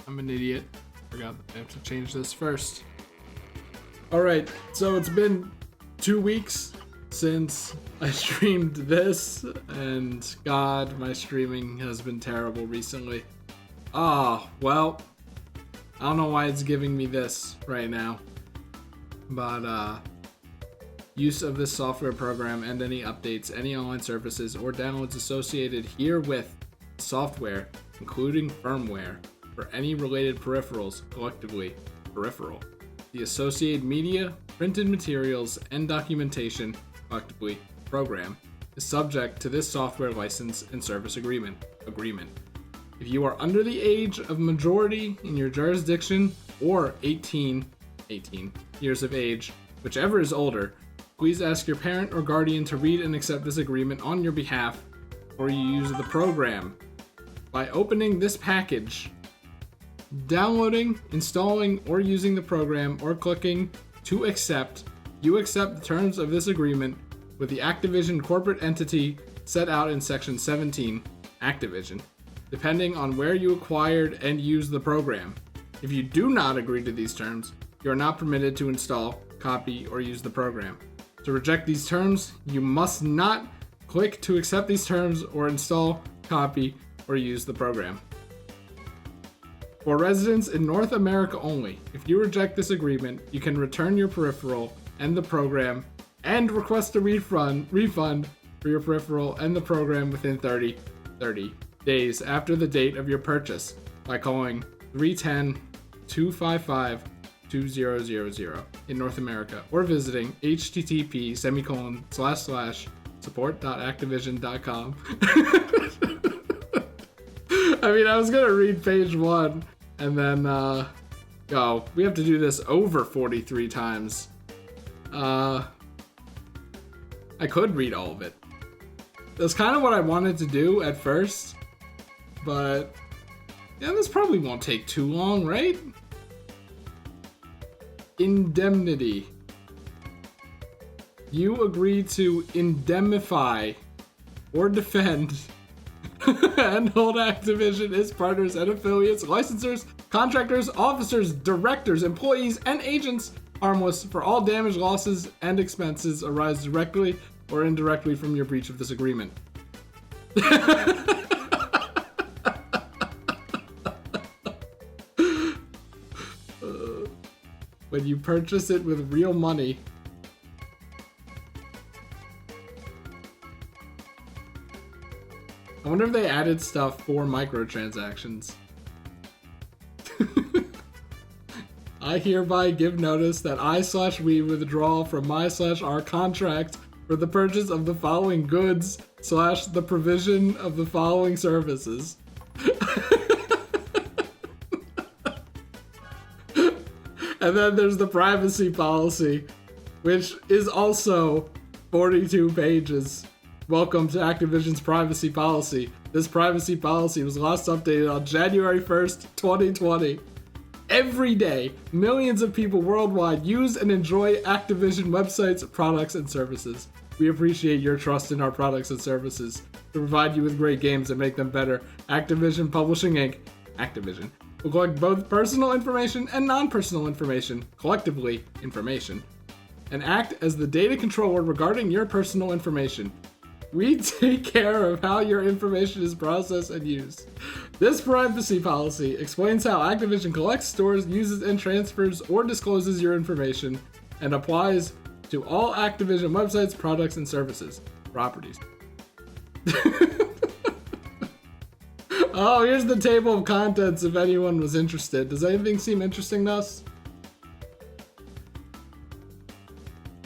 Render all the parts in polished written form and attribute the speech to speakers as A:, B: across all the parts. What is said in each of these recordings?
A: I'm an idiot. Forgot that I have to change this first. Alright, so it's been 2 weeks since I streamed this, and God, my streaming has been terrible recently. Well, I don't know why it's giving me this right now, but use of this software program and any updates, any online services, or downloads associated herewith software, including firmware, for any related peripherals, collectively, peripheral. The associated media, printed materials, and documentation, collectively, program, is subject to this software license and service agreement. If you are under the age of majority in your jurisdiction or 18 years of age, whichever is older, please ask your parent or guardian to read and accept this agreement on your behalf before you use the program. By opening this package, downloading, installing, or using the program, or clicking to accept, you accept the terms of this agreement with the Activision corporate entity set out in Section 17, Activision, depending on where you acquired and used the program. If you do not agree to these terms, you are not permitted to install, copy, or use the program. To reject these terms, you must not click to accept these terms or install, copy, or use the program. For residents in North America only, if you reject this agreement, you can return your peripheral and the program and request a refund for your peripheral and the program within 30 days after the date of your purchase by calling 310-255-2000 in North America or visiting http://support.activision.com. I mean, I was gonna read page 1 and then we have to do this over 43 times. I could read all of it. That's kind of what I wanted to do at first, but yeah, this probably won't take too long, right? Indemnity. You agree to indemnify or defend and hold Activision, its partners and affiliates, licensors, contractors, officers, directors, employees, and agents harmless for all damage, losses, and expenses arise directly or indirectly from your breach of this agreement. When you purchase it with real money, I wonder if they added stuff for microtransactions. I hereby give notice that I/we withdraw from my/our contract for the purchase of the following goods / the provision of the following services. And then there's the privacy policy, which is also 42 pages. Welcome to Activision's privacy policy. This privacy policy was last updated on January 1st, 2020. Every day, millions of people worldwide use and enjoy Activision websites, products, and services. We appreciate your trust in our products and services to provide you with great games and make them better. Activision Publishing Inc. Activision will collect both personal information and non-personal information, collectively information, and act as the data controller regarding your personal information. We take care of how your information is processed and used. This privacy policy explains how Activision collects, stores, uses, and transfers or discloses your information and applies to all Activision websites, products, and services. Properties. Oh, here's the table of contents if anyone was interested. Does anything seem interesting to us?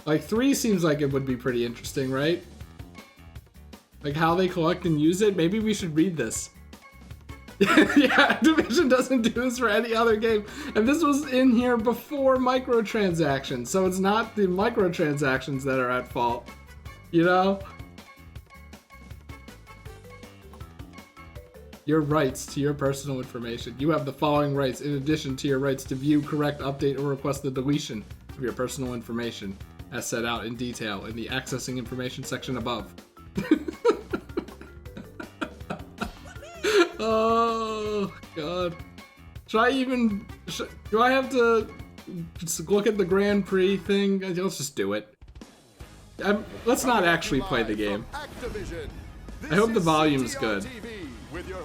A: Like 3 seems like it would be pretty interesting, right? Like how they collect and use it. Maybe we should read this. Yeah, Activision doesn't do this for any other game. And this was in here before microtransactions. So it's not the microtransactions that are at fault. You know? Your rights to your personal information. You have the following rights in addition to your rights to view, correct, update, or request the deletion of your personal information as set out in detail in the accessing information section above. Oh, God. Should I even... do I have to just look at the Grand Prix thing? Let's just do it. Let's not actually play the game. I hope the volume's good.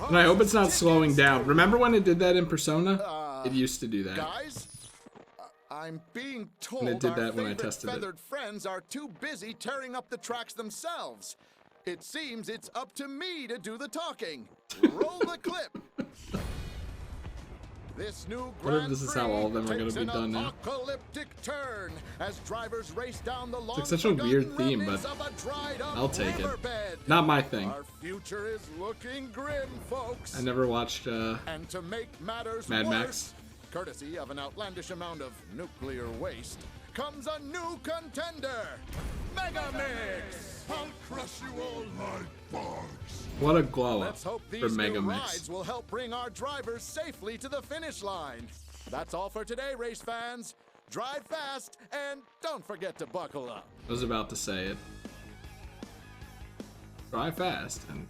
A: And I hope it's not slowing down. Remember when it did that in Persona? It used to do that.
B: Guys, I'm being told
A: and it did that
B: our
A: when I tested
B: feathered
A: it.
B: friends are too busy tearing up the tracks themselves. It seems it's up to me to do the talking. Roll the clip. This new
A: What if this is how all of them are going to be done now?
B: Apocalyptic turn as drivers race down the long
A: It's like such a weird theme, but I'll take it. Not my thing.
B: Our future is looking grim, folks.
A: I never watched
B: And to make matters
A: Mad
B: worse,
A: Max.
B: courtesy of an outlandish amount of nuclear waste, comes a new contender, Mega Mix. I'll crush you all like bugs.
A: What a glow up
B: Let's hope
A: for
B: these
A: Mega
B: new
A: Mix.
B: rides will help bring our drivers safely to the finish line. That's all for today, race fans. Drive fast and don't forget to buckle up.
A: I was about to say it. Drive fast and...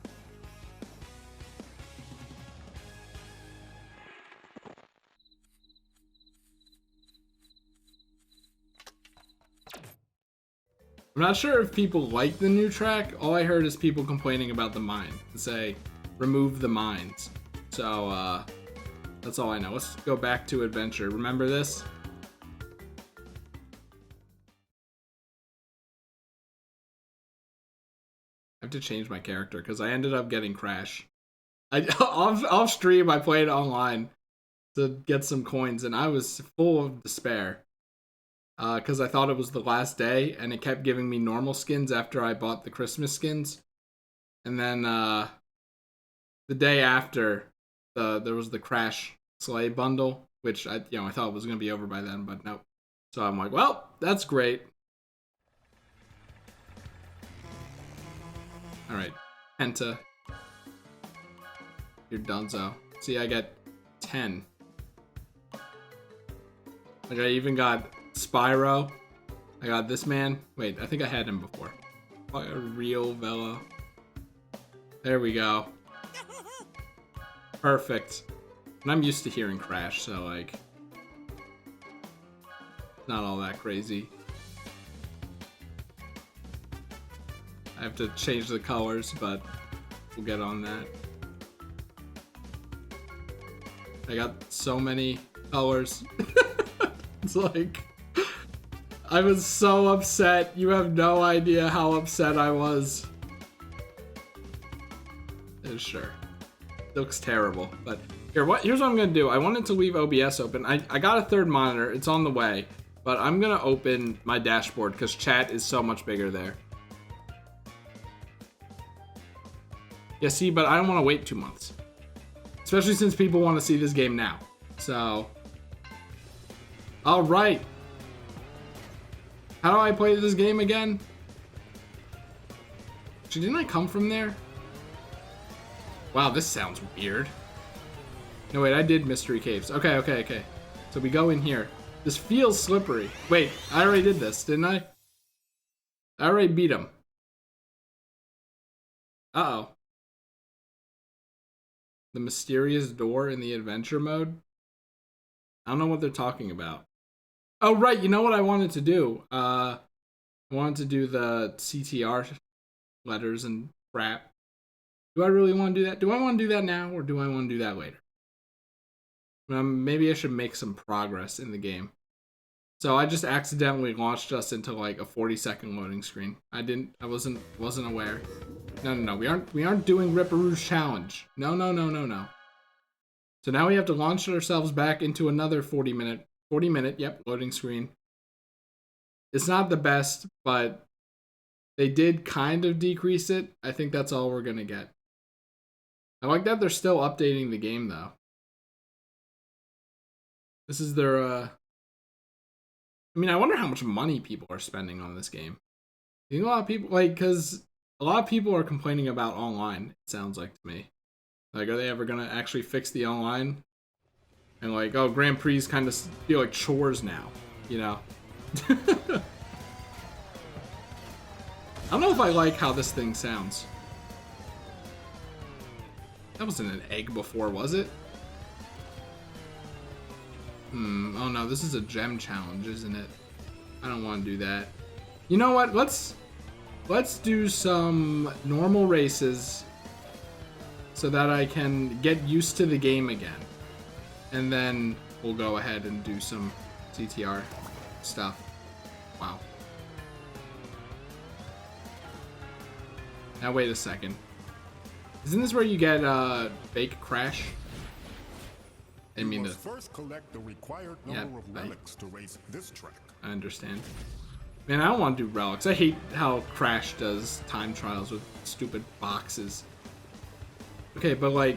A: I'm not sure if people like the new track. All I heard is people complaining about the mine. To say, remove the mines. So, that's all I know. Let's go back to adventure. Remember this? I have to change my character because I ended up getting Crash. Off stream, I played online to get some coins, and I was full of despair. Because I thought it was the last day, and it kept giving me normal skins after I bought the Christmas skins. And then, the day after, there was the Crash Sleigh bundle, which I thought was going to be over by then, but nope. So I'm like, well, that's great. Alright, Penta. You're donezo. See, I get 10. Like, I even got Spyro. I got this man. Wait, I think I had him before. A real Velo. There we go. Perfect. And I'm used to hearing Crash, so like... not all that crazy. I have to change the colors, but we'll get on that. I got so many colors. It's like... I was so upset. You have no idea how upset I was. Sure. It looks terrible, but... Here's what I'm gonna do. I wanted to leave OBS open. I got a third monitor. It's on the way. But I'm gonna open my dashboard because chat is so much bigger there. Yeah, see, but I don't want to wait 2 months. Especially since people want to see this game now. So... Alright. How do I play this game again? Actually, didn't I come from there? Wow, this sounds weird. No, wait, I did Mystery Caves. Okay. So we go in here. This feels slippery. Wait, I already did this, didn't I? I already beat him. Uh-oh. The mysterious door in the adventure mode? I don't know what they're talking about. Oh, right, you know what I wanted to do? I wanted to do the CTR letters and crap. Do I really want to do that? Do I want to do that now, or do I want to do that later? Maybe I should make some progress in the game. So I just accidentally launched us into like a 40-second loading screen. I wasn't aware. No. We aren't doing Ripperoo's challenge. No. So now we have to launch ourselves back into another 40 minute, yep, loading screen. It's not the best, but they did kind of decrease it. I think that's all we're gonna get. I like that they're still updating the game though. This is their, I mean, I wonder how much money people are spending on this game. You think a lot of people, like, because a lot of people are complaining about online, it sounds like to me. Like, are they ever going to actually fix the online? And like, oh, Grand Prix kind of feel like chores now, you know? I don't know if I like how this thing sounds. That wasn't an egg before, was it? Oh no, this is a gem challenge, isn't it? I don't want to do that. You know what? Let's do some normal races so that I can get used to the game again. And then we'll go ahead and do some CTR stuff. Wow. Now wait a second. Isn't this where you get fake crash? I mean,
B: you must first collect the required number of relics to race this track.
A: I understand. Man, I don't want to do relics. I hate how Crash does time trials with stupid boxes. Okay, but like,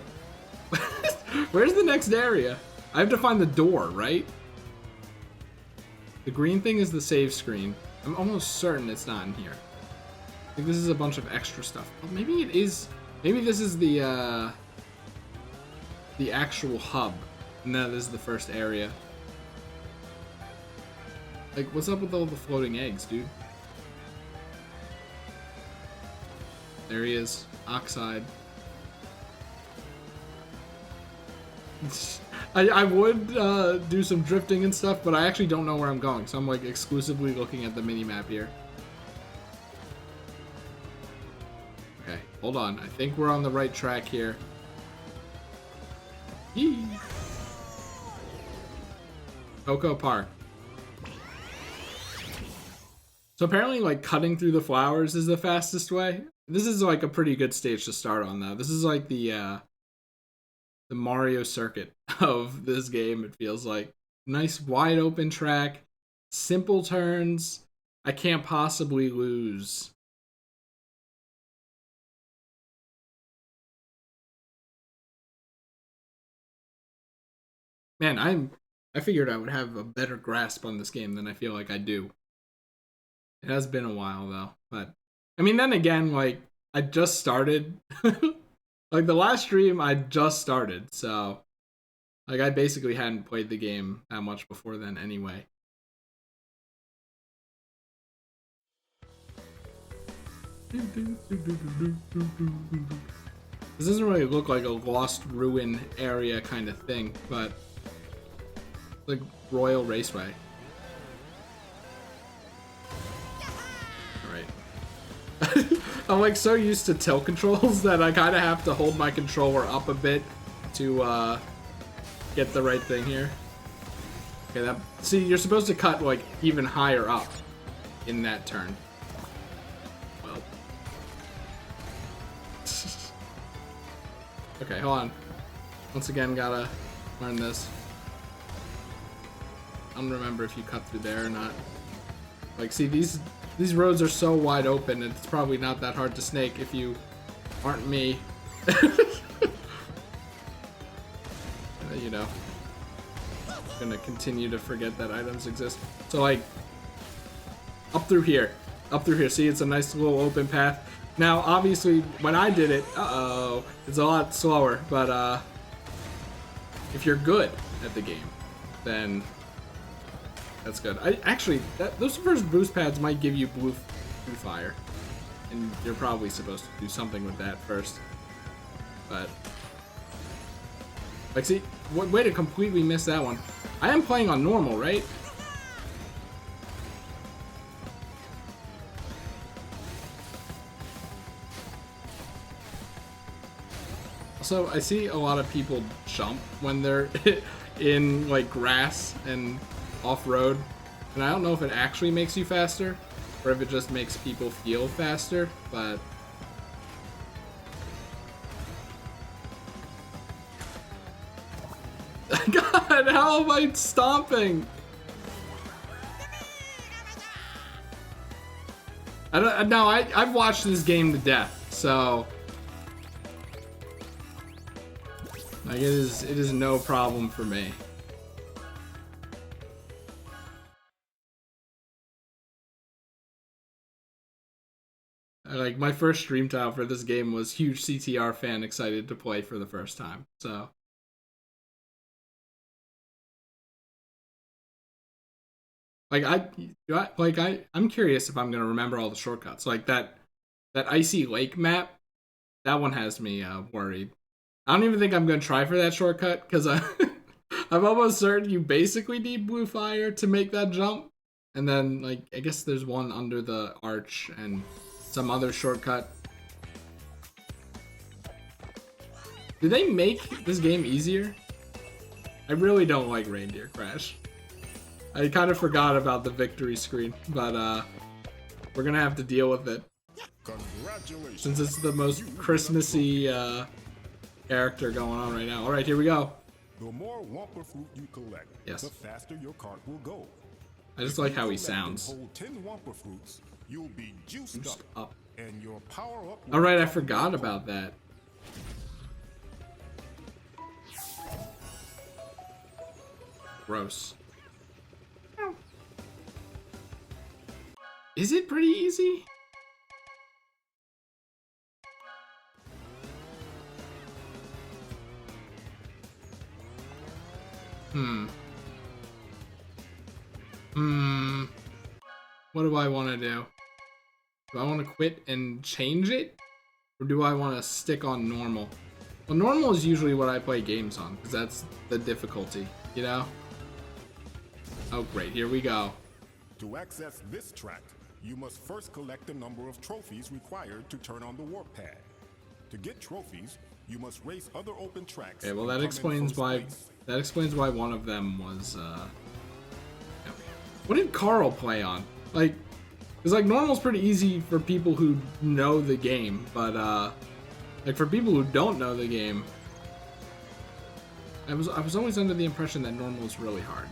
A: where's the next area? I have to find the door, right? The green thing is the save screen. I'm almost certain it's not in here. I think this is a bunch of extra stuff. Well, maybe it is. Maybe this is the actual hub, and that is the first area. Like, what's up with all the floating eggs, dude? There he is. Oxide. I would do some drifting and stuff, but I actually don't know where I'm going, so I'm like exclusively looking at the mini-map here. Okay, hold on. I think we're on the right track here. Yee. Cocoa Park. So apparently, like, cutting through the flowers is the fastest way. This is like a pretty good stage to start on, though. This is like the Mario circuit of this game, it feels like. Nice wide open track, simple turns. I can't possibly lose. Man, I figured I would have a better grasp on this game than I feel like I do. It has been a while though, but I mean, then again, like, I just started. Like, the last stream I just started, so like I basically hadn't played the game that much before then anyway. This doesn't really look like a Lost Ruin area kind of thing, but like Royal Raceway. I'm like so used to tilt controls that I kind of have to hold my controller up a bit to get the right thing here. Okay, see, you're supposed to cut like even higher up in that turn. Well. Okay, hold on. Once again, gotta learn this. I don't remember if you cut through there or not. Like, see, these roads are so wide open, it's probably not that hard to snake if you aren't me. You know, I'm gonna continue to forget that items exist. So, like, up through here. See, it's a nice little open path. Now, obviously, when I did it, it's a lot slower, but if you're good at the game, then that's good. Those first boost pads might give you blue fire, and you're probably supposed to do something with that first. But like, see, way to completely miss that one. I am playing on normal, right? Also, I see a lot of people jump when they're in like grass and off-road, and I don't know if it actually makes you faster or if it just makes people feel faster, but God, how am I stomping? I've watched this game to death, so like it is no problem for me. Like, my first stream tile for this game was huge CTR fan excited to play for the first time. So like I'm curious if I'm gonna remember all the shortcuts. Like that icy lake map, that one has me worried. I don't even think I'm gonna try for that shortcut because I'm almost certain you basically need blue fire to make that jump. And then, like, I guess there's one under the arch and some other shortcut. Did they make this game easier? I really don't like Reindeer Crash. I kind of forgot about the victory screen, but we're gonna have to deal with it.
B: Congratulations.
A: Since it's the most Christmassy character going on right now. Alright, here we go.
C: The more Wumpa fruit you collect,
A: Yes.
C: the faster your cart will go.
A: I just like how he sounds.
C: Hold 10 Wumpa fruits, you'll be juiced
A: Just
C: up,
A: up.
C: and your power up.
A: Alright, I forgot about that. Gross. Is it pretty easy? What do I want to do? Do I want to quit and change it? Or do I want to stick on normal? Well, normal is usually what I play games on, because that's the difficulty, you know? Oh, great, here we go.
C: To access this track, you must first collect the number of trophies required to turn on the warp pad. To get trophies, you must race other open tracks.
A: Okay, well
C: and
A: that
C: come in
A: explains
C: first
A: why
C: place.
A: one of them was what did Carl play on? Like, because like normal's pretty easy for people who know the game, but like for people who don't know the game, I was always under the impression that normal is really hard.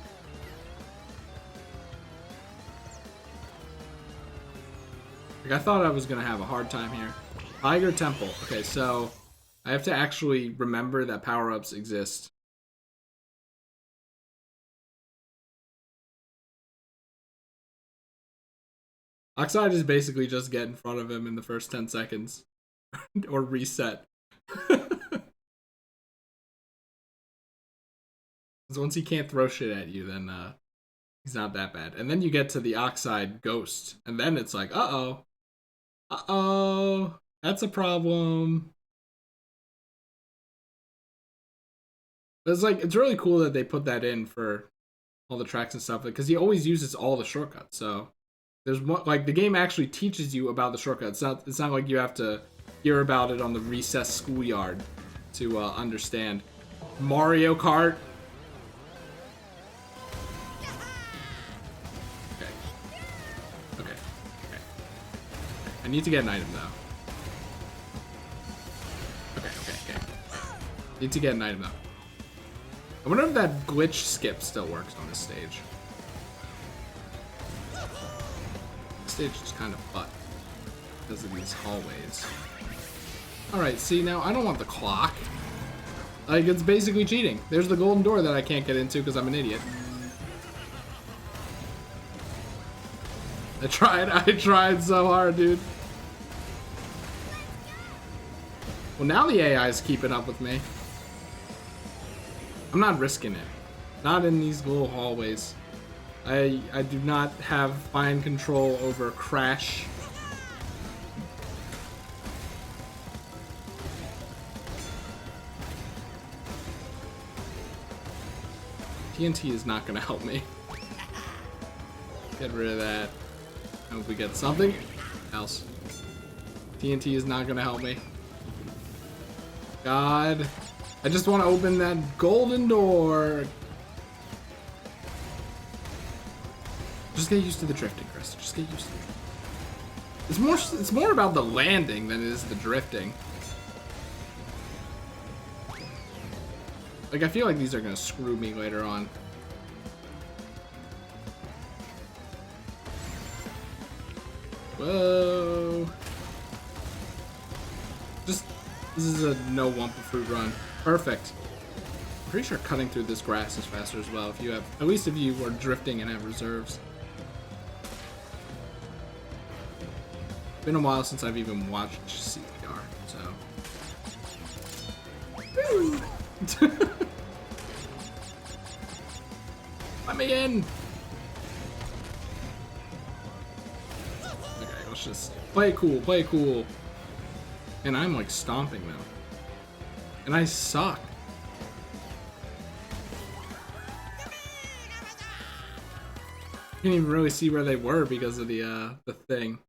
A: Like I thought I was gonna have a hard time here. Tiger Temple. Okay, so I have to actually remember that power-ups exist. Oxide is basically just get in front of him in the first 10 seconds. Or reset. Because once he can't throw shit at you, then he's not that bad. And then you get to the Oxide Ghost. And then it's like, uh-oh. Uh-oh. That's a problem. But it's like, it's really cool that they put that in for all the tracks and stuff. Because he always uses all the shortcuts, so... There's one, like the game actually teaches you about the shortcuts. It's not like you have to hear about it on the recess schoolyard to understand. Mario Kart. Okay. Okay. Okay. I need to get an item though. Okay. Okay. Okay. Need to get an item though. I wonder if that glitch skip still works on this stage. Stage is kind of butt because of these hallways. Alright, see now I don't want the clock. Like it's basically cheating. There's the golden door that I can't get into because I'm an idiot. I tried so hard, dude. Well now the AI is keeping up with me. I'm not risking it. Not in these little hallways. I do not have fine control over Crash. TNT is not gonna help me. Get rid of that. I hope we get something else. TNT is not gonna help me. God. I just want to open that golden door. Just get used to the drifting, Chris. Just get used to it. It's more about the landing than it is the drifting. Like I feel like these are gonna screw me later on. Whoa. This is a no Wumpa fruit run. Perfect. I'm pretty sure cutting through this grass is faster as well. If you have, at least if you are drifting and have reserves. Been a while since I've even watched CPR, so. Let me in. Okay, let's just play it cool, play it cool. And I'm like stomping them. And I suck. Can't even really see where they were because of the thing.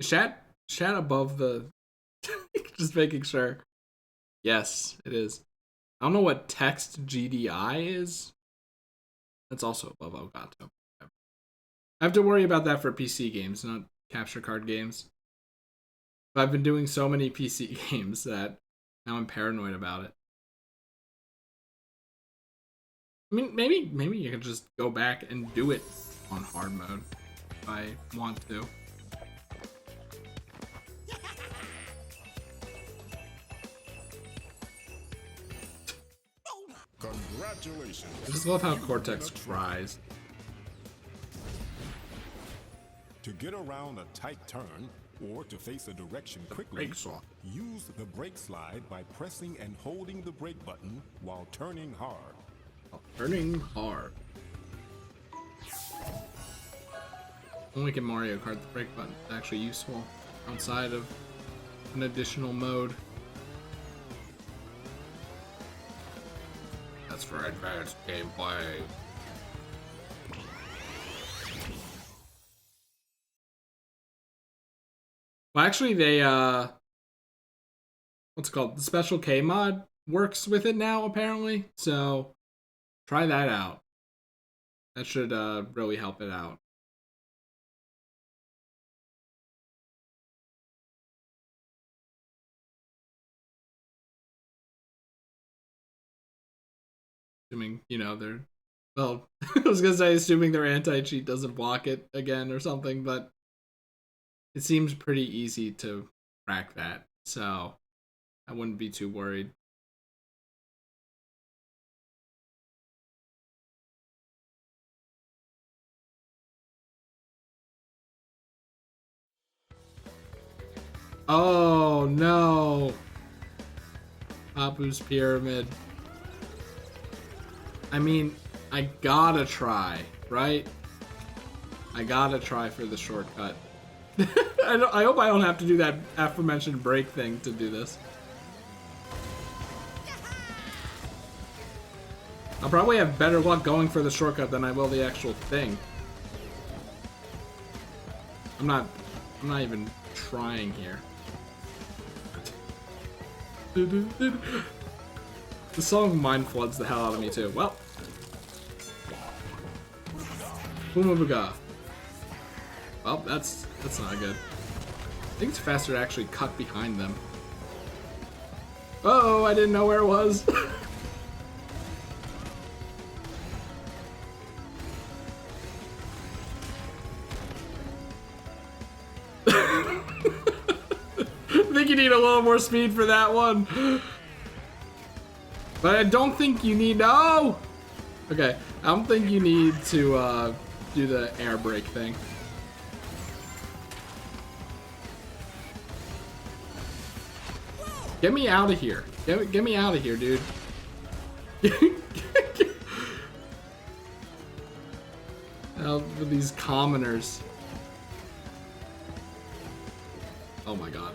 A: Chat above the just making sure. Yes, it is. I don't know what text GDI is. That's also above Elgato. I have to worry about that for PC games, not capture card games. But I've been doing so many PC games that now I'm paranoid about it. I mean, maybe you can just go back and do it on hard mode if I want to.
C: Congratulations.
A: I just love how Cortex cries.
C: To get around a tight turn or to face a direction quickly, use the brake slide by pressing and holding the brake button while turning hard.
A: Turning hard. Only in Mario Kart the brake button is actually useful outside of an additional mode. That's for advanced gameplay. Well, actually, they what's it called? The Special K mod works with it now, apparently. So try that out. That should really help it out. Assuming, you know, they're, well, I was gonna say assuming their anti-cheat doesn't block it again or something, but it seems pretty easy to crack that, so I wouldn't be too worried. Oh no! Apu's Pyramid. I mean, I gotta try, right? I gotta try for the shortcut. I hope I don't have to do that aforementioned break thing to do this. I'll probably have better luck going for the shortcut than I will the actual thing. I'm not even trying here. The song mind floods the hell out of me too. Well, Boomabuga. Well, that's not good. I think it's faster to actually cut behind them. Oh, I didn't know where it was. I think you need a little more speed for that one. But I don't think you need, no! Okay, I don't think you need to do the air brake thing. Get me out of here. Get me out of here, dude. Out with these commoners. Oh my god.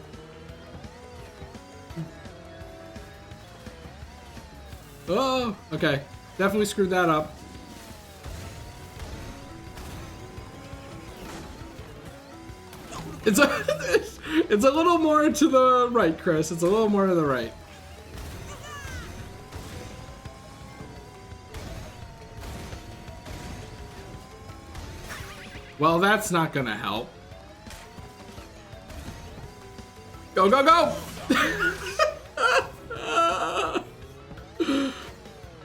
A: Oh, okay. Definitely screwed that up. It's a little more to the right, Chris. It's a little more to the right. Well, that's not gonna help. Go, go, go!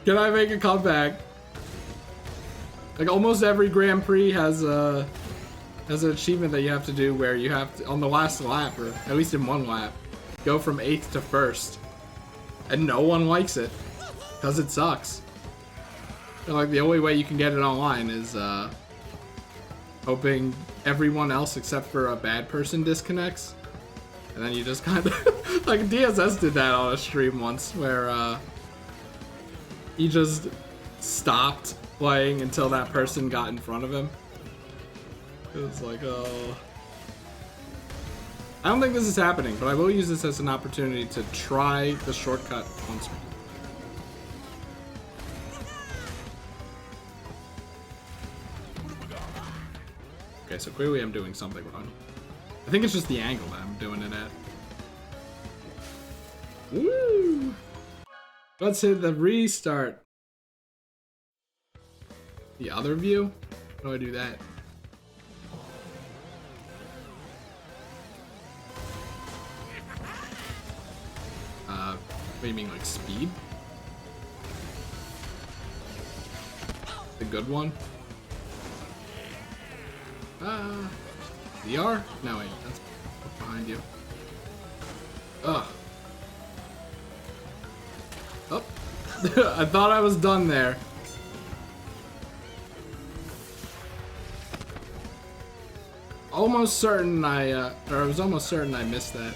A: Can I make a comeback? Like almost every Grand Prix has an achievement that you have to do where you have to, on the last lap, or at least in one lap, go from 8th to 1st. And no one likes it, because it sucks. And like the only way you can get it online is hoping everyone else except for a bad person disconnects. And then you just kind of, like DSS did that on a stream once where he just stopped playing until that person got in front of him. It was like, oh. I don't think this is happening, but I will use this as an opportunity to try the shortcut once more. Okay, so clearly I'm doing something wrong. I think it's just the angle that I'm doing it at. Woo! Let's hit the restart. The other view? How do I do that? What do you mean, like speed? The good one? VR? No, wait, that's behind you. Ugh. Oh. I thought I was done there. Almost certain I was almost certain I missed that.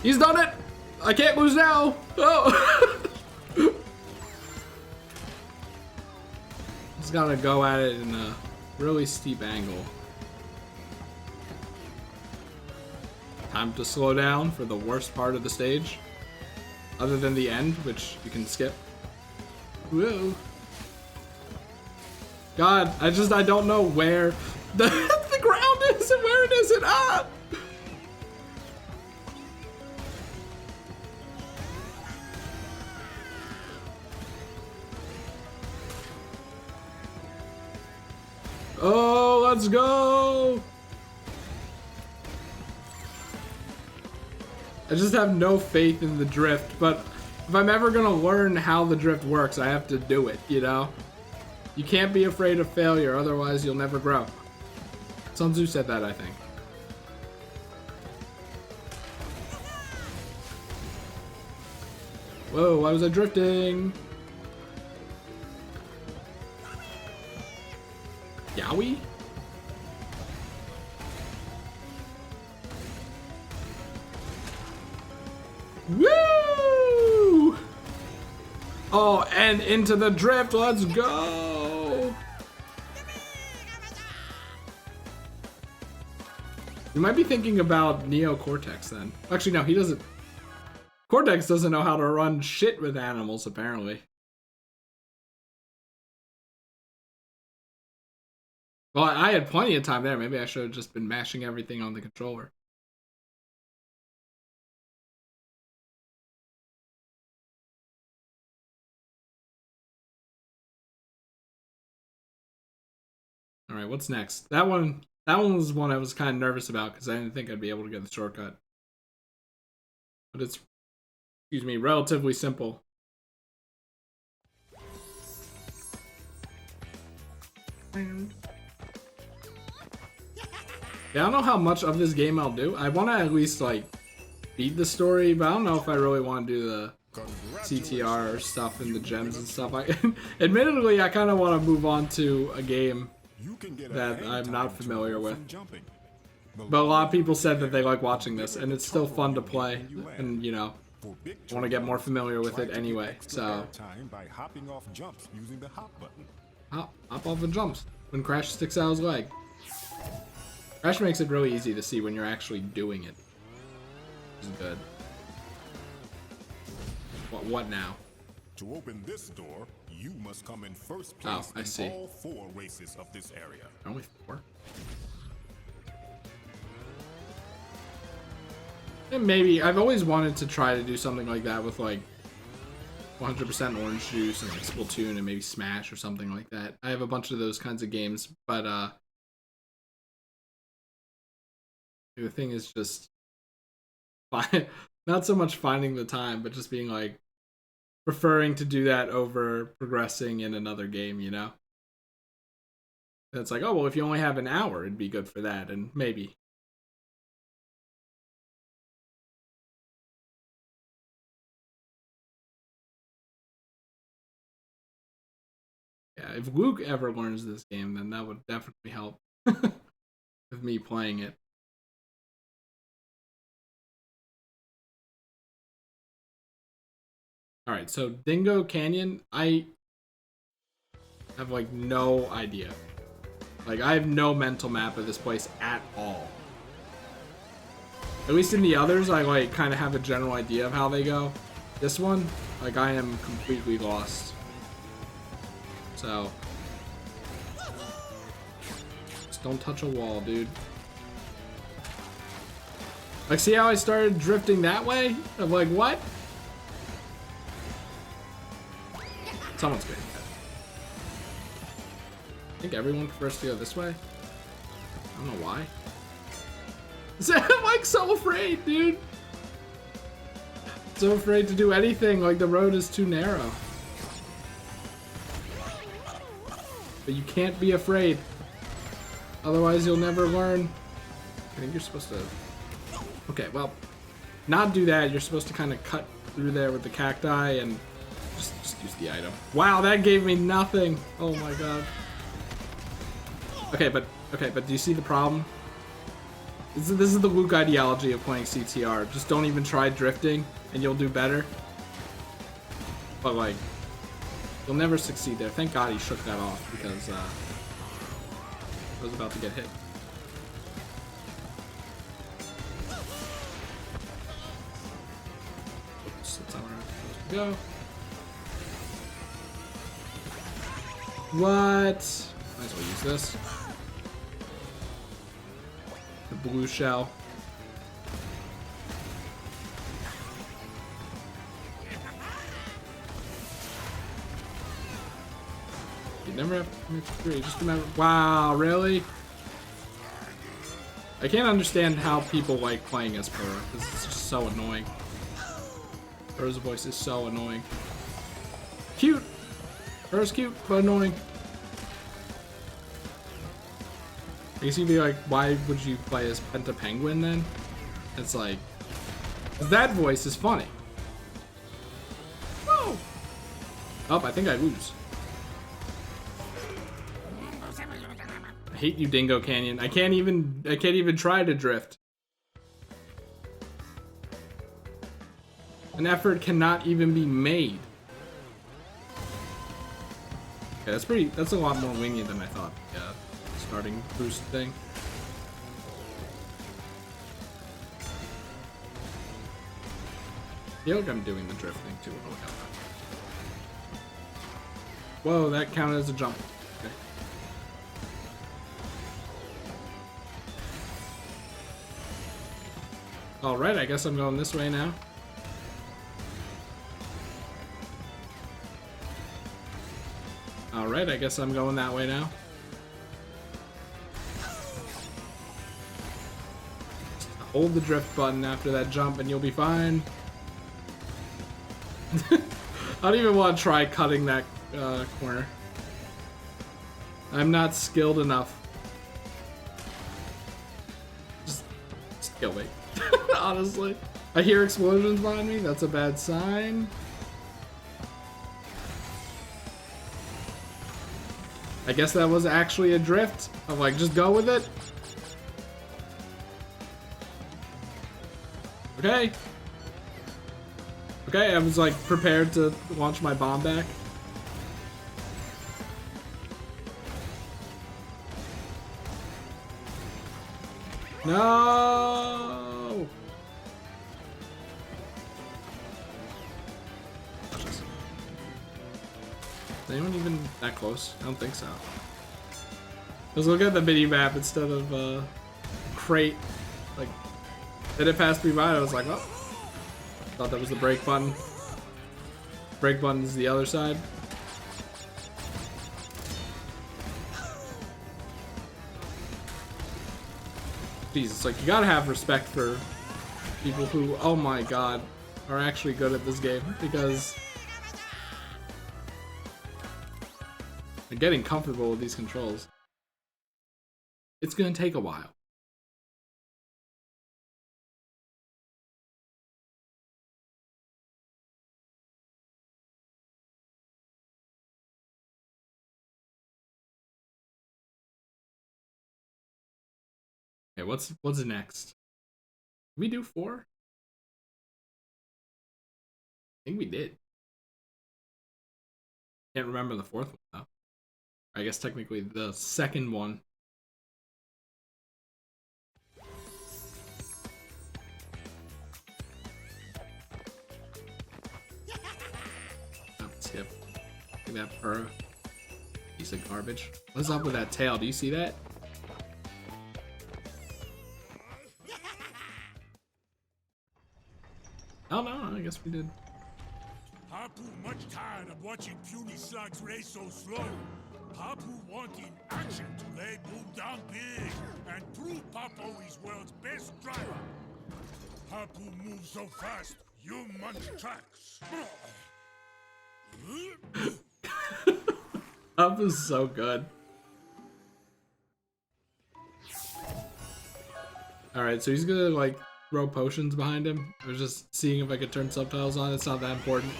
A: He's done it! I can't lose now! Oh! Just gotta go at it in a really steep angle. Time to slow down for the worst part of the stage. Other than the end, which you can skip. Whoa. God, I don't know where the, the ground is and where it isn't. Ah! Oh, let's go! I just have no faith in the drift, but if I'm ever gonna learn how the drift works, I have to do it, you know? You can't be afraid of failure, otherwise you'll never grow. Sun Tzu said that, I think. Whoa, why was I drifting? Yowie? Woo! Oh, and into the drift, let's go! You might be thinking about Neo Cortex then. Actually, no, he doesn't. Cortex doesn't know how to run shit with animals, apparently. Well, I had plenty of time there. Maybe I should have just been mashing everything on the controller. All right, what's next? That one was one I was kind of nervous about because I didn't think I'd be able to get the shortcut. But it's, excuse me, relatively simple. Yeah, I don't know how much of this game I'll do. I want to at least like beat the story, but I don't know if I really want to do the CTR stuff and the gems and stuff. Admittedly, I kind of want to move on to a game that I'm not familiar with. But a lot of people said that they like watching this, and it's still fun to play, and you know, I want to get more familiar with it anyway. So hop off the jumps when Crash sticks out his leg. Crash makes it really easy to see when you're actually doing it. Which is good. What now?
C: To open this door, you must come in first place in all 4 races of this area.
A: Only 4? And maybe I've always wanted to try to do something like that with like 100% orange juice and like Splatoon and maybe Smash or something like that. I have a bunch of those kinds of games, but the thing is just not so much finding the time, but just being like preferring to do that over progressing in another game, you know? It's like, oh, well, if you only have an hour, it'd be good for that, and maybe. Yeah, if Luke ever learns this game, then that would definitely help with me playing it. All right, so Dingo Canyon, I have like no idea. Like I have no mental map of this place at all. At least in the others, I like kind of have a general idea of how they go. This one, like I am completely lost. So, just don't touch a wall, dude. Like, see how I started drifting that way? I'm like, what? Someone's getting that. I think everyone prefers to go this way. I don't know why. I'm like so afraid, dude. So afraid to do anything. Like the road is too narrow. But you can't be afraid. Otherwise, you'll never learn. I think you're supposed to. Okay, well, not do that. You're supposed to kind of cut through there with the cacti and just use the item. Wow, that gave me nothing. Oh my god. Okay, but do you see the problem? This is the Luke ideology of playing CTR. Just don't even try drifting, and you'll do better. But like, you'll never succeed there. Thank God he shook that off because I was about to get hit. Oops, that's not where I'm supposed to go. What? Might as well use this. The blue shell. You never have to commit to 3. Just remember. Wow, really? I can't understand how people like playing as Burr, because it's just so annoying. Burr's voice is so annoying. Cute! Burr's cute, but annoying. I guess you'd be like, why would you play as Penta Penguin then? It's like, 'cause that voice is funny. Whoa! Oh, I think I lose. I hate you, Dingo Canyon. I can't even try to drift. An effort cannot even be made. Okay, that's a lot more lenient than I thought. Yeah. Starting boost thing. I feel like I'm doing the drifting too. Oh, no. Whoa, that counted as a jump. Okay. Alright, I guess I'm going this way now. Alright, I guess I'm going that way now. Hold the drift button after that jump and you'll be fine. I don't even want to try cutting that corner. I'm not skilled enough. Just kill me. Honestly. I hear explosions behind me. That's a bad sign. I guess that was actually a drift. I'm like, just go with it. Okay. Okay, I was like prepared to launch my bomb back. No! Is anyone even that close? I don't think so. Let's look at the mini map instead of crate. Like, then it passed me by. I was like, oh, thought that was the brake button. Brake button is the other side. Jesus, like you gotta have respect for people who, oh my god, are actually good at this game because they're getting comfortable with these controls. It's gonna take a while. Okay, what's next? Did we do 4? I think we did. Can't remember the 4th one though. I guess technically the second one. Skip. Look at that purr. Piece of garbage. What's up with that tail? Do you see that? Oh no, I guess we did.
D: Hapu much tired of watching puny slugs race so slow. Hapu wanting action to lay Boom down big and prove Papo is world's best driver. Hapu moves so fast, you munch tracks.
A: That was so good. Alright, so he's gonna like throw potions behind him. I was just seeing if I could turn subtitles on. It's not that important.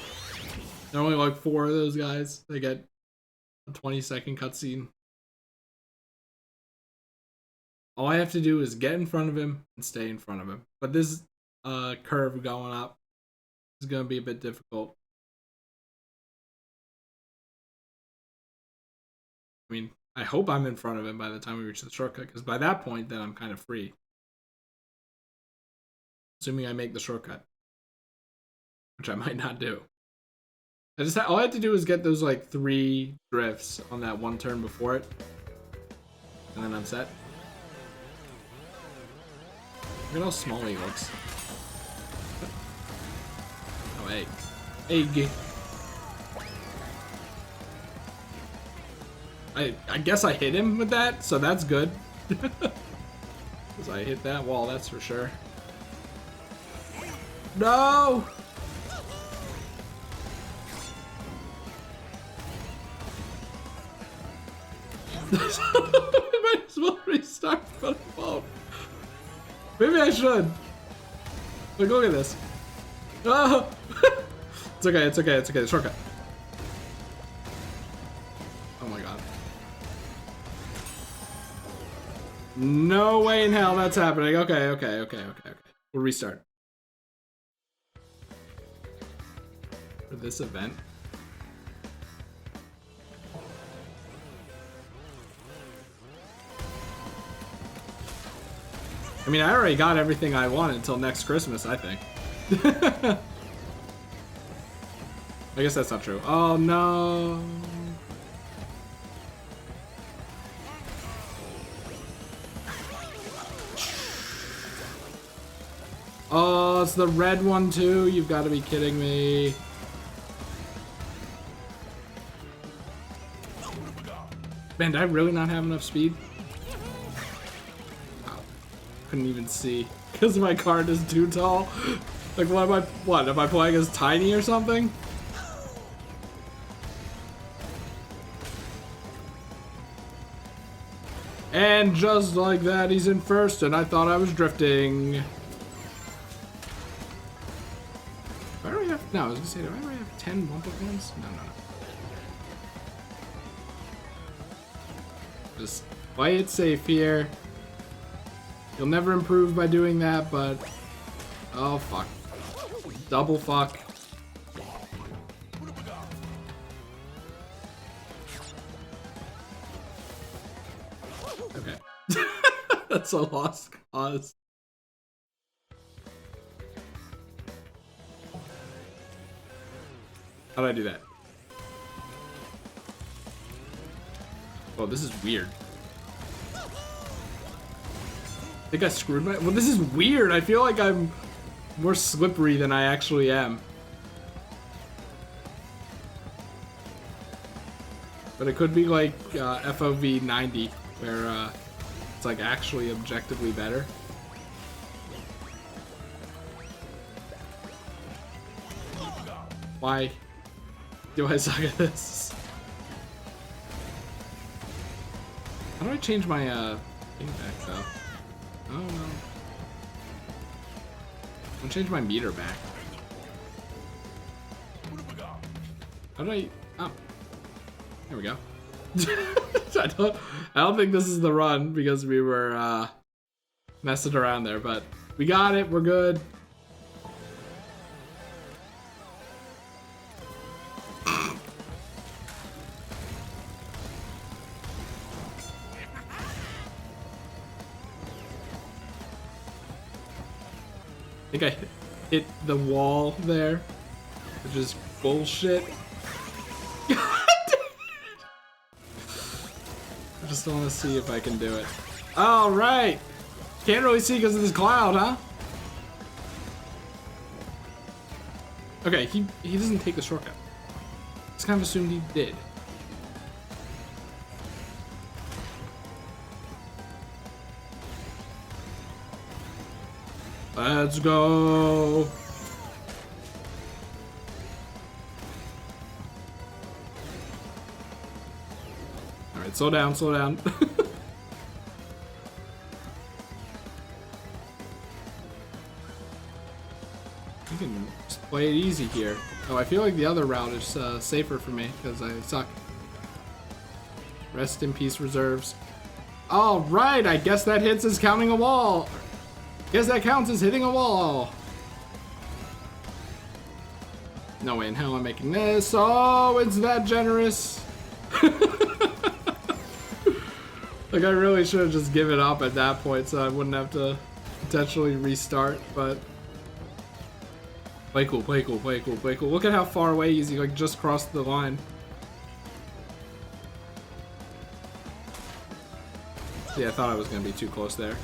A: There are only like 4 of those guys. They get a 20-second cutscene. All I have to do is get in front of him and stay in front of him. But this curve going up is gonna be a bit difficult. I mean, I hope I'm in front of him by the time we reach the shortcut, because by that point, then I'm kind of free. Assuming I make the shortcut. Which I might not do. All I had to do was get those, like, 3 drifts on that one turn before it. And then I'm set. Look at how small he looks. Oh, hey. Egg. I guess I hit him with that, so that's good. Because I hit that wall, that's for sure. No! I might as well restart the phone. Maybe I should. Look at this. Oh! It's okay, it's okay, it's okay. Shortcut. Oh my god. No way in hell that's happening. Okay. We'll restart. For this event. I mean, I already got everything I wanted until next Christmas, I think. I guess that's not true. Oh no. Oh, it's the red one too? You've got to be kidding me. Man, did I really not have enough speed? Oh, couldn't even see. Because my card is too tall? Like, what am I playing as Tiny or something? And just like that, he's in first, and I thought I was drifting. Do I already have... No, I was gonna say, do I already have 10 bumper fans? No. Just play it safe here. You'll never improve by doing that, but... Oh, fuck. Double fuck. Okay. That's a lost cause. How did I do that? Oh, this is weird. I think I screwed my... Well, this is weird. I feel like I'm more slippery than I actually am. But it could be like FOV 90, where it's like actually objectively better. Why do I suck at this? How do I change my thing back though? Oh no. I'm gonna change my meter back. How do I... Oh. There we go. I don't think this is the run because we were messing around there, but we got it. We're good. think I hit the wall there, which is bullshit. I just want to see if I can do it. All right. Can't really see because of this cloud, huh? Okay, he doesn't take the shortcut. Just kind of assumed he did. Let's go. All right, slow down, slow down. You can just play it easy here. Oh, I feel like the other route is safer for me because I suck. Rest in peace, reserves. All right, I guess that hits as counting a wall. Guess that counts as hitting a wall. No way in hell I'm making this. Oh, it's that generous. Like, I really should have just given up at that point so I wouldn't have to potentially restart, but play cool, play cool, play cool, play cool. Look at how far away he's like just crossed the line. See, I thought I was gonna be too close there.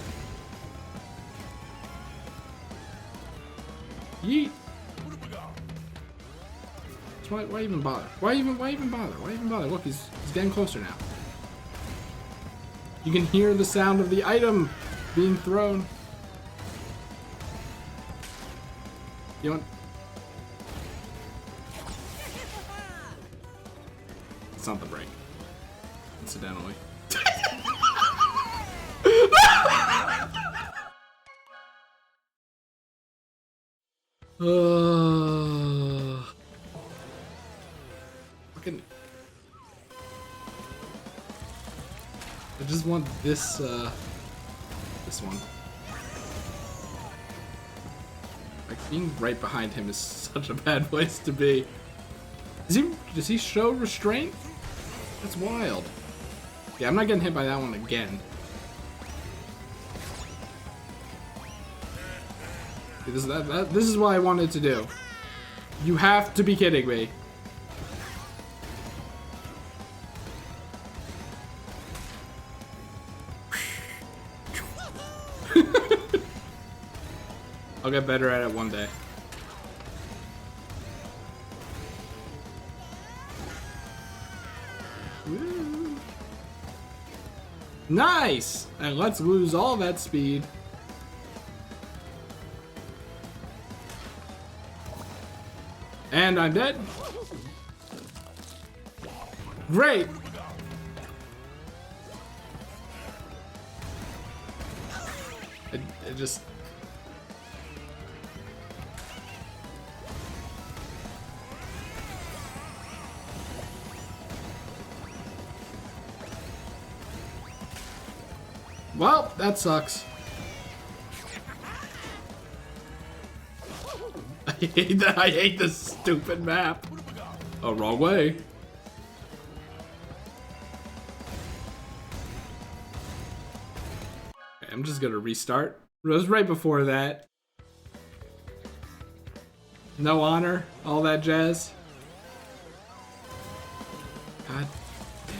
A: Yeet. So why even bother? Why even bother? Why even bother? Look, he's getting closer now. You can hear the sound of the item being thrown. You want? It's not the break, incidentally. Fucking. I just want this, this one. Like, being right behind him is such a bad place to be. Does he show restraint? That's wild. Yeah, I'm not getting hit by that one again. This is what I wanted to do. You have to be kidding me. I'll get better at it one day. Woo. Nice! And let's lose all that speed. And I'm dead. Great! It just... Well, that sucks. I hate that. I hate this stupid map. Oh, wrong way. Okay, I'm just gonna restart. It was right before that. No honor, all that jazz. God damn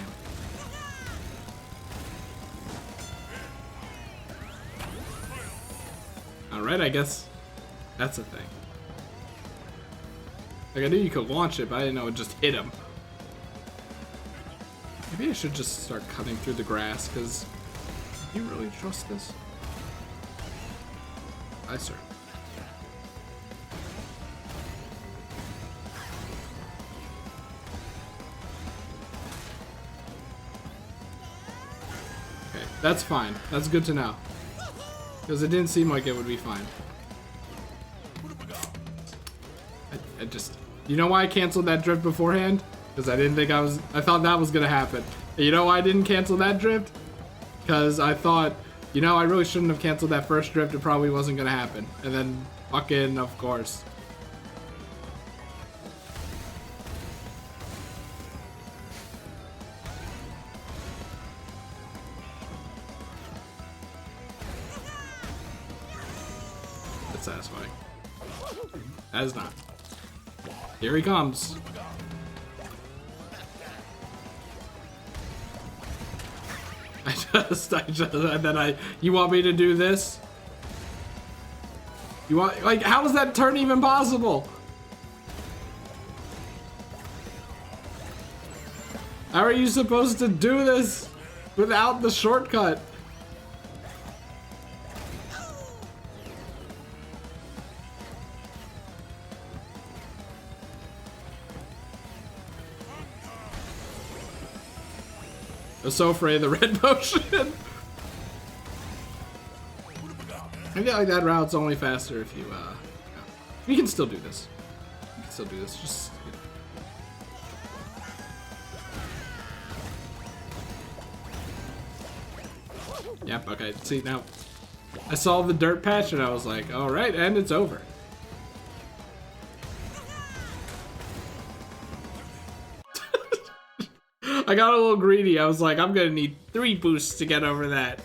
A: it. Alright, I guess that's a thing. Like, I knew you could launch it, but I didn't know it just hit him. Maybe I should just start cutting through the grass, because do you really trust this? Aye, sir. Okay, that's fine. That's good to know. Because it didn't seem like it would be fine. I just... You know why I canceled that drift beforehand? Because I didn't think I thought that was gonna happen. And you know why I didn't cancel that drift? Because I thought, you know, I really shouldn't have canceled that first drift. It probably wasn't gonna happen. And then, fucking, of course. satisfying. That is not. Here he comes. And then you want me to do this? You want, like, how is that turn even possible? How are you supposed to do this without the shortcut? I was so afraid of the red potion. I feel like that route's only faster if you, we can still do this. We can still do this, just, Yep, okay, see, now, I saw the dirt patch and I was like, alright, and it's over. I got a little greedy, I was like, I'm gonna need 3 boosts to get over that.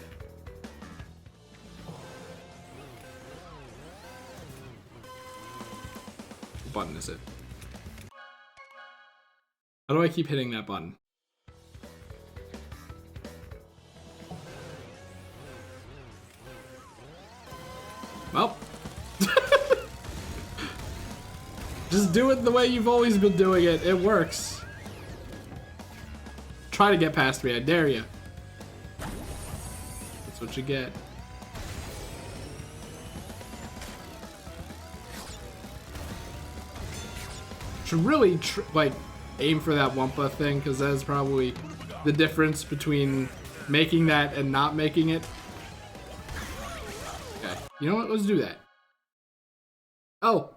A: What button is it? How do I keep hitting that button? Well, just do it the way you've always been doing it. It works. Try to get past me, I dare you. That's what you get. Should really like aim for that Wumpa thing, because that is probably the difference between making that and not making it. You know what? Let's do that. Oh,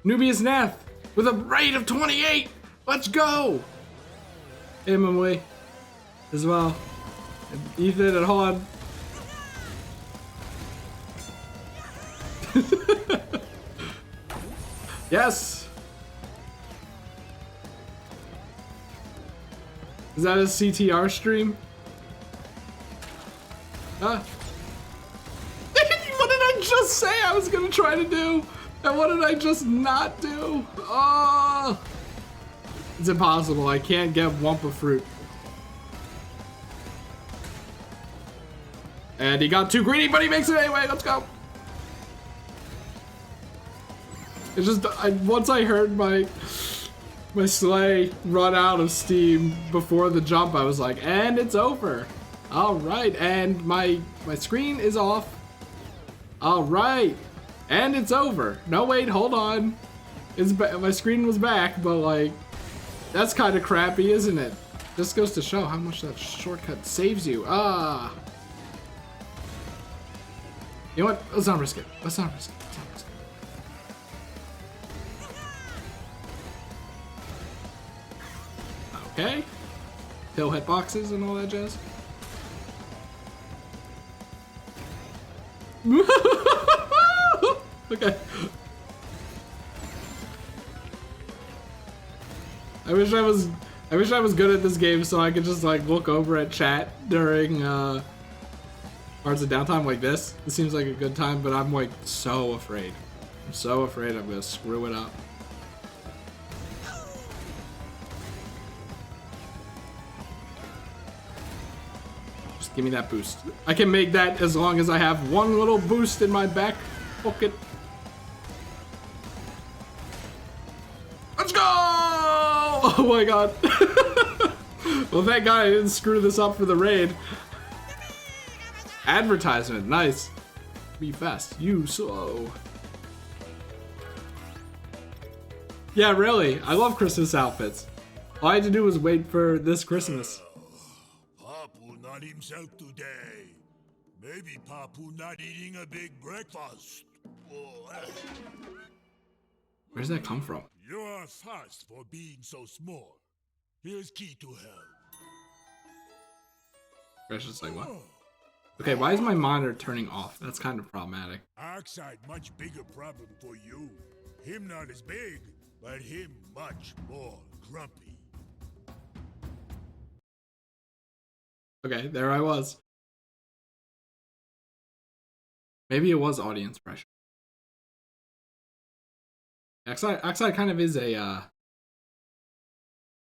A: Nubius Nath with a rate of 28. Let's go. Emily as well. And Ethan and hold on. Yes. Is that a CTR stream? Huh? Just say I was gonna try to do, and what did I just not do? Oh, it's impossible. I can't get Wumpa fruit. And he got too greedy, but he makes it anyway. Let's go. It's just once I heard my sleigh run out of steam before the jump, I was like, and it's over. All right, and my screen is off. All right, and it's over. No, wait, hold on. My screen was back, but like, that's kind of crappy, isn't it? This goes to show how much that shortcut saves you. Ah. You know what? Let's not risk it. Let's not risk it. Let's not risk it. Okay. Hill hitboxes and all that jazz. Okay. I wish I was good at this game so I could just like look over at chat during parts of downtime like this. It seems like a good time, but I'm like so afraid. I'm so afraid I'm gonna screw it up. Just give me that boost. I can make that as long as I have one little boost in my back pocket. Let's go! Oh my god. Well, thank god I didn't screw this up for the raid. Advertisement, nice. Be fast, you slow. Yeah, really, I love Christmas outfits. All I had to do was wait for this Christmas.
D: Papu not himself today. Maybe Papu not eating a big breakfast.
A: Where does that come from?
D: You are fast for being so small. Here's key to help.
A: Precious, like what? Okay, why is my monitor turning off? That's kind of problematic.
D: Oxide much bigger problem for you. Him not as big, but him much more grumpy.
A: Okay, there I was. Maybe it was audience pressure. Oxide kind of is a,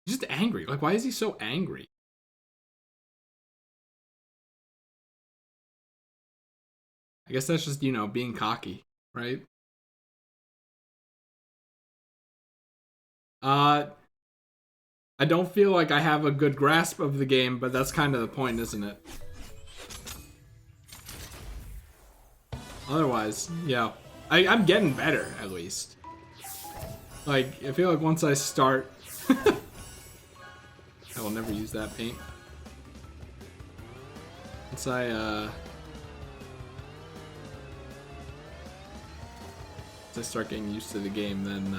A: he's just angry. Like, why is he so angry? I guess that's just, you know, being cocky, right? I don't feel like I have a good grasp of the game, but that's kind of the point, isn't it? Otherwise, yeah. I'm getting better, at least. Like, I feel like once I start... I will never use that paint. Once I start getting used to the game, then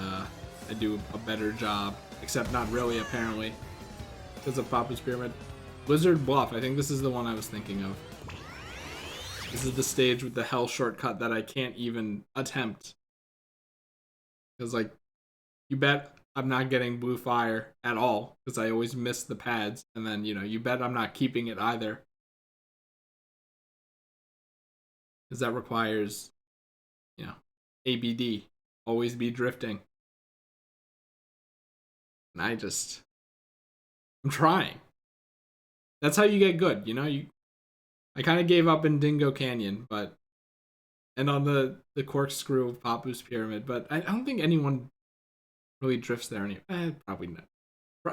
A: I do a better job. Except not really, apparently. Because of Papu's Pyramid. Blizzard Bluff, I think this is the one I was thinking of. This is the stage with the hell shortcut that I can't even attempt. Because, like, you bet I'm not getting blue fire at all. Because I always miss the pads. And then, you know, you bet I'm not keeping it either. Because that requires, you know, ABD. Always be drifting. And I'm trying. That's how you get good, you know? I kind of gave up in Dingo Canyon, and on the corkscrew of Papu's Pyramid, but I don't think anyone really drifts there anymore. Probably not.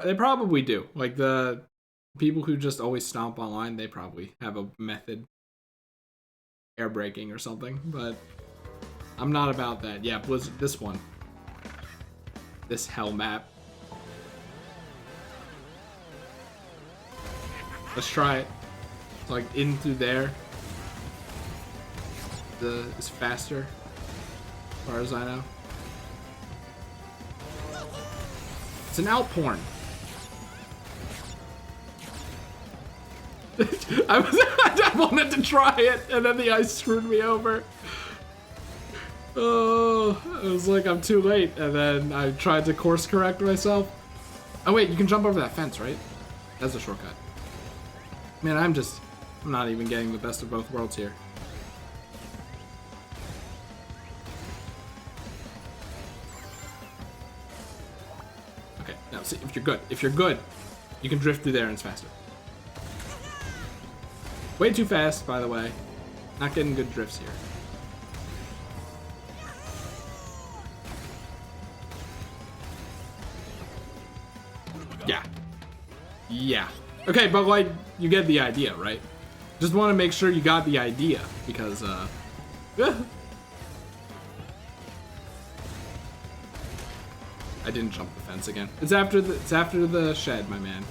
A: They probably do. Like, the people who just always stomp online, they probably have a method. Air braking or something, but I'm not about that. Yeah, Blizzard, this one. This hell map. Let's try it. It's like in through there. It's faster, as far as I know. It's an outporn. I wanted to try it, and then the ice screwed me over. Oh, it was like I'm too late, and then I tried to course correct myself. Oh wait, you can jump over that fence, right? That's a shortcut. Man, I'm not even getting the best of both worlds here. Okay, now see, if you're good, you can drift through there and it's faster. Way too fast, by the way. Not getting good drifts here. Yeah. Yeah. Okay, but like, you get the idea, right? Just want to make sure you got the idea, because, I didn't jump the fence again. It's after the shed, my man.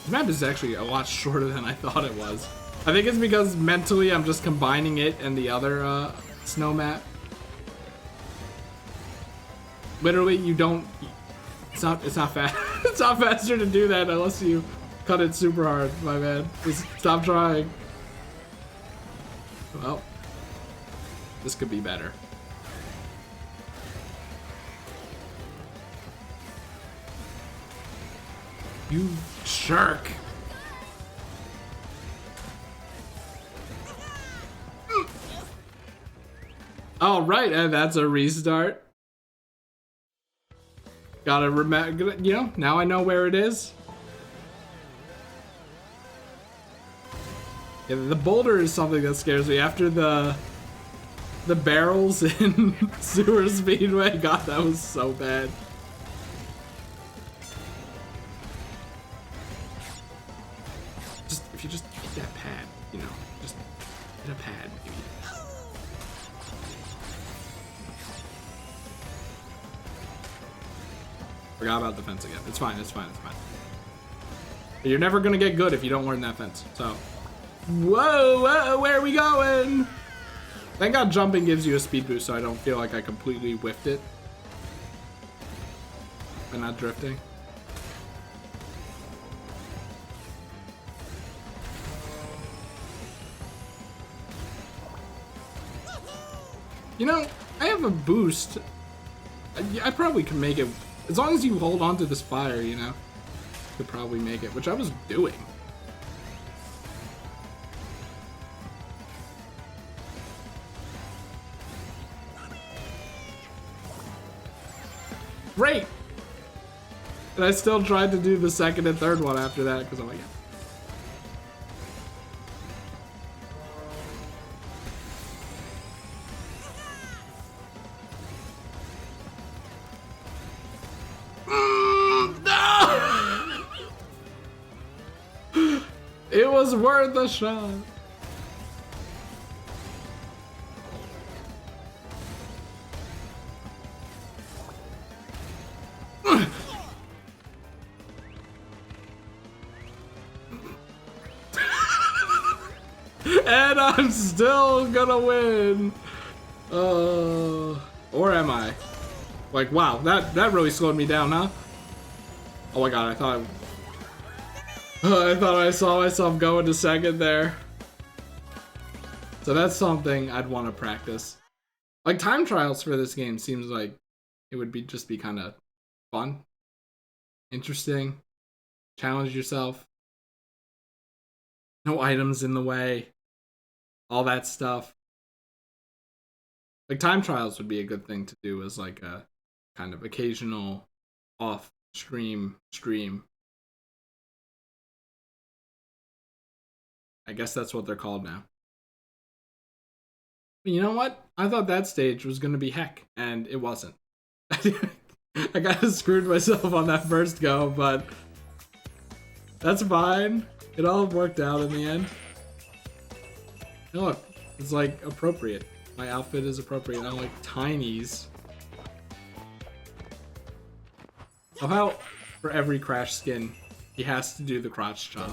A: The map is actually a lot shorter than I thought it was. I think it's because mentally I'm just combining it and the other, snow map. Literally, you don't... It's not fast. It's not faster to do that unless you cut it super hard, my man. Just stop trying. Well, this could be better. You jerk. All right, and that's a restart. Gotta remember, you know, now I know where it is. Yeah, the boulder is something that scares me. After the barrels in Sewer Speedway, God, that was so bad. If you just hit that pad, you know, just hit a pad, maybe. Forgot about the fence again. It's fine, it's fine, it's fine. But you're never gonna get good if you don't learn that fence, so. Whoa, where are we going? Thank God jumping gives you a speed boost, so I don't feel like I completely whiffed it. By not drifting. You know, I have a boost. I probably can make it. As long as you hold on to this fire, you know, you could probably make it, which I was doing. great. And I still tried to do the second and third one after that because I'm like, no! It was worth a shot. And I'm still gonna win. Or am I? Like, wow, that really slowed me down, huh? Oh my god, I thought I saw myself go into second there. So that's something I'd want to practice. Like, time trials for this game seems like it would be just be kind of fun, interesting, challenge yourself. No items in the way. All that stuff. Like, time trials would be a good thing to do as like a kind of occasional off stream. I guess that's what they're called now. But you know what? I thought that stage was gonna be heck, and it wasn't. I kind of screwed myself on that first go, but that's fine. It all worked out in the end. Look, it's like appropriate. My outfit is appropriate. I like tinies. Oh, how for every Crash skin, he has to do the crotch chop.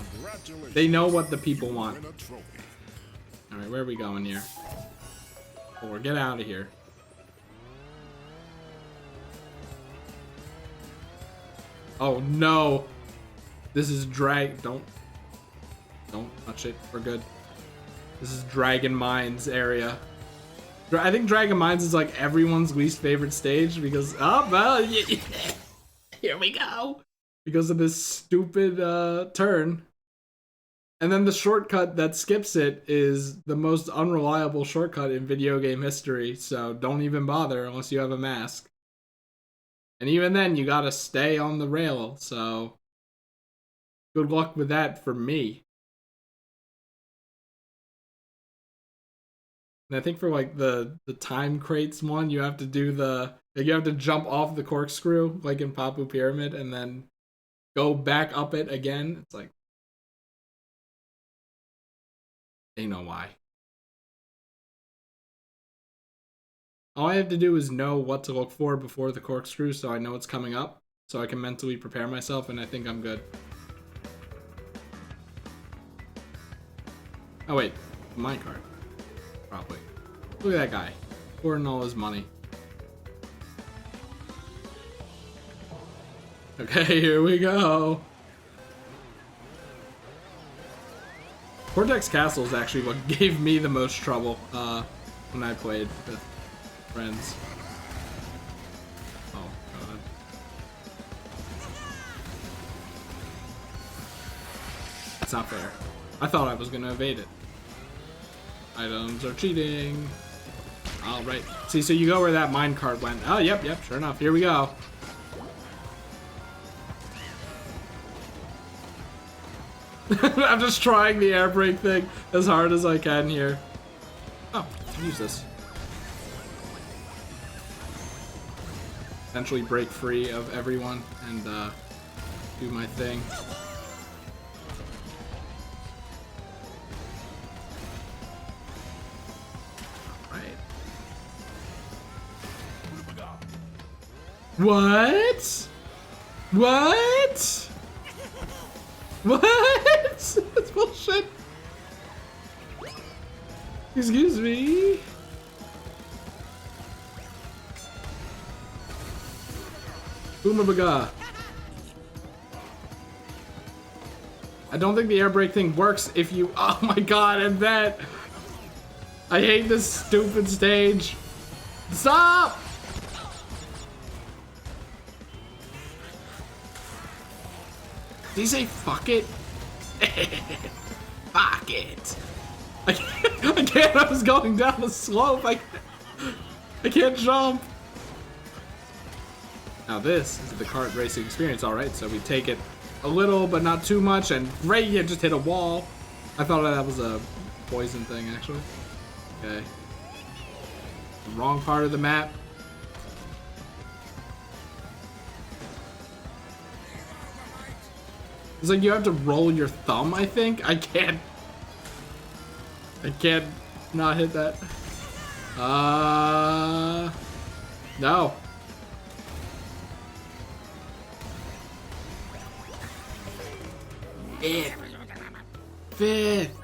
A: They know what the people want. Alright, where are we going here? Or get out of here. Oh no! This is don't touch it. We're good. This is Dragon Mines area. I think Dragon Mines is like everyone's least favorite stage because, oh, well, here we go. Because of this stupid turn. And then the shortcut that skips it is the most unreliable shortcut in video game history, so don't even bother unless you have a mask. And even then, you gotta stay on the rail, so good luck with that for me. And I think for like the time crates one, you have to do you have to jump off the corkscrew like in Papu Pyramid and then go back up it again. It's like, they know why. All I have to do is know what to look for before the corkscrew so I know it's coming up, so I can mentally prepare myself, and I think I'm good. Oh wait, minecart. Probably. Look at that guy. Hoarding all his money. Okay, here we go. Cortex Castle is actually what gave me the most trouble when I played with friends. Oh, God. That's not fair. I thought I was gonna evade it. Items are cheating. Alright. See, so you go where that minecart went. Oh, yep, sure enough. Here we go. I'm just trying the air brake thing as hard as I can here. Oh, use this. Eventually break free of everyone and do my thing. What? What? What? That's bullshit. Excuse me. Boomabaga. I don't think the air brake thing works if you. Oh my god, and that. I hate this stupid stage. Stop! Did he say fuck it? Fuck it. I can't, I was going down the slope. I can't jump. Now this is the kart racing experience, alright, so we take it a little, but not too much, and great, you just hit a wall. I thought that was a poison thing, actually. Okay. Wrong part of the map. It's like you have to roll your thumb, I think. I can't not hit that. No. Fifth.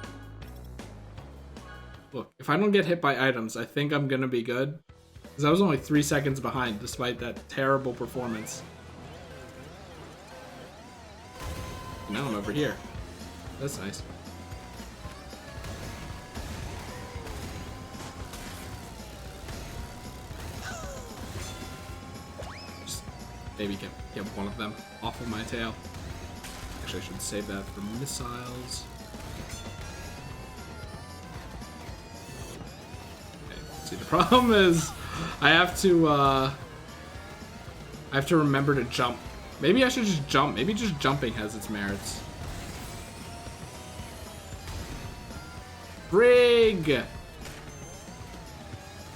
A: Look, if I don't get hit by items, I think I'm gonna be good. Because I was only 3 seconds behind, despite that terrible performance. Now I'm over here. That's nice. Just maybe get one of them off of my tail. Actually, I should save that for missiles. Okay, see, the problem is I have to remember to jump. Maybe I should just jump. Maybe just jumping has its merits. Brig! I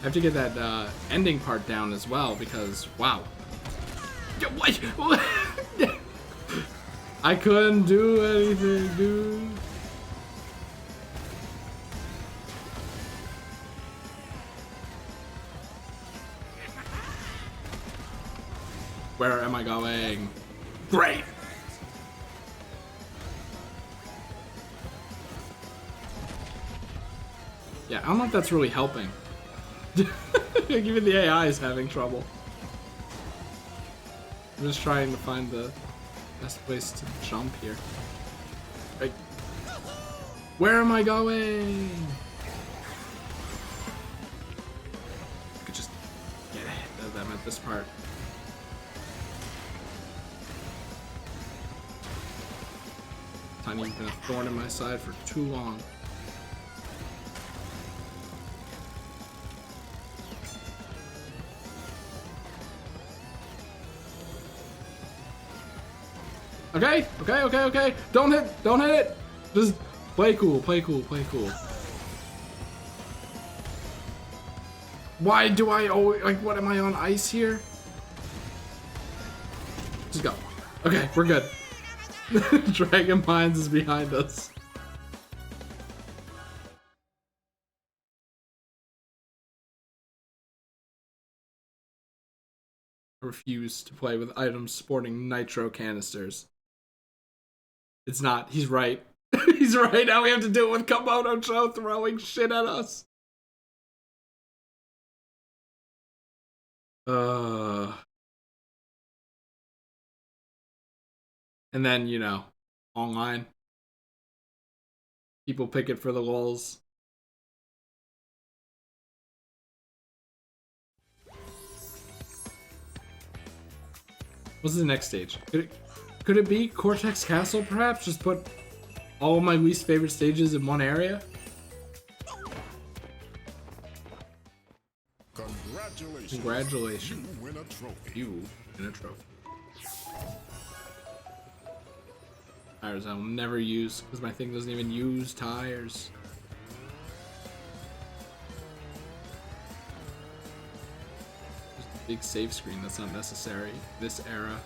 A: have to get that ending part down as well because, wow. What? I couldn't do anything, dude. Where am I going? Great! Yeah, I don't know if that's really helping. Even the AI is having trouble. I'm just trying to find the best place to jump here. Like, where am I going? I could just get ahead of them at this part. Tiny's been a thorn in my side for too long. Okay. Don't hit it. Just play cool. Why do I always, like, what am I on ice here? Just go. Okay, we're good. Dragon Mines is behind us. I refuse to play with items sporting nitro canisters. It's not. He's right. He's right. Now we have to do it with Komodo Joe throwing shit at us. And then, you know, online. People pick it for the lulz. What's the next stage? Could it be Cortex Castle, perhaps? Just put all of my least favorite stages in one area? Congratulations.
C: You win a trophy.
A: You win a trophy. Tires I will never use, because my thing doesn't even use tires. Just a big save screen that's not necessary this era.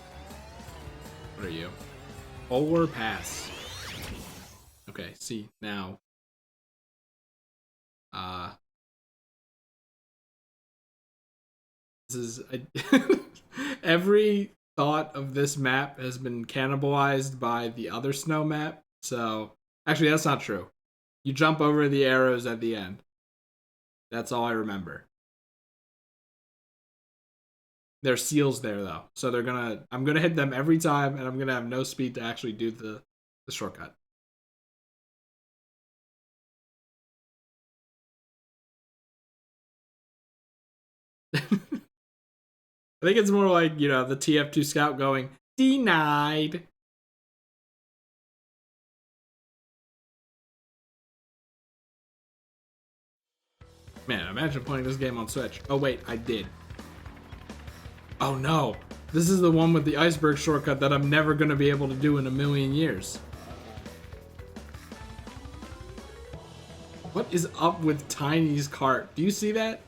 A: What are you? Polar Pass. Okay, see, now. This is... every thought of this map has been cannibalized by the other snow map. So, actually, that's not true. You jump over the arrows at the end. That's all I remember. There's seals there, though. So I'm gonna hit them every time, and I'm gonna have no speed to actually do the shortcut. I think it's more like, you know, the TF2 scout going, denied. Man, imagine playing this game on Switch. Oh wait, I did. Oh no. This is the one with the iceberg shortcut that I'm never gonna be able to do in a million years. What is up with Tiny's cart? Do you see that?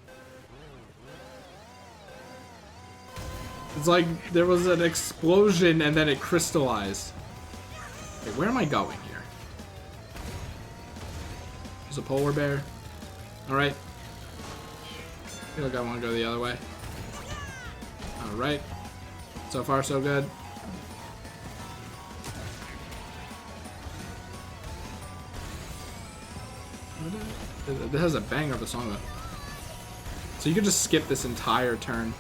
A: It's like there was an explosion and then it crystallized. Wait, where am I going here? There's a polar bear. Alright. I feel like I want to go the other way. Alright. So far, so good. It has a banger of a song though. So you can just skip this entire turn.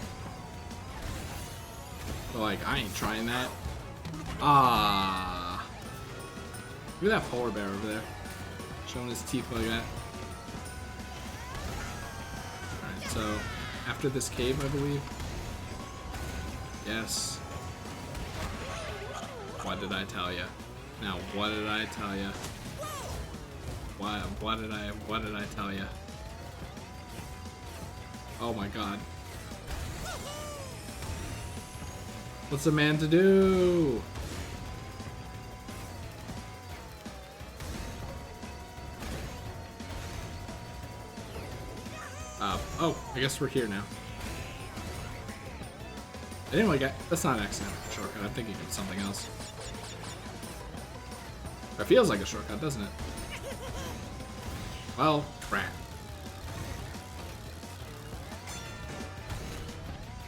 A: But like, I ain't trying that. Ah. Look at that polar bear over there. Showing his teeth like that. Alright, so after this cave, I believe. Yes. What did I tell you? Now, what did I tell you? What did I tell you? Oh my god. What's a man to do? Oh, I guess we're here now. Anyway, that's not an accident shortcut. I'm thinking of something else. It feels like a shortcut, doesn't it? Well, crap.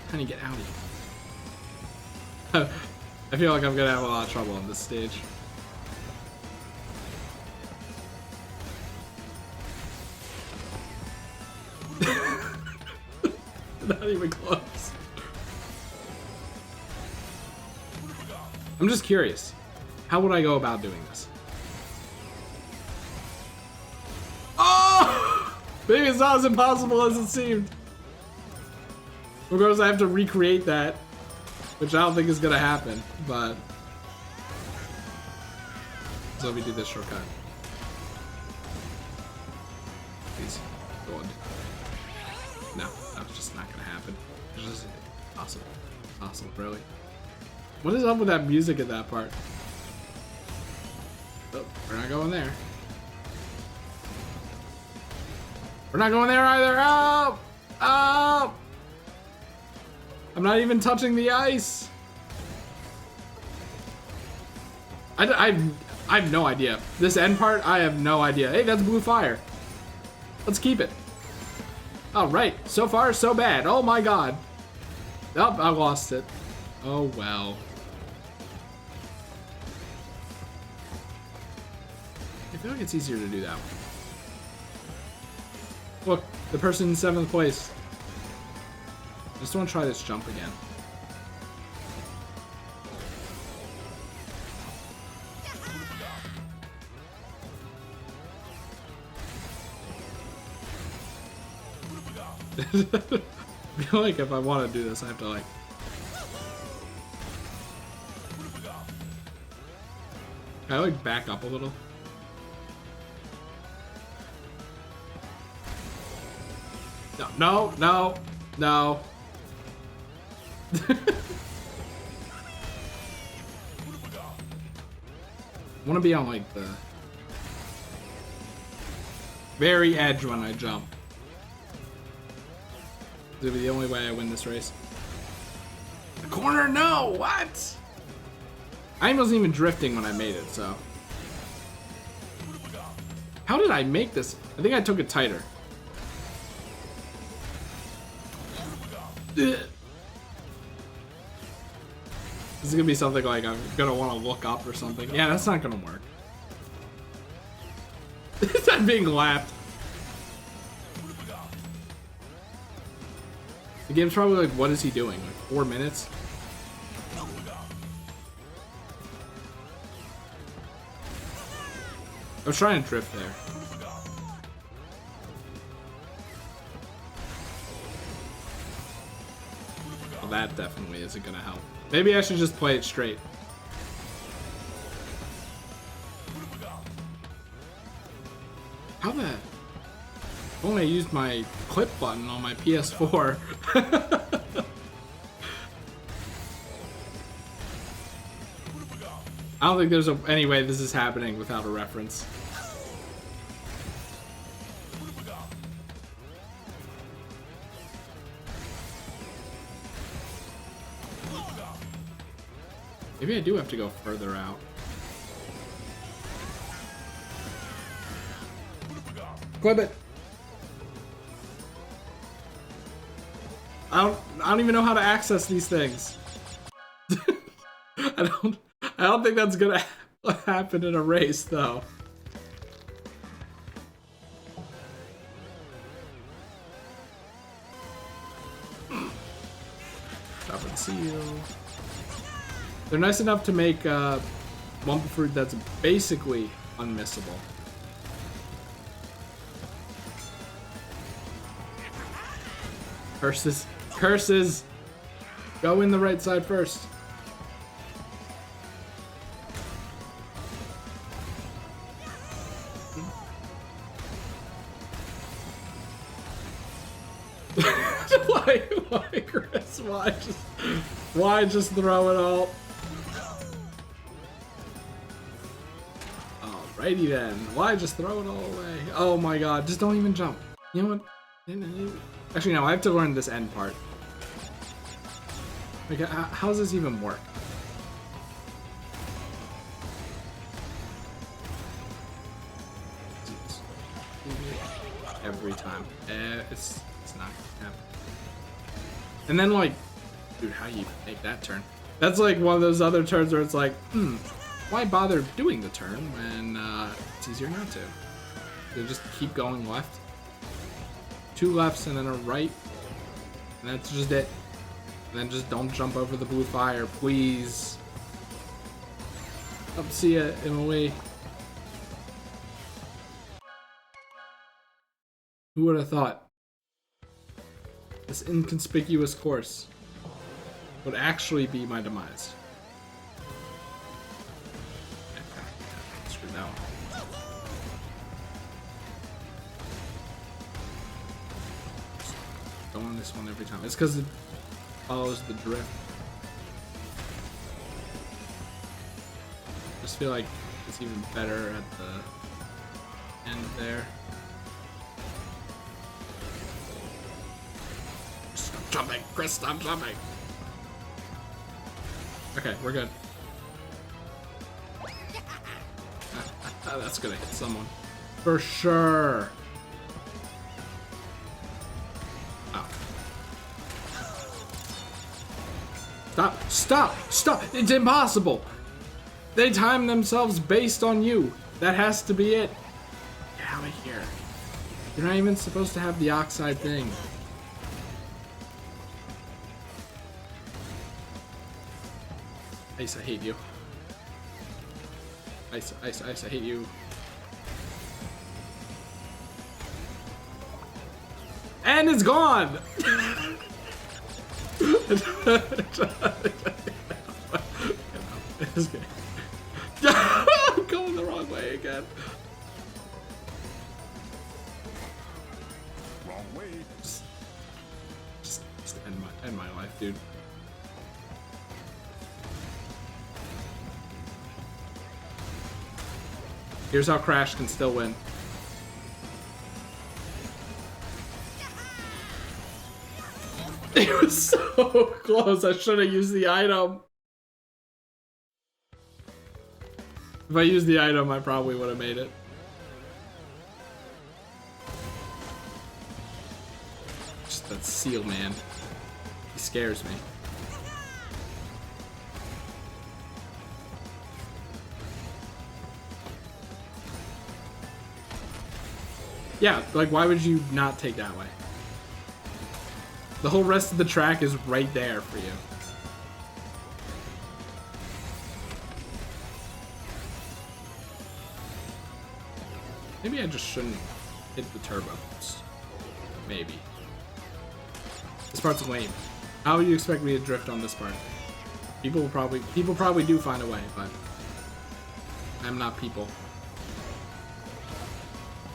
A: Honey, get out of here. I feel like I'm gonna have a lot of trouble on this stage. Not even close. I'm just curious. How would I go about doing this? Oh! Maybe it's not as impossible as it seemed. Of course, I have to recreate that, which I don't think is gonna happen, but... So let me do this shortcut. Please. God. No, that's just not gonna happen. It's just awesome. Awesome, really. What is up with that music at that part? Oh, we're not going there. We're not going there either. Oh! Oh! I'm not even touching the ice. I have no idea. This end part, I have no idea. Hey, that's blue fire. Let's keep it. All right, so far so bad. Oh my god. Oh, I lost it. Oh well. I feel like it's easier to do that one. Look, the person in 7th place. I just want to try this jump again. I feel like if I want to do this, I have to like... Can I like back up a little? No, no, no. I want to be on like the very edge when I jump. This will be the only way I win this race. The corner, no! What? I wasn't even drifting when I made it, so. How did I make this? I think I took it tighter. This is gonna be something like I'm gonna want to look up or something. Yeah, that's not gonna work. I'm being lapped. The game's probably like, what is he doing? Like 4 minutes? I was trying to drift there. Well, that definitely isn't gonna help. Maybe I should just play it straight. How the... If only I used my clip button on my PS4. I don't think there's any way this is happening without a reference. Maybe I do have to go further out. Equip it. I don't even know how to access these things. I don't think that's gonna happen in a race though. Stop and seal. They're nice enough to make Wumpa Fruit that's basically unmissable. Curses. Curses! Go in the right side first. Why, Chris? Why just throw it all? Alrighty then. Why just throw it all away? Oh my god, just don't even jump. You know what? Actually, no, I have to learn this end part. Like, how does this even work? Every time. It's not gonna happen. And then, like, dude, how do you make that turn? That's like one of those other turns where it's like, why bother doing the turn when it's easier not to? So just keep going left. 2 lefts and then a right. And that's just it. And then just don't jump over the blue fire, please. Up, see ya, Emily. Who would have thought this inconspicuous course would actually be my demise? Okay. Screw that one. Go on this one every time. It's because it follows the drift. I just feel like it's even better at the end there. Stop jumping, Chris, stop jumping. Okay, we're good. That's gonna hit someone. For sure. Stop! Stop! Stop! It's impossible! They time themselves based on you. That has to be it. Get out of here. You're not even supposed to have the oxide thing. Ice, I hate you. Ice, Ice, Ice, I hate you. And it's gone! It's good. I'm going the wrong way again.
C: Wrong way.
A: Just end my life, dude. Here's how Crash can still win. It was so close. I should have used the item. If I used the item, I probably would have made it. Just that seal, man. He scares me. Yeah, like, why would you not take that way? The whole rest of the track is right there for you. Maybe I just shouldn't hit the turbo boost. Maybe. This part's lame. How would you expect me to drift on this part? People probably do find a way, but I'm not people.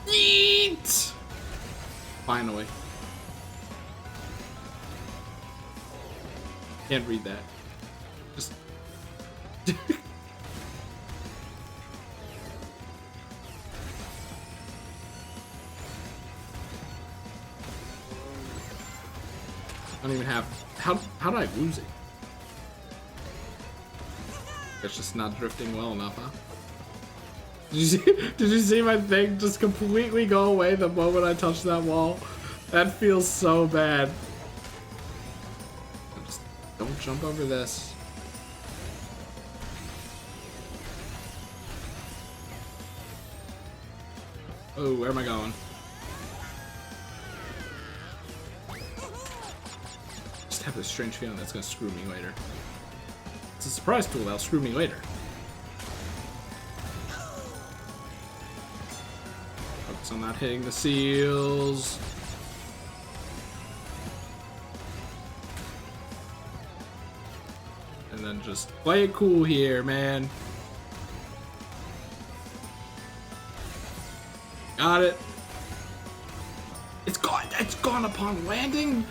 A: Yeet! Finally. Can't read that. Just I don't even have... How did I lose it? It's just not drifting well enough, huh? Did you see my thing just completely go away the moment I touched that wall? That feels so bad. Just don't jump over this. Oh, where am I going? Just have this strange feeling that's gonna screw me later. It's a surprise tool that'll screw me later. Focus on not hitting the seals. And then just play it cool here, man. Got it. It's gone upon landing?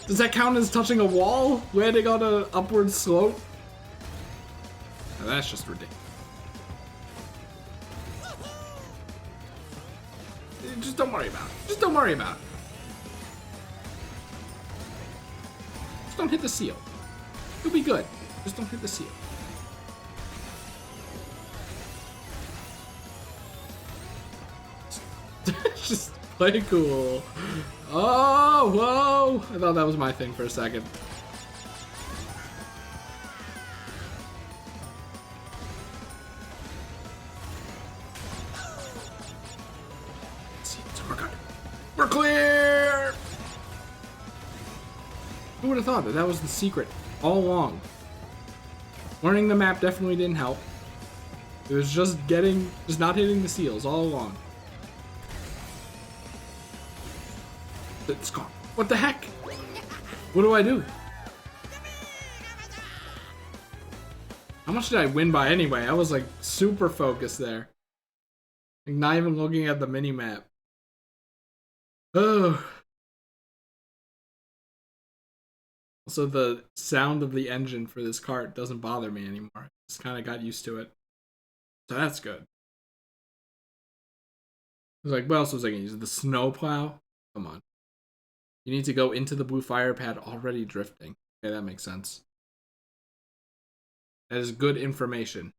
A: Does that count as touching a wall? Landing on an upward slope? Now that's just ridiculous. Just don't worry about it. Just don't worry about it. Just don't hit the seal. You'll be good. Just don't hit the seal. Just play cool. Oh, whoa! I thought that was my thing for a second. We're good. We're clear! Who would have thought that that was the secret all along? Learning the map definitely didn't help. It was just not hitting the seals all along. It's gone. What the heck? What do I do? How much did I win by anyway? I was like super focused there. Like, not even looking at the mini map. Oh. Also, the sound of the engine for this cart doesn't bother me anymore. Just kind of got used to it. So that's good. I was like, what else was I gonna use? The snow plow? Come on. You need to go into the blue fire pad already drifting. Okay, that makes sense. That is good information.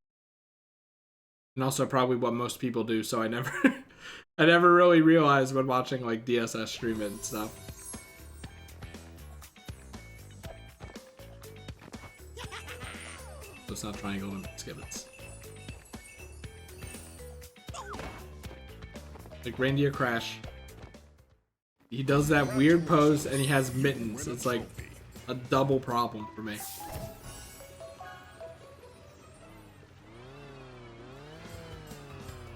A: And also probably what most people do, so I never I never really realized when watching like DSS stream it and stuff. So it's not triangle and skibbits. Like reindeer crash. He does that weird pose and he has mittens. It's like a double problem for me.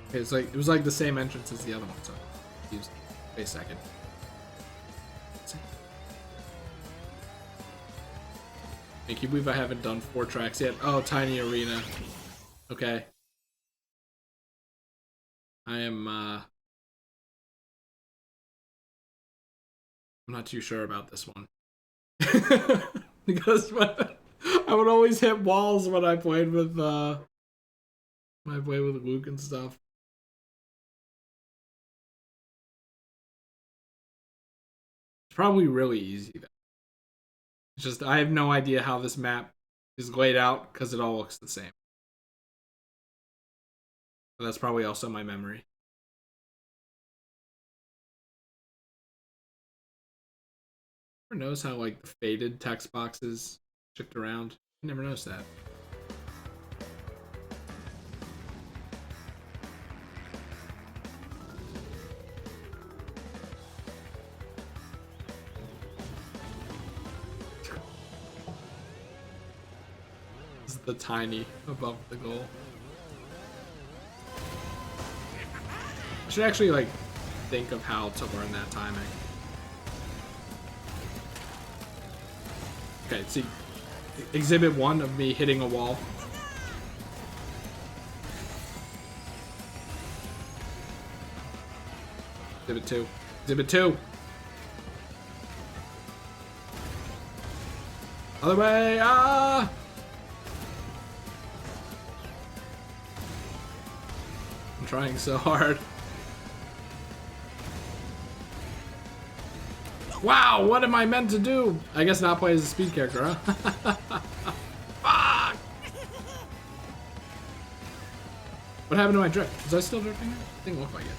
A: Okay, it was like the same entrance as the other one, so wait a second. Hey, can you believe I haven't done 4 tracks yet? Oh, Tiny Arena. Okay. I am I'm not too sure about this one. Because I would always hit walls when I played with Luke and stuff. It's probably really easy though. It's just I have no idea how this map is laid out because it all looks the same. But that's probably also my memory. Who knows how like the faded text boxes shift around? I never noticed that. This is the tiny above the goal. I should actually like think of how to learn that timing. Okay, see, exhibit 1 of me hitting a wall. Exhibit 2. Exhibit 2! Other way! Ah! I'm trying so hard. Wow, what am I meant to do? I guess not play as a speed character, huh? Fuck! What happened to my drift? Was I still drifting? Didn't look like it.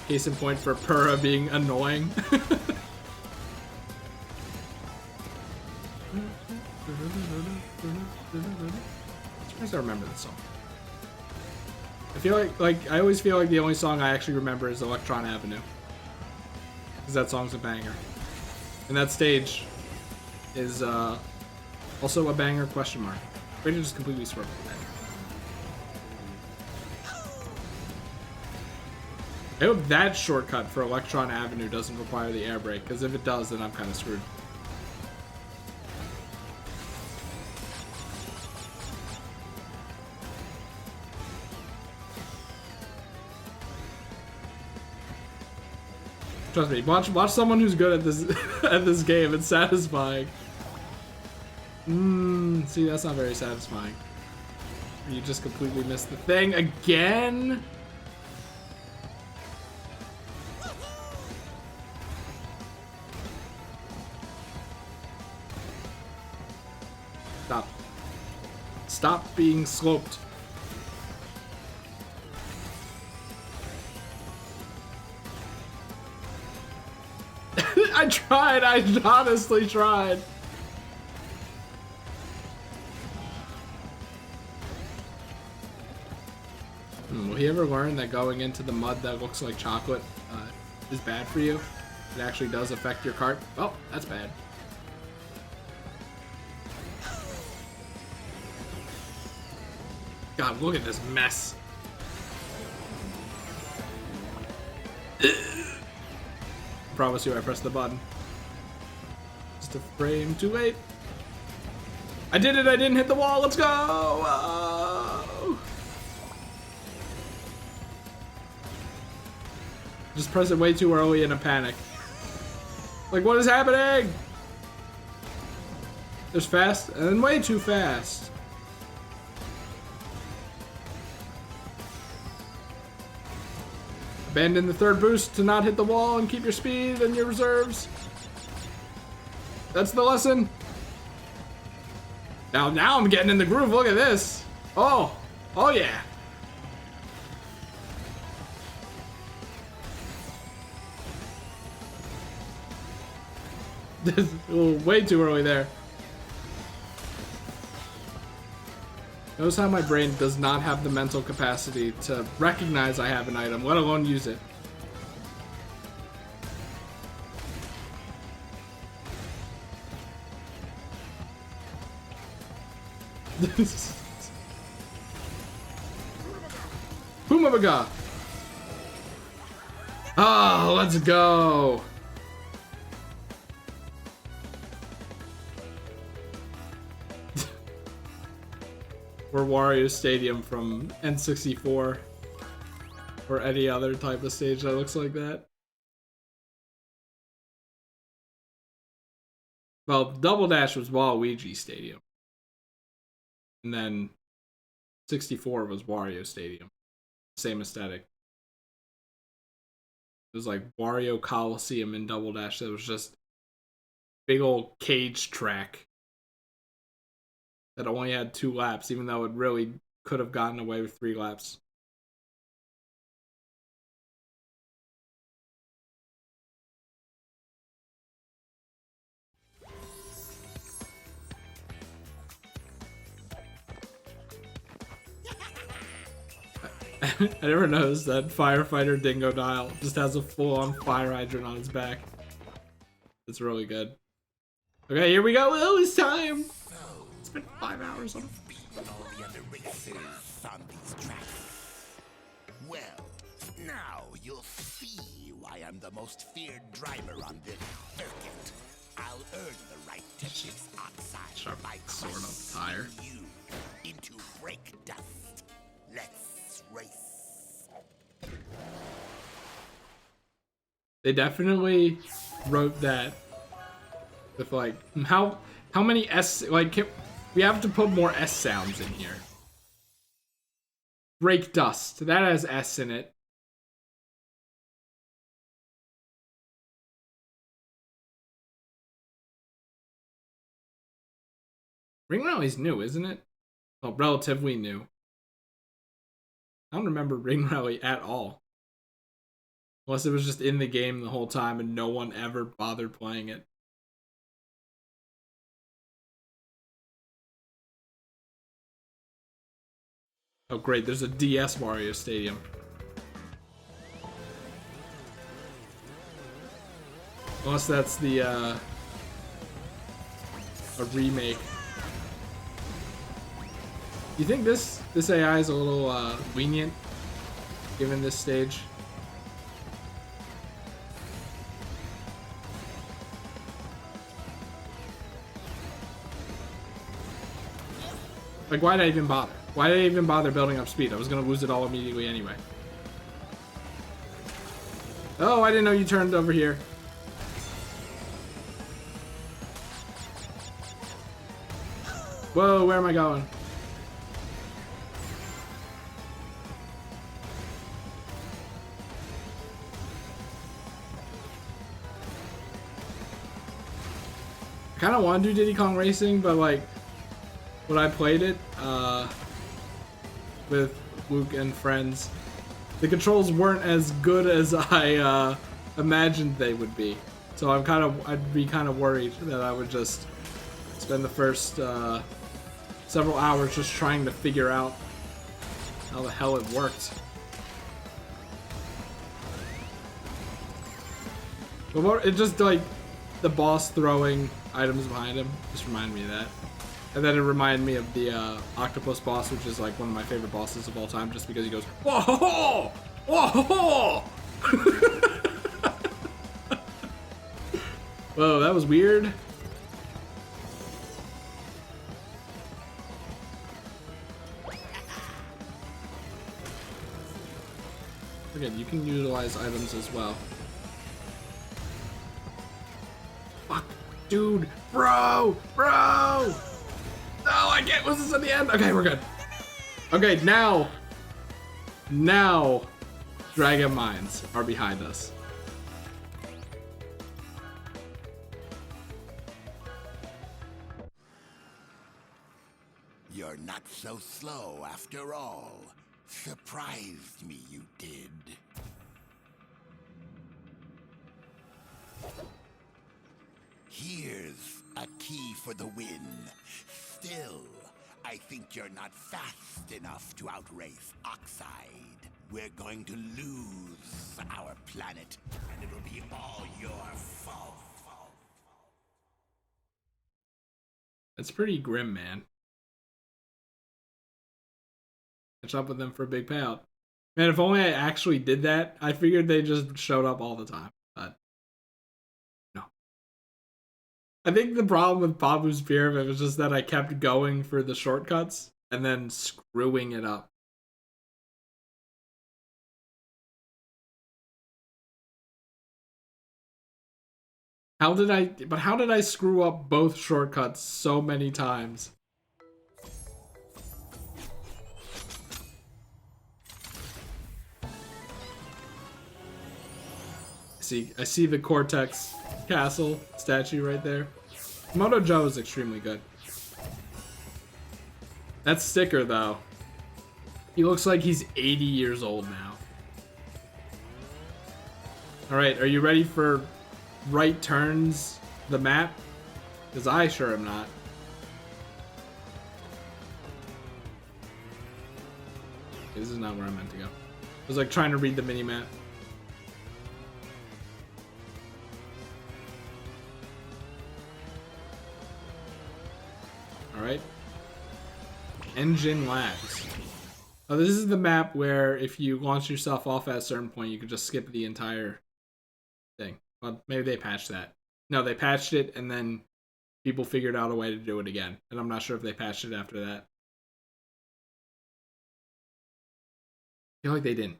A: Case in point for Purra being annoying. I'm surprised I remember this song. I feel like I always feel like the only song I actually remember is Electron Avenue. Because that song's a banger. And that stage is also a banger, question mark. Ready to just completely swerve with that. I hope that shortcut for Electron Avenue doesn't require the air brake, because if it does, then I'm kind of screwed. Trust me, watch someone who's good at this at this game. It's satisfying. See, that's not very satisfying. You just completely missed the thing again. Stop. Stop being sloped. I tried. I honestly tried. Will he ever learn that going into the mud that looks like chocolate is bad for you? It actually does affect your cart. Oh, that's bad. God, look at this mess. Promise you I pressed the button. Just a frame too late. I did it, I didn't hit the wall, let's go! Oh. Just press it way too early in a panic. Like, what is happening? There's fast, and then way too fast. Abandon the third boost to not hit the wall and keep your speed and your reserves. That's the lesson. Now I'm getting in the groove. Look at this. Oh yeah. Way too early there. Notice how my brain does not have the mental capacity to recognize I have an item, let alone use it. Boomabaga! Oh, let's go! Or Wario Stadium from N64. Or any other type of stage that looks like that. Well, Double Dash was Waluigi Stadium. And then 64 was Wario Stadium. Same aesthetic. It was like Wario Coliseum in Double Dash that was just big old cage track that only had 2 laps, even though it really could have gotten away with 3 laps. I never noticed that Firefighter Dingo Dial just has a full-on fire hydrant on its back. It's really good. Okay, here we go. Oh, it's time. It's been 5 hours on
B: all the other races on these tracks. Well, now you'll see why I'm the most feared driver on this circuit. I'll earn the right to this oxide
A: Sharp
B: by
A: sword on the
B: crushing
A: tire.
B: you into brake dust. Let's race.
A: They definitely wrote that with like how many S, like we have to put more S sounds in here. Break Dust. That has S in it. Ring Rally's new, isn't it? Well, relatively new. I don't remember Ring Rally at all. Unless it was just in the game the whole time and no one ever bothered playing it. Oh great, there's a DS Mario Stadium. Unless that's the a remake. You think this AI is a little lenient given this stage? Like, why did I even bother? Why did I even bother building up speed? I was gonna lose it all immediately anyway. Oh, I didn't know you turned over here. Whoa, where am I going? I kind of want to do Diddy Kong Racing, but like, when I played it with Luke and friends, the controls weren't as good as I imagined they would be. So I'd be kind of worried that I would just spend the first several hours just trying to figure out how the hell it worked. But it just like the boss throwing items behind him just reminded me of that. And then it reminded me of the octopus boss, which is like one of my favorite bosses of all time, just because he goes, whoa, whoa, whoa, that was weird. Again, you can utilize items as well. Fuck, dude, bro. No, I can't. Was this at the end? Okay, we're good. Okay, now, Dragon Mines are behind us.
B: You're not so slow after all. Surprised me, you did. Here's a key for the win. Still, I think you're not fast enough to outrace Oxide. We're going to lose our planet, and it'll be all your fault.
A: That's pretty grim, man. Catch up with them for a big payout. Man, if only I actually did that. I figured they just showed up all the time, but no. I think the problem with Babu's Pyramid was just that I kept going for the shortcuts and then screwing it up. How did I screw up both shortcuts so many times? I see the Cortex Castle statue right there. Moto Joe is extremely good. That sticker, though. He looks like he's 80 years old now. Alright, are you ready for right turns the map? Because I sure am not. Okay, this is not where I meant to go. I was like trying to read the mini-map. Alright. Engine lags. Oh, this is the map where if you launch yourself off at a certain point, you could just skip the entire thing. Well, maybe they patched that. No, they patched it and then people figured out a way to do it again. And I'm not sure if they patched it after that. I feel like they didn't.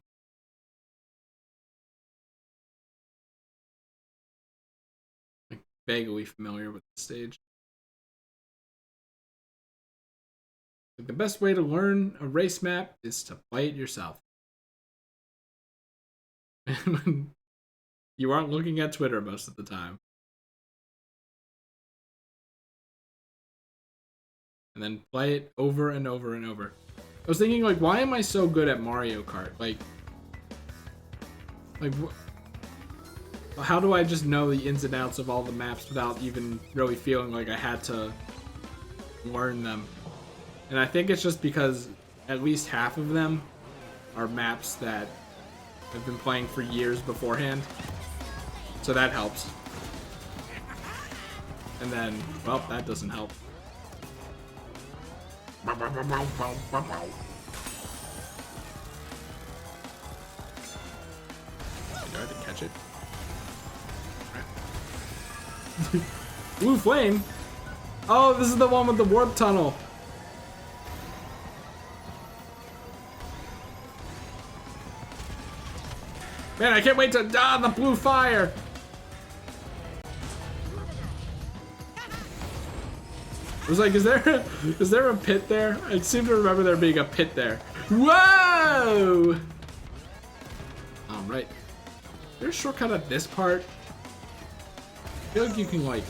A: I'm vaguely familiar with the stage. Like, the best way to learn a race map is to play it yourself. You aren't looking at Twitter most of the time. And then play it over and over and over. I was thinking, like, why am I so good at Mario Kart? Like how do I just know the ins and outs of all the maps without even really feeling like I had to learn them? And I think it's just because at least half of them are maps that I've been playing for years beforehand. So that helps. And then, well, that doesn't help. Do I have to catch it? Blue flame? Oh, this is the one with the warp tunnel. Man, I can't wait to the blue fire. I was like, is there a pit there? I seem to remember there being a pit there. Whoa! Alright. Is there a shortcut at this part? I feel like you can, like,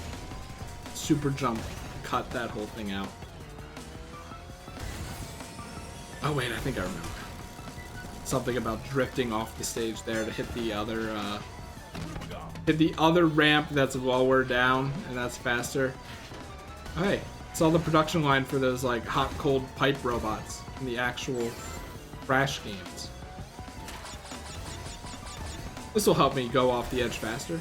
A: super jump, cut that whole thing out. Oh wait, I think I remember. Something about drifting off the stage there to hit the other ramp that's lower down, and that's faster. Oh, hey, saw the production line for those, like, hot cold pipe robots in the actual Crash games. This will help me go off the edge faster.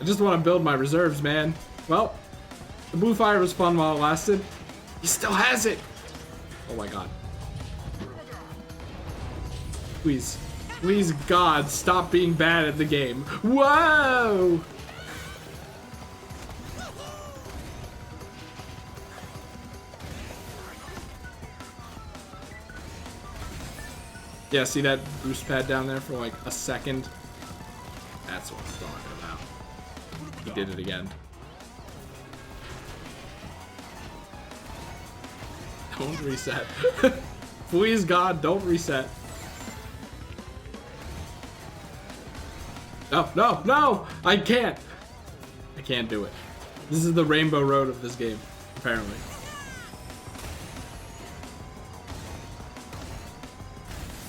A: I just want to build my reserves, man. Well, the blue fire was fun while it lasted. He still has it! Oh my god. Please. Please, God, stop being bad at the game. Whoa! Yeah, see that boost pad down there for like a second? That's what I'm talking about. He did it again. Don't reset. Please, God, don't reset. No, no, no! I can't! I can't do it. This is the rainbow road of this game, apparently.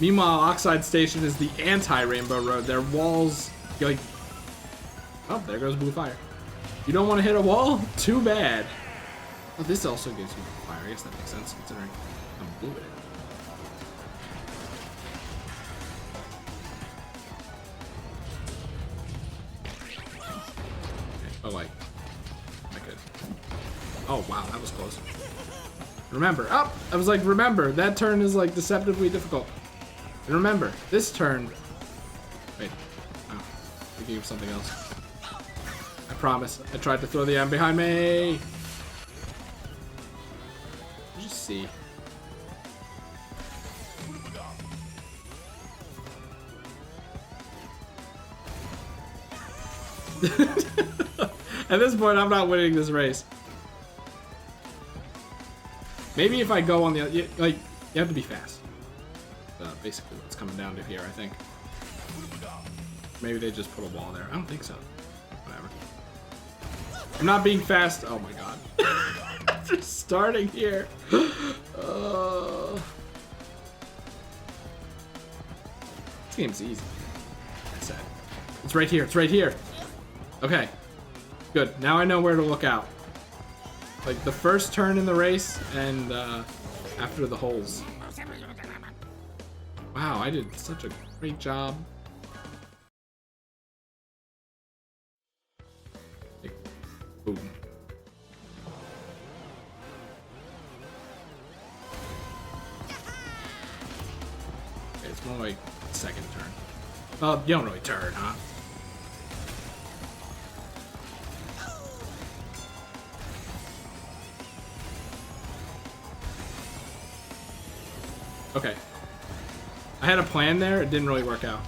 A: Meanwhile, Oxide Station is the anti-rainbow road. Their walls, like... Oh, there goes blue fire. You don't want to hit a wall? Too bad. Oh, this also gives you blue fire. I guess that makes sense considering I'm blue in it. Oh, like, I could. Oh, wow, that was close. Remember, oh, I was like, remember, that turn is like deceptively difficult. And remember, this turn. Wait, oh, thinking of something else. I promise. I tried to throw the M behind me. Just see. At this point, I'm not winning this race. Maybe if I go on the, like, you have to be fast. Basically what's coming down to here, I think. Maybe they just put a wall there. I don't think so. Whatever. I'm not being fast. Oh my god. Just starting here. This game's easy. I said. It's right here. It's right here. Okay. Good. Now I know where to look out. Like the first turn in the race and after the holes. Wow, I did such a great job. Like, boom. Okay, it's more like second turn. Well, you don't really turn, huh? Okay. I had a plan there. It didn't really work out.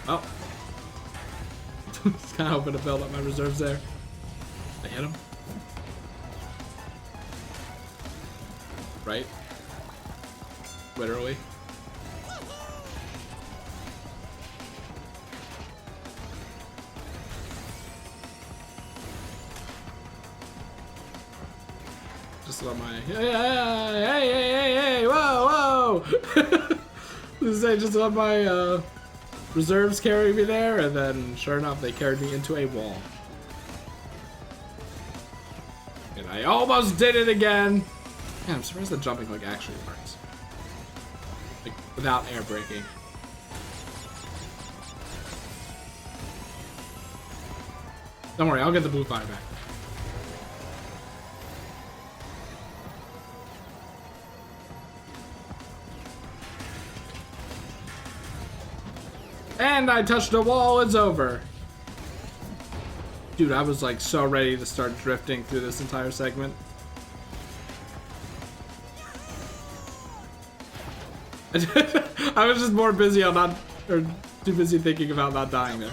A: Oh. Just kind of hoping to build up my reserves there. I hit him. Right? Literally. Just let my hey, whoa. Just let my reserves carry me there, and then sure enough, they carried me into a wall. And I almost did it again. Man, I'm surprised the jumping like actually works. Like without air braking. Don't worry, I'll get the blue fire back. And I touched a wall, it's over. Dude, I was like so ready to start drifting through this entire segment. I was just more busy on not, or too busy thinking about not dying there.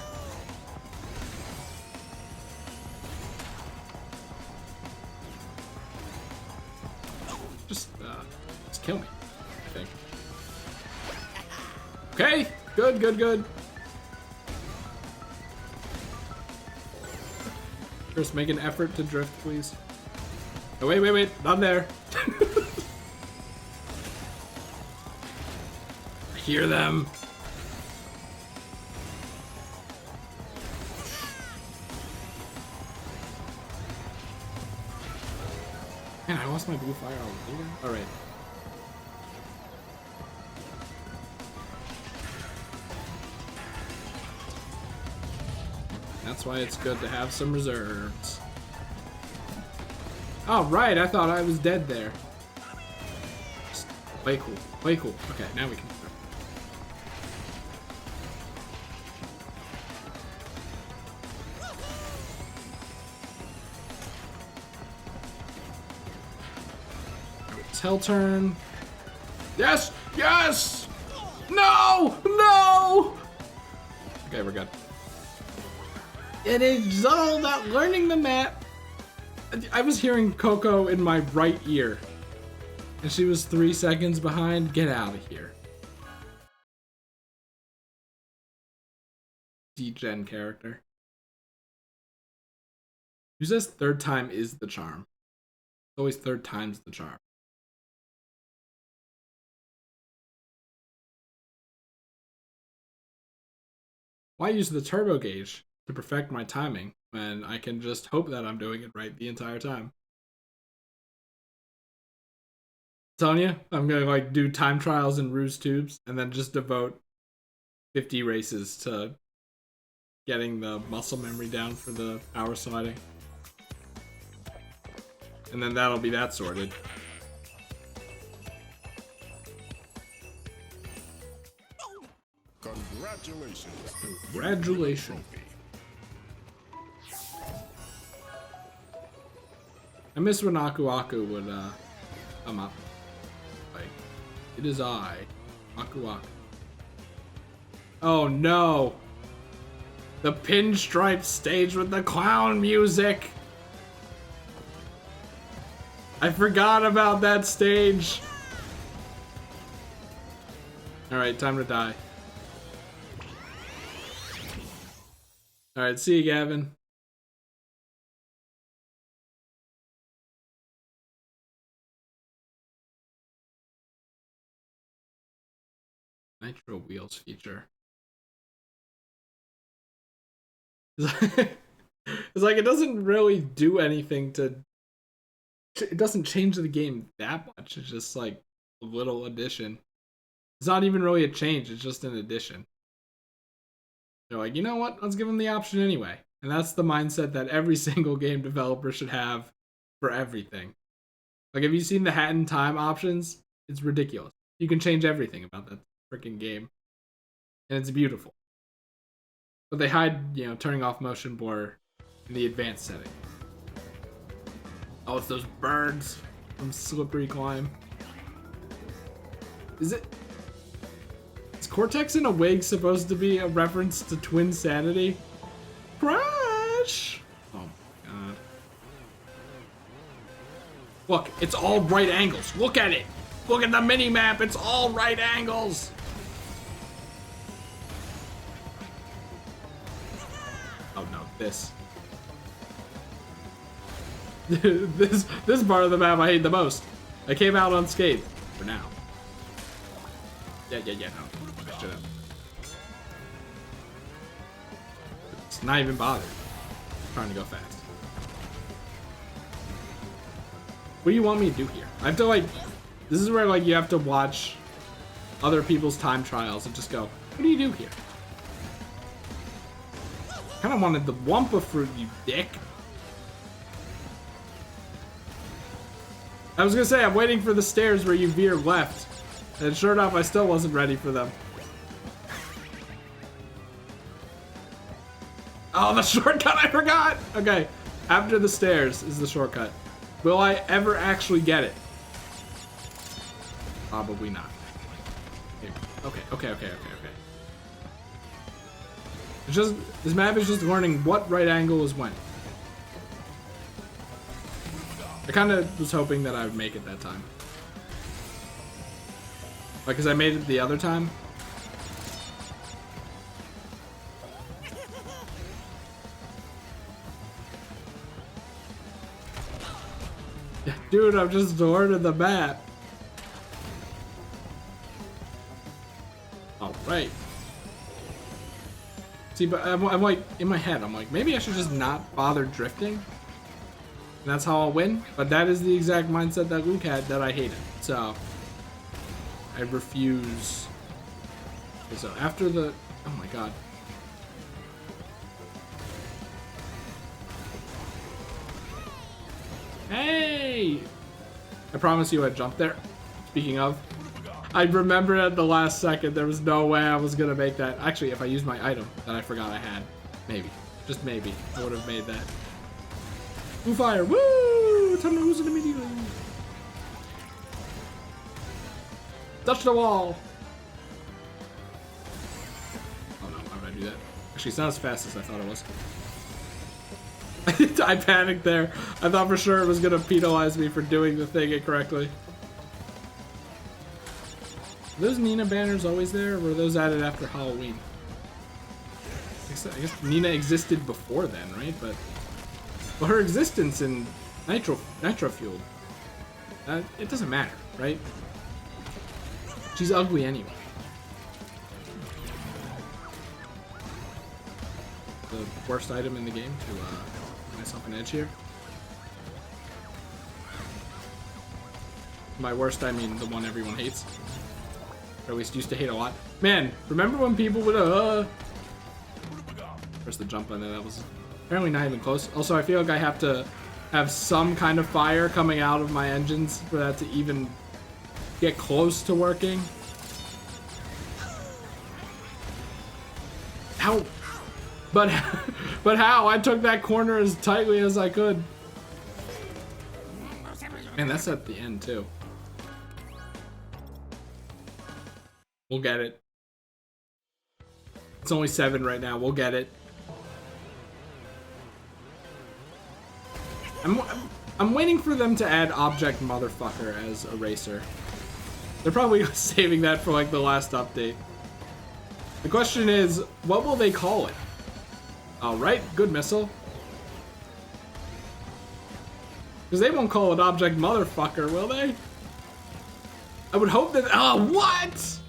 A: Just kill me, I think. Okay, good. First, make an effort to drift, please. Oh, wait, not there. I hear them. Man, I lost my blue fire already. All right. That's why it's good to have some reserves. Oh, right, I thought I was dead there. Way cool. Okay, now we can. Tail turn. Yes! No! Okay, we're good. It is all about learning the map. I was hearing Coco in my right ear, and she was 3 seconds behind. Get out of here. D-Gen character. Who says third time is the charm? It's always third time's the charm. Why use the turbo gauge to perfect my timing when I can just hope that I'm doing it right the entire time? Telling you, I'm gonna like do time trials in Ruse tubes and then just devote 50 races to getting the muscle memory down for the power sliding. And then that'll be that sorted. Congratulations. I miss when Aku Aku would come up. Like, it is I, Aku Aku. Oh no! The pinstripe stage with the clown music! I forgot about that stage! Alright, time to die. Alright, see you, Gavin. Nitro wheels feature. It's like it doesn't really do anything to. It doesn't change the game that much. It's just like a little addition. It's not even really a change. It's just an addition. They're like, you know what? Let's give them the option anyway. And that's the mindset that every single game developer should have for everything. Like, have you seen the hat in time options? It's ridiculous. You can change everything about that freaking game. And it's beautiful. But they hide, turning off motion blur in the advanced setting. Oh, it's those birds from Slippery Climb. Is Cortex in a wig supposed to be a reference to Twin Sanity? Crash! Oh my god. Look, it's all right angles. Look at it! Look at the mini-map, it's all right angles! Oh no, this. this part of the map I hate the most. I came out unscathed. For now. Yeah, no. Shut up. It's not even bothered. I'm trying to go fast. What do you want me to do here? I have to like... This is where like you have to watch other people's time trials and just go, what do you do here? I kinda wanted the Wumpa fruit, you dick. I was gonna say, I'm waiting for the stairs where you veer left. And sure enough, I still wasn't ready for them. Oh, the shortcut, I forgot! Okay, after the stairs is the shortcut. Will I ever actually get it? Probably not. Okay. It's just, this map is just learning what right angle is when. I kind of was hoping that I would make it that time. Like, cause I made it the other time. Dude, I'm just learning the map. Alright. See, but I'm like, in my head, I'm like, maybe I should just not bother drifting. And that's how I'll win. But that is the exact mindset that Luke had that I hated. So, I refuse. Okay, so after the, oh my god. Hey! I promise you I jumped there. Speaking of, I remembered at the last second there was no way I was gonna make that. Actually, if I used my item that I forgot I had, maybe, just maybe, I would have made that. Blue fire, woo! Time to lose it immediately. Touch the wall. Oh no, how did I do that? Actually, it's not as fast as I thought it was. I panicked there. I thought for sure it was gonna penalize me for doing the thing incorrectly. Are those Nina banners always there, or were those added after Halloween? I guess Nina existed before then, right? But well, her existence in Nitro-Fueled, it doesn't matter, right? She's ugly anyway. The worst item in the game to give myself an edge here. By worst, I mean the one everyone hates. Or at least used to hate a lot. Man, remember when people would press the jump button? That was apparently not even close. Also, I feel like I have to have some kind of fire coming out of my engines for that to even get close to working. How? But how? I took that corner as tightly as I could. Man, that's at the end too. We'll get it. It's only 7 right now. We'll get it. I'm waiting for them to add Object Motherfucker as Eraser. They're probably saving that for like the last update. The question is, what will they call it? Alright, good missile. Because they won't call it Object Motherfucker, will they? I would hope that... Oh, what?!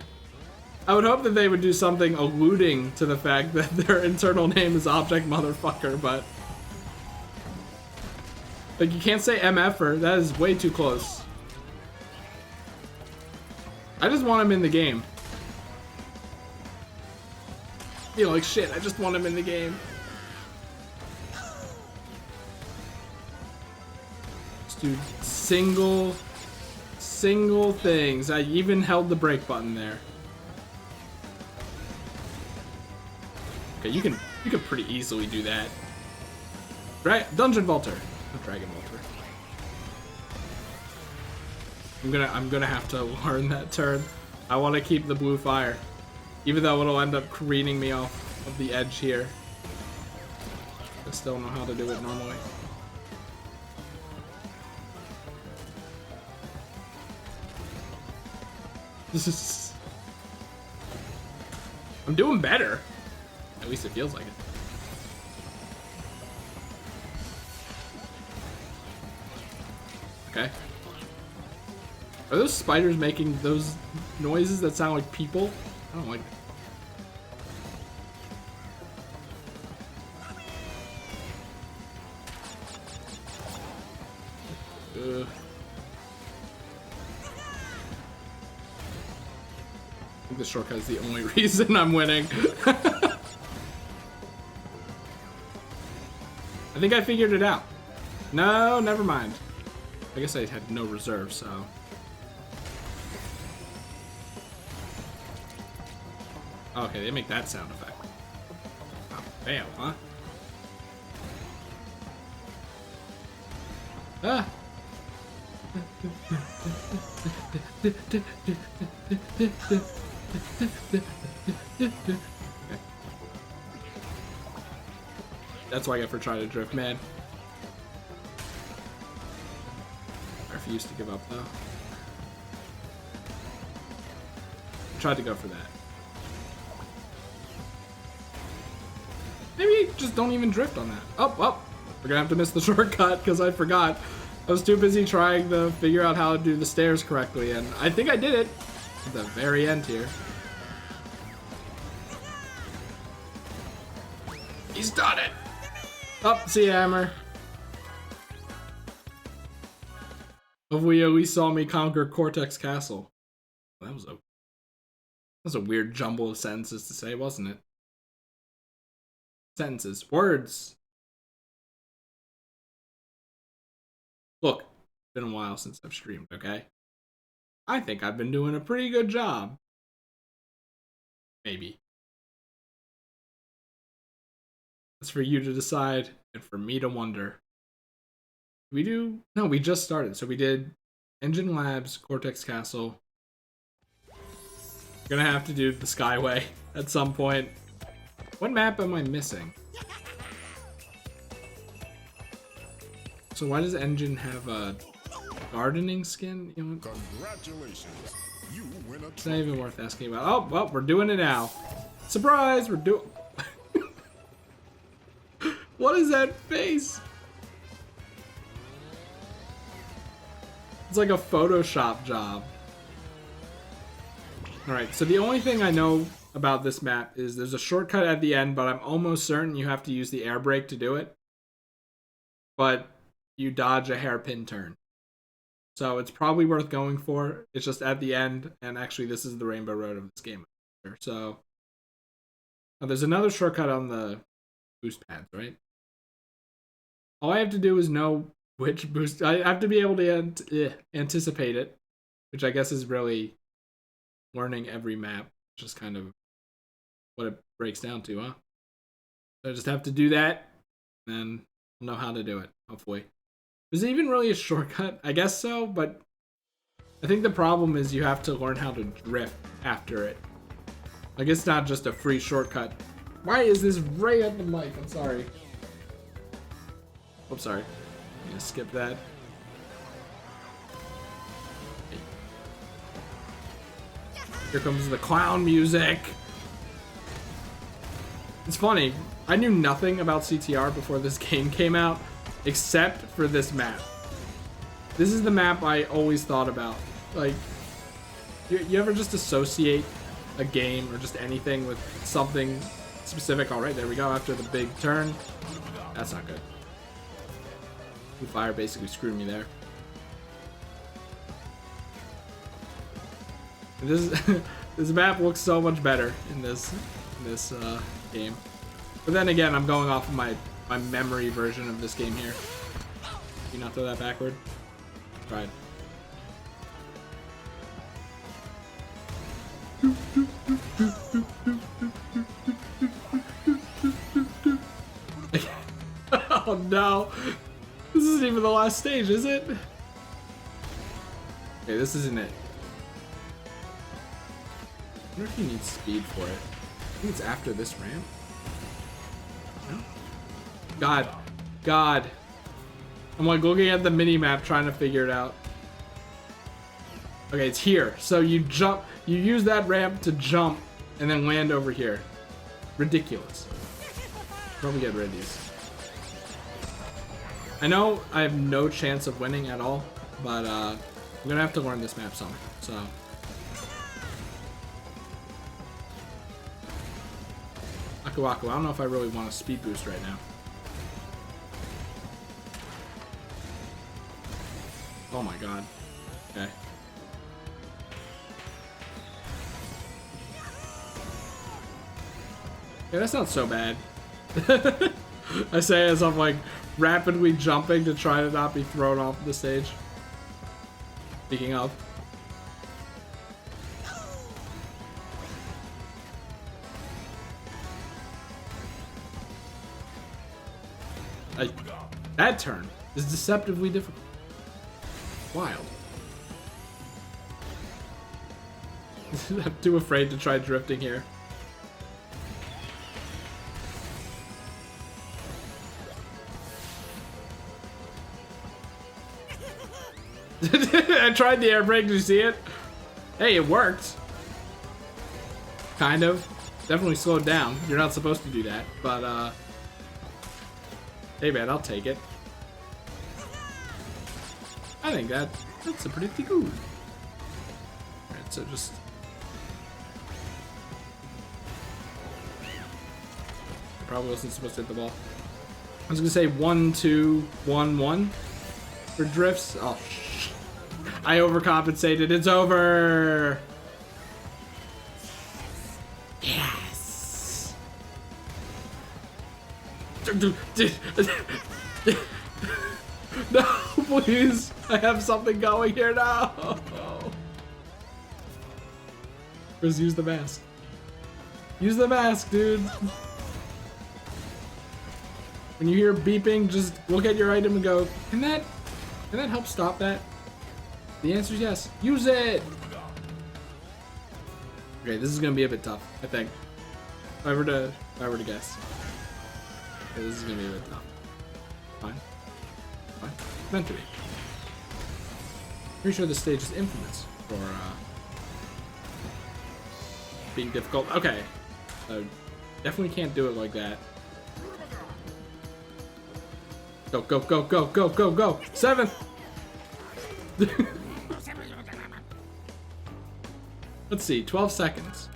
A: I would hope that they would do something alluding to the fact that their internal name is Object Motherfucker, but... Like, you can't say MFer. That is way too close. I just want him in the game. You know, like, shit, I just want him in the game. Just do single things. I even held the brake button there. Okay, you can pretty easily do that. Dungeon Vaulter. Not Dragon Vaulter. I'm gonna have to learn that turn. I want to keep the blue fire, even though it'll end up careening me off of the edge here. I still know how to do it normally. This is. I'm doing better. At least it feels like it. Okay. Are those spiders making those noises that sound like people? I don't like it. I think the shortcut is the only reason I'm winning. I think I figured it out. No, never mind. I guess I had no reserve, so. Okay, they make that sound effect. Oh, fail, huh? Ah! Okay. That's what I get for trying to drift, man. I refuse to give up, though. I tried to go for that. Maybe just don't even drift on that. Oh, well, we're gonna have to miss the shortcut because I forgot. I was too busy trying to figure out how to do the stairs correctly, and I think I did it at the very end here. He's done it! Oh, see ya, Hammer. Hopefully you at least saw me conquer Cortex Castle. That was a weird jumble of sentences to say, wasn't it? Sentences. Words. Look, it's been a while since I've streamed, okay? I think I've been doing a pretty good job. Maybe. That's for you to decide and for me to wonder. No, we just started. So we did Engine Labs, Cortex Castle. We're gonna have to do the Skyway at some point. What map am I missing? So why does Engine have a gardening skin? You know,
C: Congratulations. You win a
A: it's not even worth asking about. Oh, well, we're doing it now. Surprise, we're doing... What is that face? It's like a Photoshop job. Alright, so the only thing I know about this map is there's a shortcut at the end, but I'm almost certain you have to use the air brake to do it. But you dodge a hairpin turn. So it's probably worth going for. It's just at the end, and actually this is the Rainbow Road of this game. So there's another shortcut on the boost pads, right? All I have to do is know which boost. I have to be able to anticipate it, which I guess is really learning every map, which is kind of what it breaks down to, huh? So I just have to do that, and I'll know how to do it, hopefully. Is it even really a shortcut? I guess so, but I think the problem is you have to learn how to drift after it. Like, it's not just a free shortcut. Why is this right at the mic? I'm sorry. Oh, sorry. I'm gonna skip that. Here comes the clown music. It's funny. I knew nothing about CTR before this game came out, except for this map. This is the map I always thought about. Like, you ever just associate a game or just anything with something specific? All right, there we go. After the big turn. That's not good. The fire basically screwed me there. This map looks so much better in this game. But then again, I'm going off of my memory version of this game here. Can you not throw that backward? Tried. Oh no. This isn't even the last stage, is it? Okay, this isn't it. I wonder if you need speed for it. I think it's after this ramp. No? God. God. I'm like looking at the mini-map trying to figure it out. Okay, it's here. So you jump, you use that ramp to jump and then land over here. Ridiculous. Probably get rid of these. I know I have no chance of winning at all, but I'm gonna have to learn this map some. So Aku Aku, I don't know if I really want a speed boost right now. Oh my god. Okay. Yeah, that's not so bad. I say as I'm like rapidly jumping to try to not be thrown off the stage. Speaking of. That turn is deceptively difficult. Wild. I'm too afraid to try drifting here. I tried the air brake, did you see it? Hey, it worked. Kind of. Definitely slowed down. You're not supposed to do that, but hey man, I'll take it. I think that's a pretty good. Alright, so just I probably wasn't supposed to hit the ball. I was gonna say 1, 2, 1, 1 for drifts. Oh, I overcompensated. It's over. Yes. No, please. I have something going here now. Just use the mask. Use the mask, dude. When you hear beeping, just look at your item and go, can that help stop that? The answer is yes. Use it! Okay, this is gonna be a bit tough, I think. If I were to guess. Okay, this is gonna be a bit tough. Fine. Fine. Meant to be. Pretty sure this stage is infamous for being difficult. Okay. Definitely can't do it like that. Go, go, go, go, go, go, go! 7th! Let's see, 12 seconds.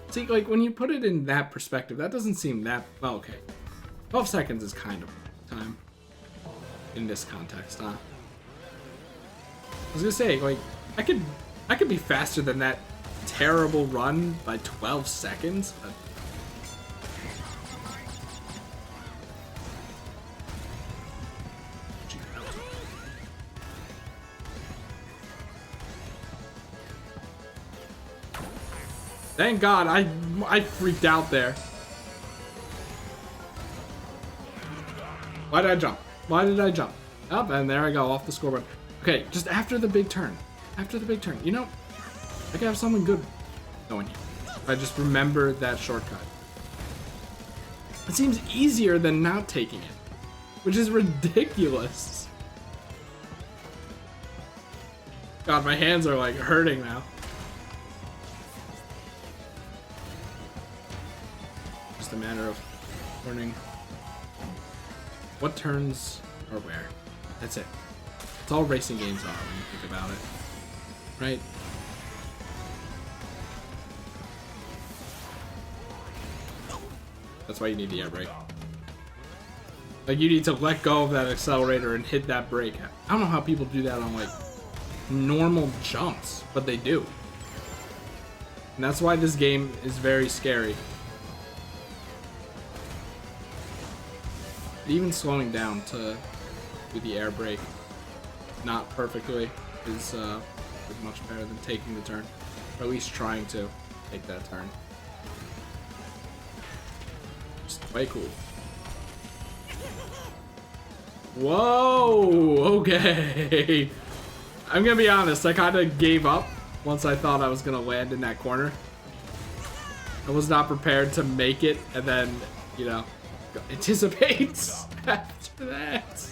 A: See, like, when you put it in that perspective, that doesn't seem that... Well, okay. 12 seconds is kind of time. In this context, huh? I was gonna say, like, I could be faster than that terrible run by 12 seconds, but... Thank God, I freaked out there. Why did I jump? Why did I jump? Up, and there I go, off the scoreboard. Okay, just after the big turn. After the big turn. You know, I could have something good going here. If I just remember that shortcut. It seems easier than not taking it, which is ridiculous. God, my hands are like hurting now. A matter of learning what turns are where. That's it. It's all racing games are when you think about it. Right? That's why you need the air brake. Like, you need to let go of that accelerator and hit that brake. I don't know how people do that on, like, normal jumps, but they do. And that's why this game is very scary. Even slowing down to do the air brake not perfectly is much better than taking the turn, or at least trying to take that turn. Just way cool. Whoa, okay. I'm gonna be honest, I kind of gave up once I thought I was gonna land in that corner. I was not prepared to make it and then, you know, anticipate after that.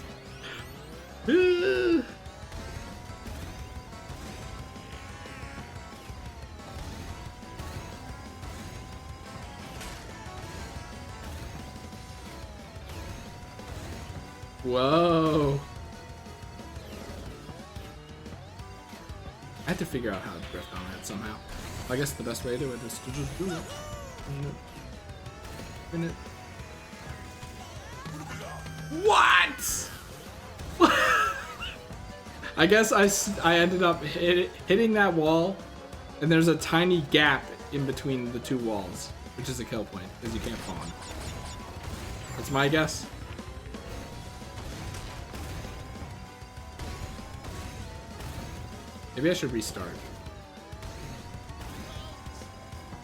A: Whoa. I had to figure out how to drift on that somehow. I guess the best way to do it is to just do it. What? I guess I ended up hitting that wall, and there's a tiny gap in between the two walls, which is a kill point, because you can't fall on it. That's my guess. Maybe I should restart.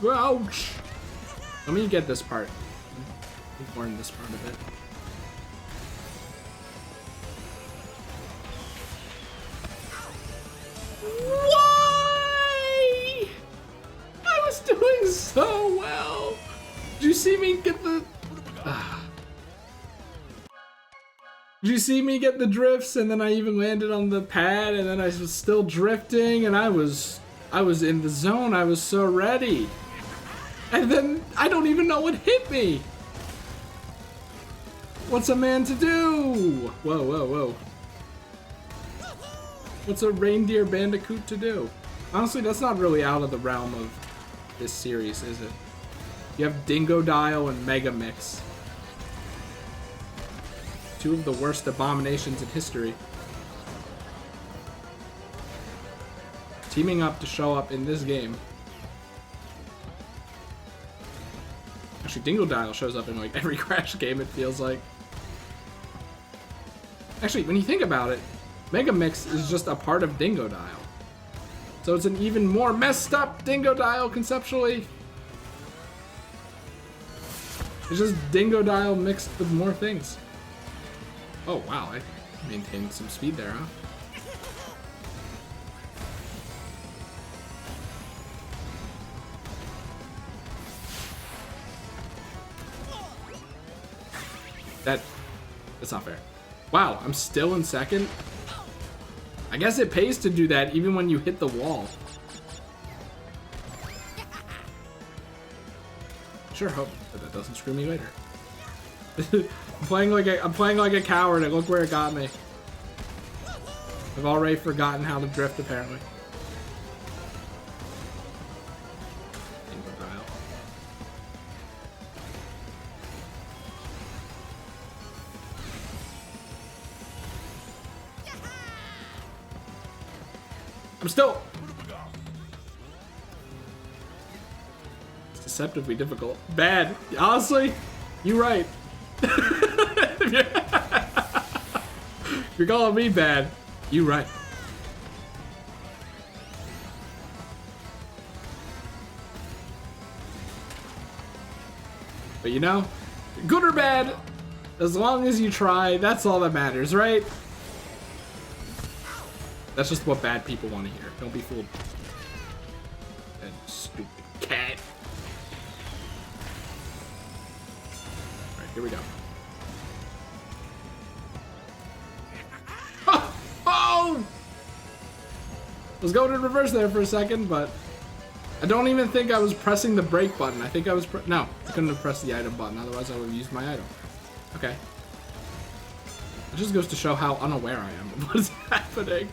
A: Ouch! Let me get this part. Learn this part of it. Why? I was doing so well. Did you see me get the? Did you see me get the drifts, and then I even landed on the pad, and then I was still drifting, and I was in the zone. I was so ready. And then I don't even know what hit me. What's a man to do? Whoa, whoa, whoa. What's a reindeer bandicoot to do? Honestly, that's not really out of the realm of this series, is it? You have Dingodile and Mega Mix. Two of the worst abominations in history. Teaming up to show up in this game. Actually, Dingodile shows up in like every Crash game, it feels like. Actually, when you think about it, Mega Mix is just a part of Dingodile. So it's an even more messed up Dingodile conceptually. It's just Dingodile mixed with more things. Oh wow, I maintained some speed there, huh? That's not fair. Wow, I'm still in second? I guess it pays to do that even when you hit the wall. Sure hope that doesn't screw me later. I'm playing like a coward, and look where it got me. I've already forgotten how to drift, apparently. I'm still. It's deceptively difficult. Bad. Honestly, you're right. You're calling me bad. You right. But you know, good or bad, as long as you try, that's all that matters, right? That's just what bad people want to hear. Don't be fooled. And stupid cat. Alright, here we go. Oh! I was going in reverse there for a second, but I don't even think I was pressing the brake button. I think I was no, I couldn't have pressed the item button, otherwise I would have used my item. Okay. It just goes to show how unaware I am of what is happening.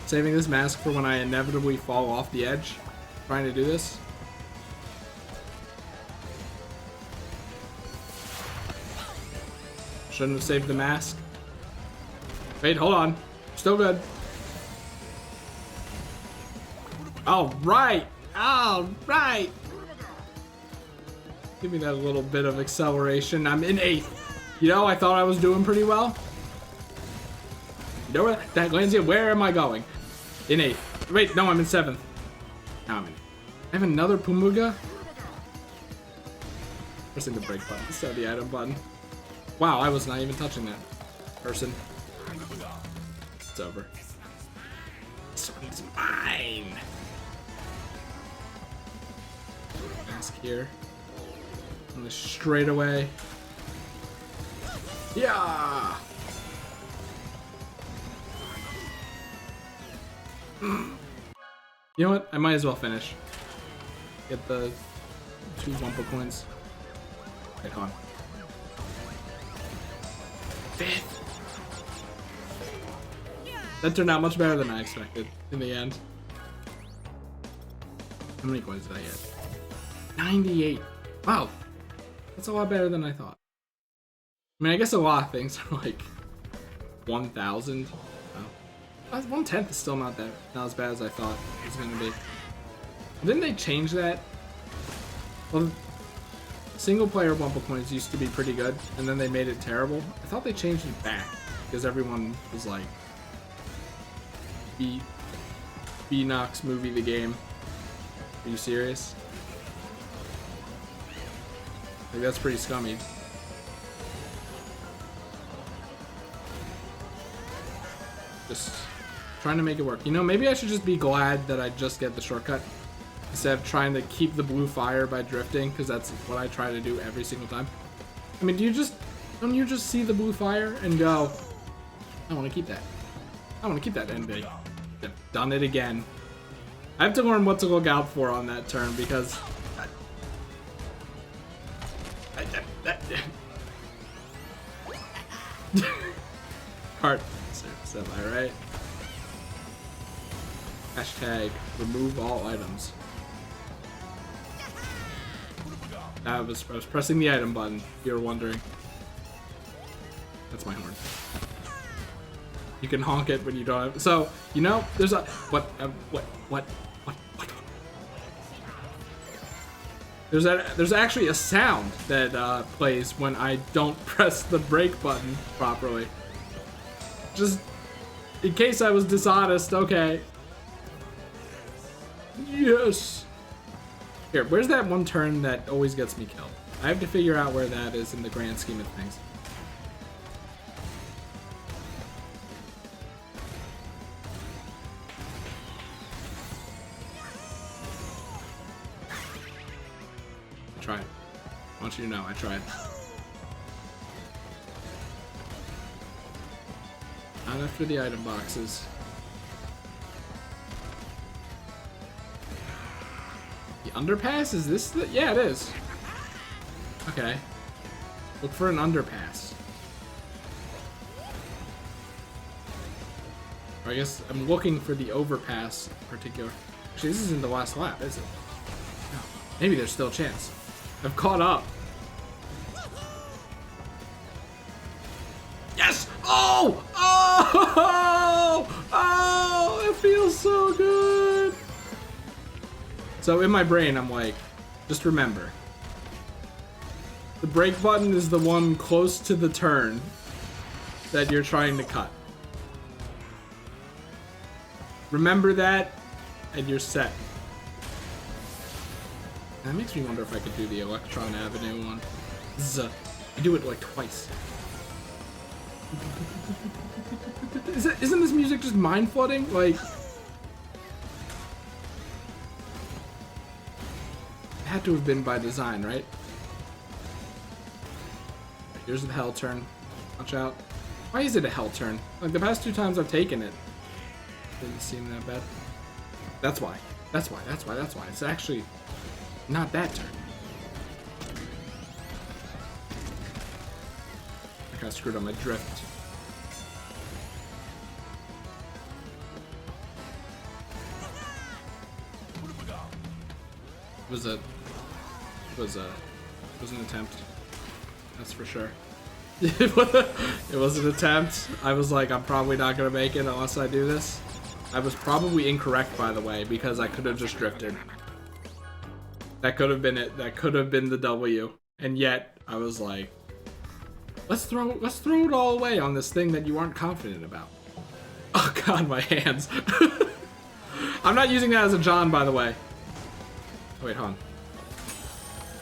A: Saving this mask for when I inevitably fall off the edge, trying to do this. Shouldn't have saved the mask. Wait, hold on. Still good. All right. All right. Give me that little bit of acceleration. I'm in 8th. You know, I thought I was doing pretty well. You know where that lands you? Where am I going? In 8th. Wait, no, I'm in 7th. Now I'm in. I have another Pumuga. Pressing the brake button instead of the item button. Wow, I was not even touching that person. It's over. This one's mine. Mask here. And straight away. Yeah. You know what? I might as well finish. Get the 2 Wumpa coins. Wait, hold on. 5th. That turned out much better than I expected in the end. How many coins did I get? 98. Wow. That's a lot better than I thought. I mean, I guess a lot of things are like 1,000. Oh. 1/10 is still not as bad as I thought it was going to be. Didn't they change that? Well, single player Wumpa coins used to be pretty good, and then they made it terrible. I thought they changed it back because everyone was like, B-Nox movie the game. Are you serious? Like, that's pretty scummy. Just trying to make it work. You know, maybe I should just be glad that I just get the shortcut instead of trying to keep the blue fire by drifting, because that's what I try to do every single time. I mean, don't you just see the blue fire and go, I want to keep that. I want to keep that ending. I've done it again. I have to learn what to look out for on that turn because heart am I right? Hashtag remove all items. I was pressing the item button, if you were wondering. That's my horn. You can honk it when you don't have, so, you know, there's a, what? There's actually a sound that plays when I don't press the brake button properly. Just in case I was dishonest, okay. Yes. Here, where's that one turn that always gets me killed? I have to figure out where that is in the grand scheme of things. I tried. I want you to know, I tried. Not after the item boxes. The underpass? Is this the... Yeah, it is. Okay. Look for an underpass. Or I guess I'm looking for the overpass in particular. Actually, this isn't the last lap, is it? No. Maybe there's still a chance. I've caught up. Yes! Oh! Oh! Oh! It feels so good! So in my brain, I'm like, just remember. The brake button is the one close to the turn that you're trying to cut. Remember that, and you're set. That makes me wonder if I could do the Electron Avenue one. I do it like twice. Isn't this music just mind flooding? Like, it had to have been by design, right? Here's the hell turn. Watch out. Why is it a hell turn? Like, the past 2 times I've taken it, didn't seem that bad. That's why. That's why. That's why. That's why. It's actually not that turn. I got screwed on my drift. It was an attempt. That's for sure. It was an attempt. I was like, I'm probably not gonna make it unless I do this. I was probably incorrect, by the way, because I could have just drifted. That could have been it. That could have been the W. And yet, I was like, let's throw it all away on this thing that you aren't confident about. Oh god, my hands. I'm not using that as a John, by the way. Oh, wait, hold on.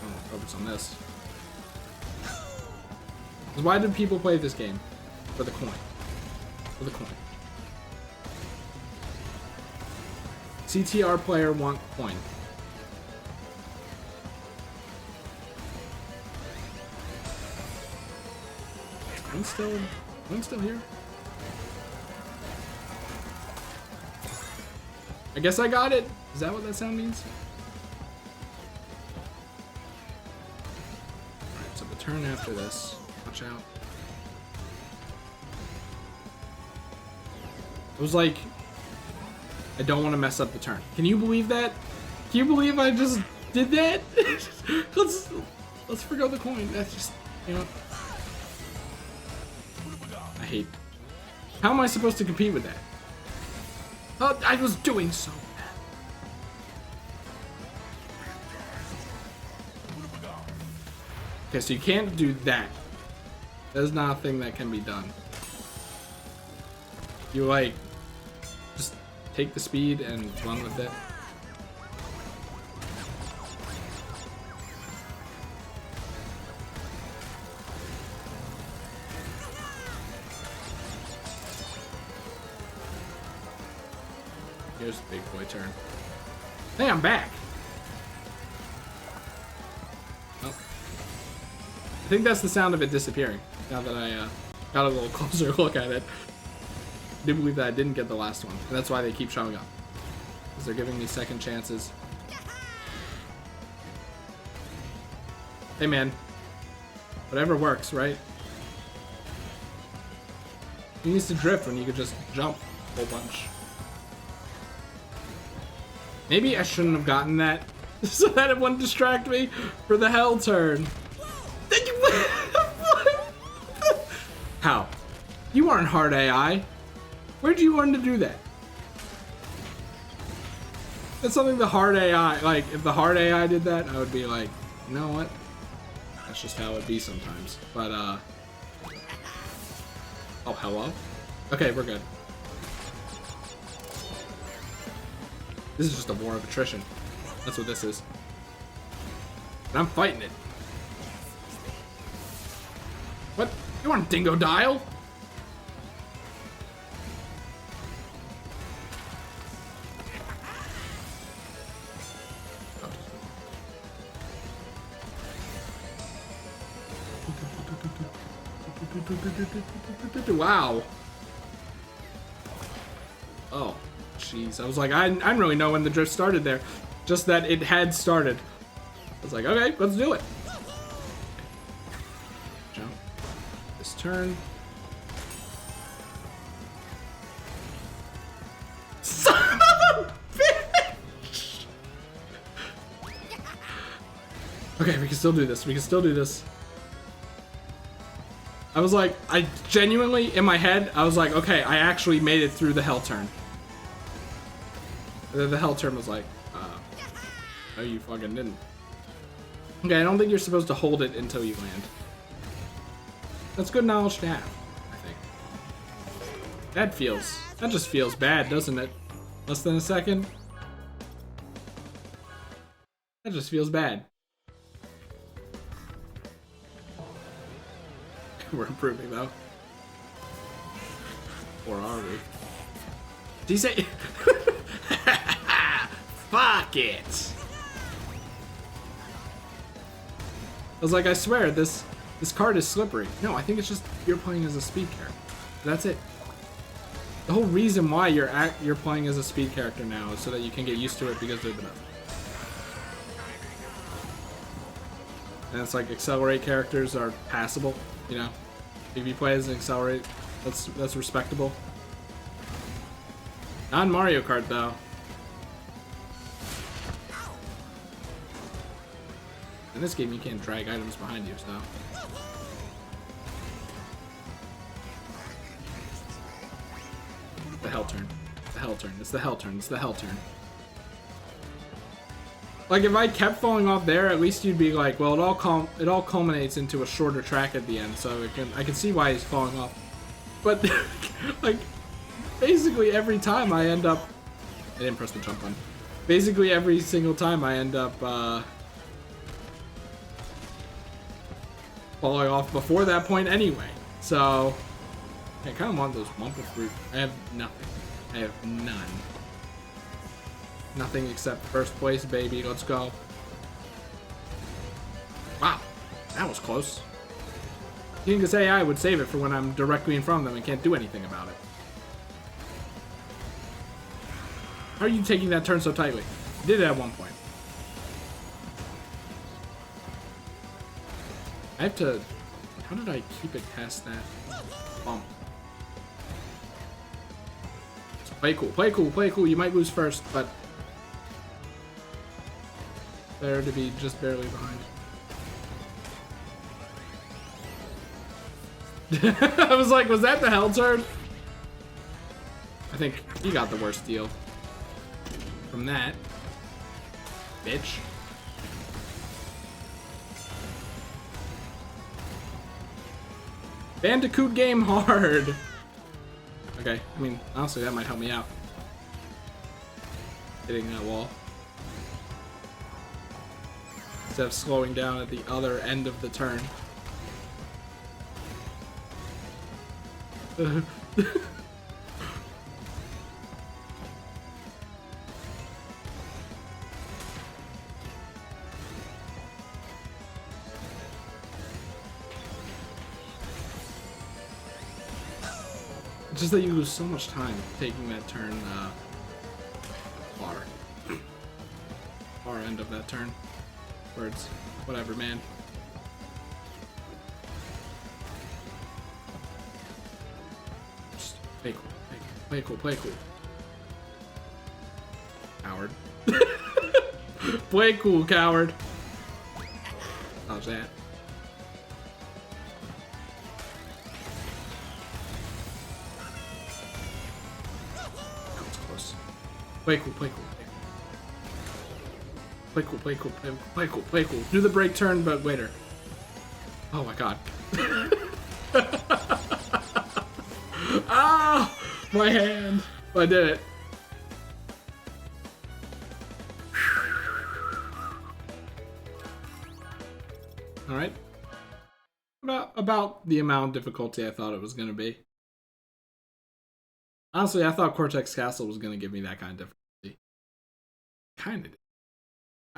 A: Oh, focus on this. Because why do people play this game? For the coin. For the coin. CTR player want coin. I'm still here. I guess I got it. Is that what that sound means? Alright, so the turn after this. Watch out. It was like, I don't want to mess up the turn. Can you believe that? Can you believe I just did that? let's forgo the coin. That's just, you know. I hate. How am I supposed to compete with that? Oh, I was doing so bad. Okay, so you can't do that. That is not a thing that can be done. You like just take the speed and run with it. Here's the big boy turn. Hey, I'm back. Oh. I think that's the sound of it disappearing. Now that I got a little closer look at it. I do believe that I didn't get the last one. And that's why they keep showing up. Because they're giving me second chances. Hey man. Whatever works, right? He needs to drift when you could just jump a whole bunch. Maybe I shouldn't have gotten that so that it wouldn't distract me for the hell turn. How? You aren't hard AI. Where'd you learn to do that? That's something the hard AI, like, if the hard AI did that, I would be like, you know what? That's just how it be sometimes. But, oh, hello? Okay, we're good. This is just a war of attrition. That's what this is. And I'm fighting it. What? You want Dingo Dial? Wow. Oh, jeez. I was like, I don't really know when the drift started there. Just that it had started. I was like, okay, let's do it. Jump. This turn. Son of a bitch! Okay, we can still do this. We can still do this. I was like, I genuinely, in my head, I was like, okay, I actually made it through the hell turn. And then the hell turn was like, no, you fucking didn't. Okay, I don't think you're supposed to hold it until you land. That's good knowledge to have, I think. That just feels bad, doesn't it? Less than a second? That just feels bad. We're improving though. Or are we? Did he say? Fuck it! I was like, I swear, this card is slippery. No, I think it's just you're playing as a speed character. That's it. The whole reason why you're playing as a speed character now is so that you can get used to it because they're the best. And it's like accelerate characters are passable, you know. If you play as an accelerate, that's respectable. Not in Mario Kart though. In this game, you can't drag items behind you, so. The hell turn. The hell turn. It's the hell turn. It's the hell turn. Like, if I kept falling off there, at least you'd be like, well, it all culminates into a shorter track at the end, so I can see why he's falling off. But, like, basically every time I end up... I didn't press the jump button. Basically every single time I end up, falling off before that point anyway. So, I kind of want those Wumpa fruit. I have nothing. I have none. Nothing except first place, baby. Let's go. Wow, that was close. You can say I would save it for when I'm directly in front of them and can't do anything about it. How are you taking that turn so tightly? You did it at one point. I have to... How did I keep it past that bump? Just play cool, play cool, play cool. You might lose first, but... better to be just barely behind. I was like, was that the hell turn? I think he got the worst deal from that. Bitch. Bandicoot game hard. Okay, I mean, honestly, that might help me out. Hitting that wall. Instead of slowing down at the other end of the turn. Just that you lose so much time taking that turn far end of that turn. Words. Whatever, man. Just play cool. Play cool. Play cool. Coward. Play cool, coward. How's that? That was close. Play cool, play cool. Play cool, play cool, play cool, play cool. Do the break turn, but later. Oh my god. Ah! My hand. I did it. Alright. About the amount of difficulty I thought it was going to be. Honestly, I thought Cortex Castle was going to give me that kind of difficulty. Kind of did.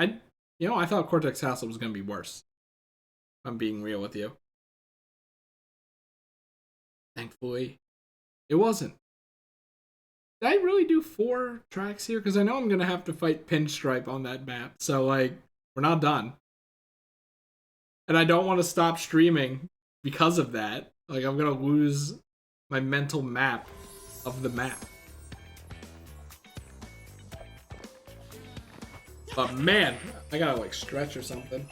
A: I thought Cortex Castle was going to be worse. If I'm being real with you. Thankfully, it wasn't. Did I really do 4 tracks here? Because I know I'm going to have to fight Pinstripe on that map. So, like, we're not done. And I don't want to stop streaming because of that. Like, I'm going to lose my mental map of the map. But man, I gotta like stretch or something.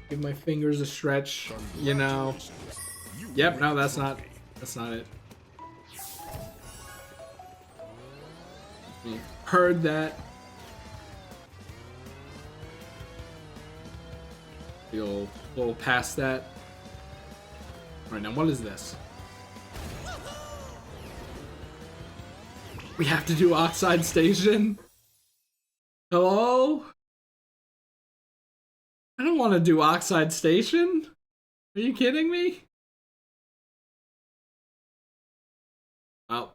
A: Give my fingers a stretch, you know. Yep, no, that's not it. You heard that. You'll go past that. Alright, now what is this? We have to do Oxide Station? Hello? I don't want to do Oxide Station. Are you kidding me? Oh.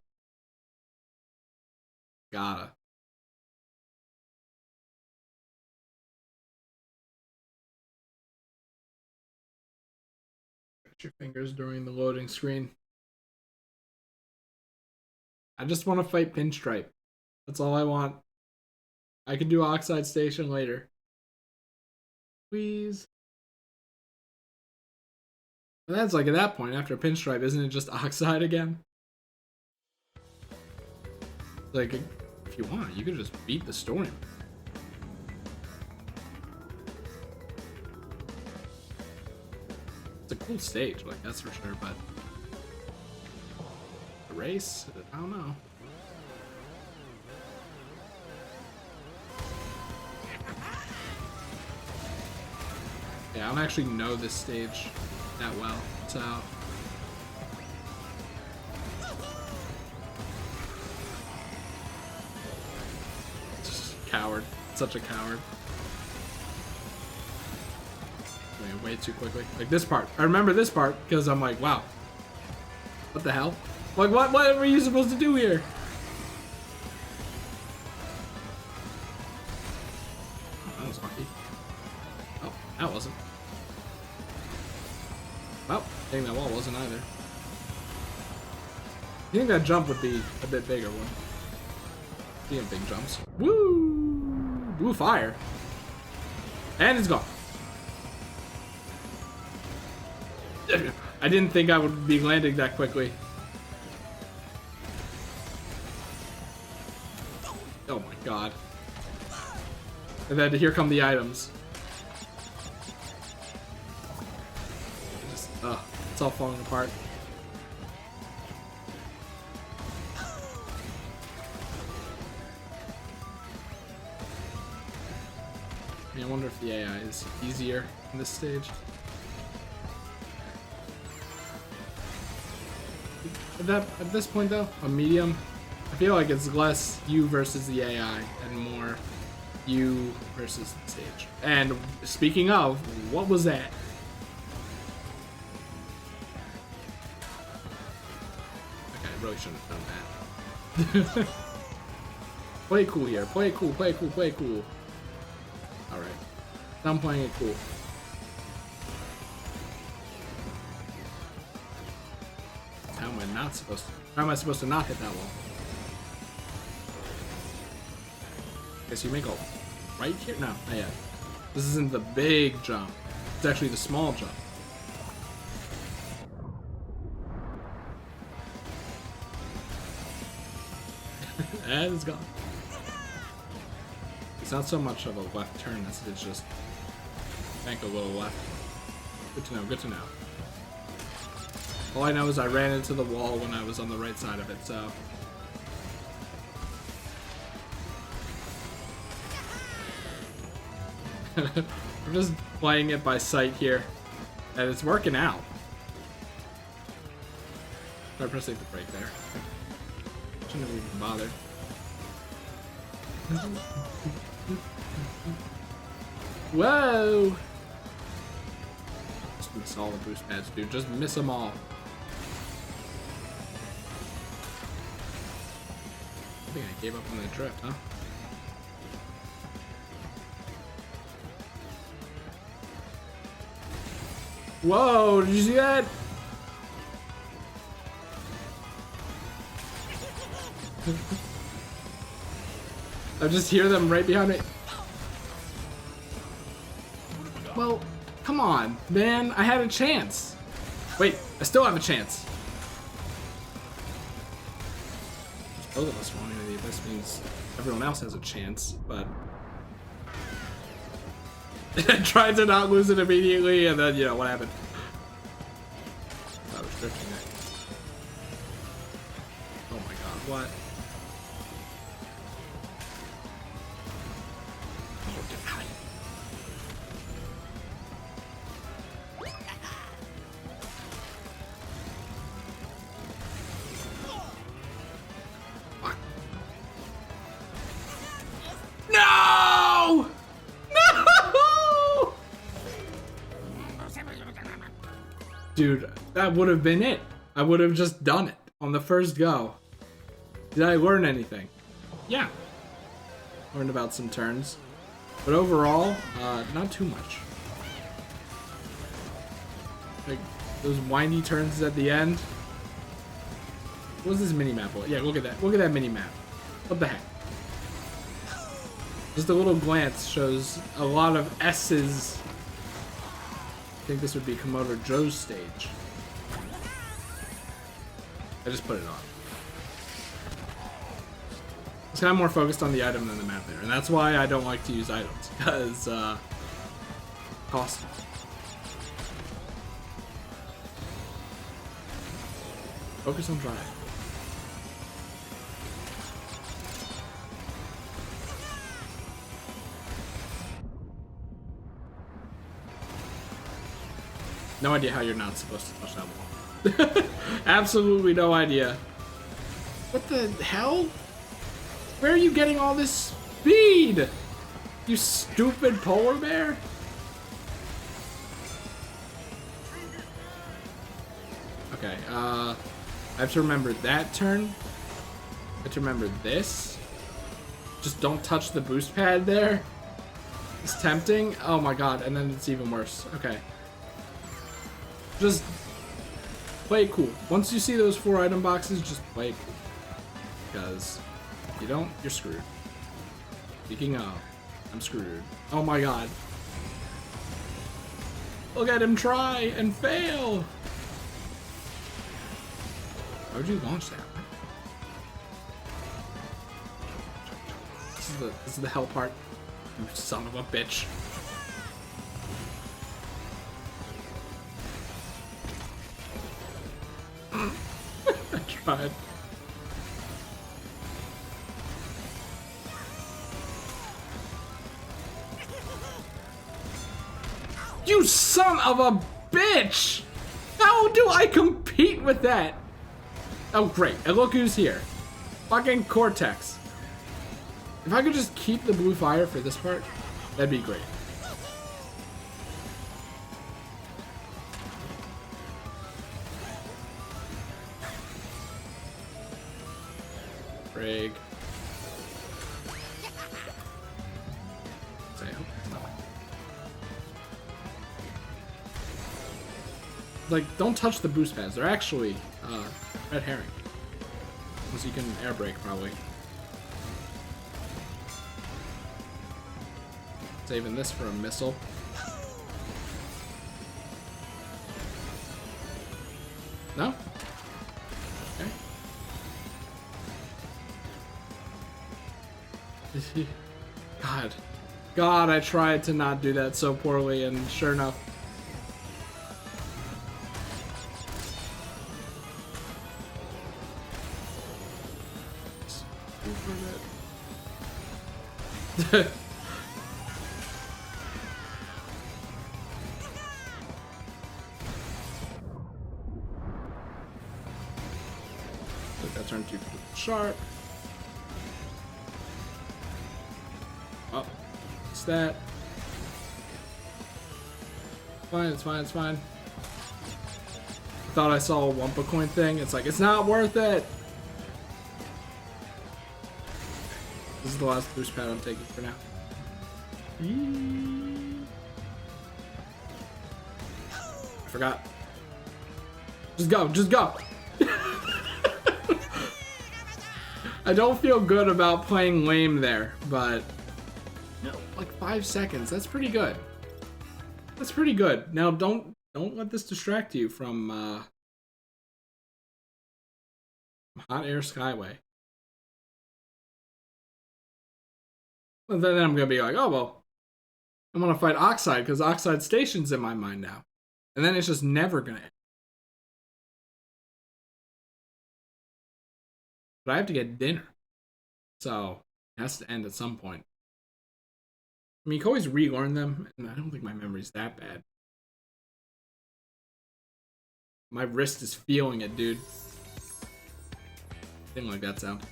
A: Gotta. Put your fingers during the loading screen. I just want to fight Pinstripe. That's all I want. I can do Oxide Station later. Please. And that's like at that point, after Pinstripe, isn't it just Oxide again? Like, if you want, you could just beat the story. It's a cool stage, like, that's for sure, but... the race? I don't know. Yeah, I don't actually know this stage that well, so... Coward. Such a coward. Wait, way too quickly. Like this part. I remember this part because I'm like, wow. What the hell? Like, what were you supposed to do here? Oh, that was lucky. Oh, that wasn't. Well, dang, that wall wasn't either. I think that jump would be a bit bigger one. Being big jumps. Woo! Blue fire. And it's gone. I didn't think I would be landing that quickly. Oh my god. And then here come the items. Just, it's all falling apart. I wonder if the AI is easier in this stage. At this point though, a medium, I feel like it's less you versus the AI and more you versus the stage. And speaking of, what was that? Okay, I really shouldn't have done that. Play cool here. Play cool, play cool, play cool. Alright. I'm playing it cool. How am I supposed to not hit that wall? Guess you may go right here? No, not yet. This isn't the big jump. It's actually the small jump. And it's gone. It's not so much of a left turn as it's just bank a little left. Good to know, good to know. All I know is I ran into the wall when I was on the right side of it, so... I'm just playing it by sight here, and it's working out. Try pressing the brake there. Shouldn't have even bothered. Whoa! Just miss all the boost pads, dude. Just miss them all. I think I gave up on that drift, huh? Whoa, did you see that? I just hear them right behind me. Well, come on, man. I had a chance. Wait, I still have a chance. Both of us falling into the abyss means everyone else has a chance, but... I tried to not lose it immediately, and then, you know, what happened? I was drifting it. Oh my god, what? No! No! Dude, that would have been it. I would have just done it on the first go. Did I learn anything? Yeah. Learned about some turns. But overall, not too much. Like, those windy turns at the end. What was this mini-map? Yeah, look at that. Look at that mini-map. What the heck? Just a little glance shows a lot of S's. I think this would be Komodo Joe's stage. I just put it on. It's kind of more focused on the item than the map there, and that's why I don't like to use items, because cost. Focus on drive. No idea how you're not supposed to touch that wall. Absolutely no idea. What the hell? Where are you getting all this speed? You stupid polar bear? Okay, I have to remember that turn. I have to remember this. Just don't touch the boost pad there. It's tempting. Oh my god, and then it's even worse. Okay. Just play it cool. Once you see those 4 item boxes, just play it cool. Because if you don't, you're screwed. Speaking of, I'm screwed. Oh my god. Look at him try and fail. Why would you launch that? This is the hell part. You son of a bitch. I tried. You son of a bitch! How do I compete with that? Oh great, and look who's here. Fucking Cortex. If I could just keep the blue fire for this part, that'd be great. Break. Like, don't touch the boost pads. They're actually red herring. Unless you can air brake, probably. Saving this for a missile. No? Okay. God, I tried to not do that so poorly, and sure enough. That turned too sharp. Oh, it's that. Fine, it's fine, it's fine. I thought I saw a Wumpa coin thing. It's like, it's not worth it. This is the last boost pad I'm taking for now. I forgot. Just go, just go. I don't feel good about playing lame there, but like 5 seconds. That's pretty good. That's pretty good. Now don't let this distract you from Hot Air Skyway. And then I'm gonna be like, oh well, I'm gonna fight Oxide because Oxide Station's in my mind now, and then it's just never gonna end. But I have to get dinner, so it has to end at some point. I mean, you can always relearn them, and I don't think my memory's that bad. My wrist is feeling it, dude. Didn't like that sound.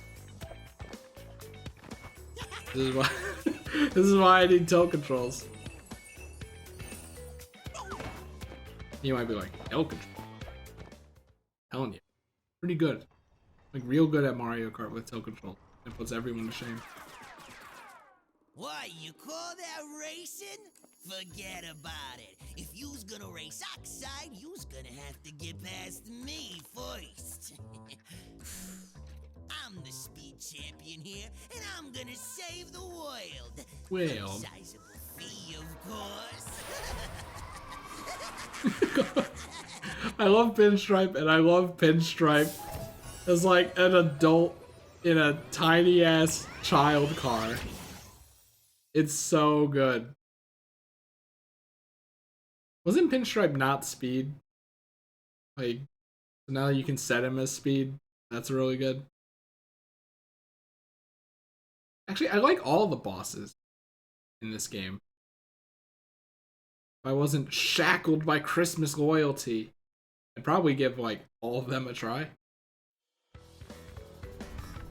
A: This is why this is why I need tilt controls. You might be like, tilt control. I'm telling you. Pretty good. Like real good at Mario Kart with tilt control. It puts everyone to shame.
E: What, you call that racing? Forget about it. If you's gonna race Oxide, you's gonna have to get past me first. I'm the speed champion here, and I'm gonna save the world.
A: Well.
E: Sizable fee, of course.
A: I love Pinstripe, and I love Pinstripe as like an adult in a tiny ass child car. It's so good. Wasn't Pinstripe not speed? Like, now you can set him as speed. That's really good. Actually, I like all the bosses in this game. If I wasn't shackled by Christmas loyalty, I'd probably give like all of them a try.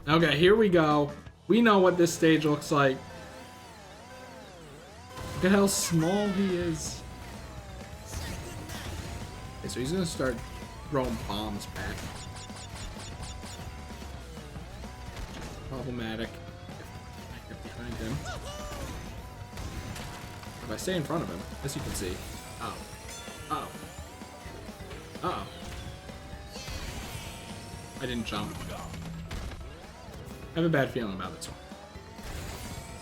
A: Okay, here we go. We know what this stage looks like. Look at how small he is. Okay, so he's gonna start throwing bombs back. Problematic. If I get behind him. If I stay in front of him, as you can see. Oh. Uh-oh. Uh-oh. I didn't jump. I have a bad feeling about this one.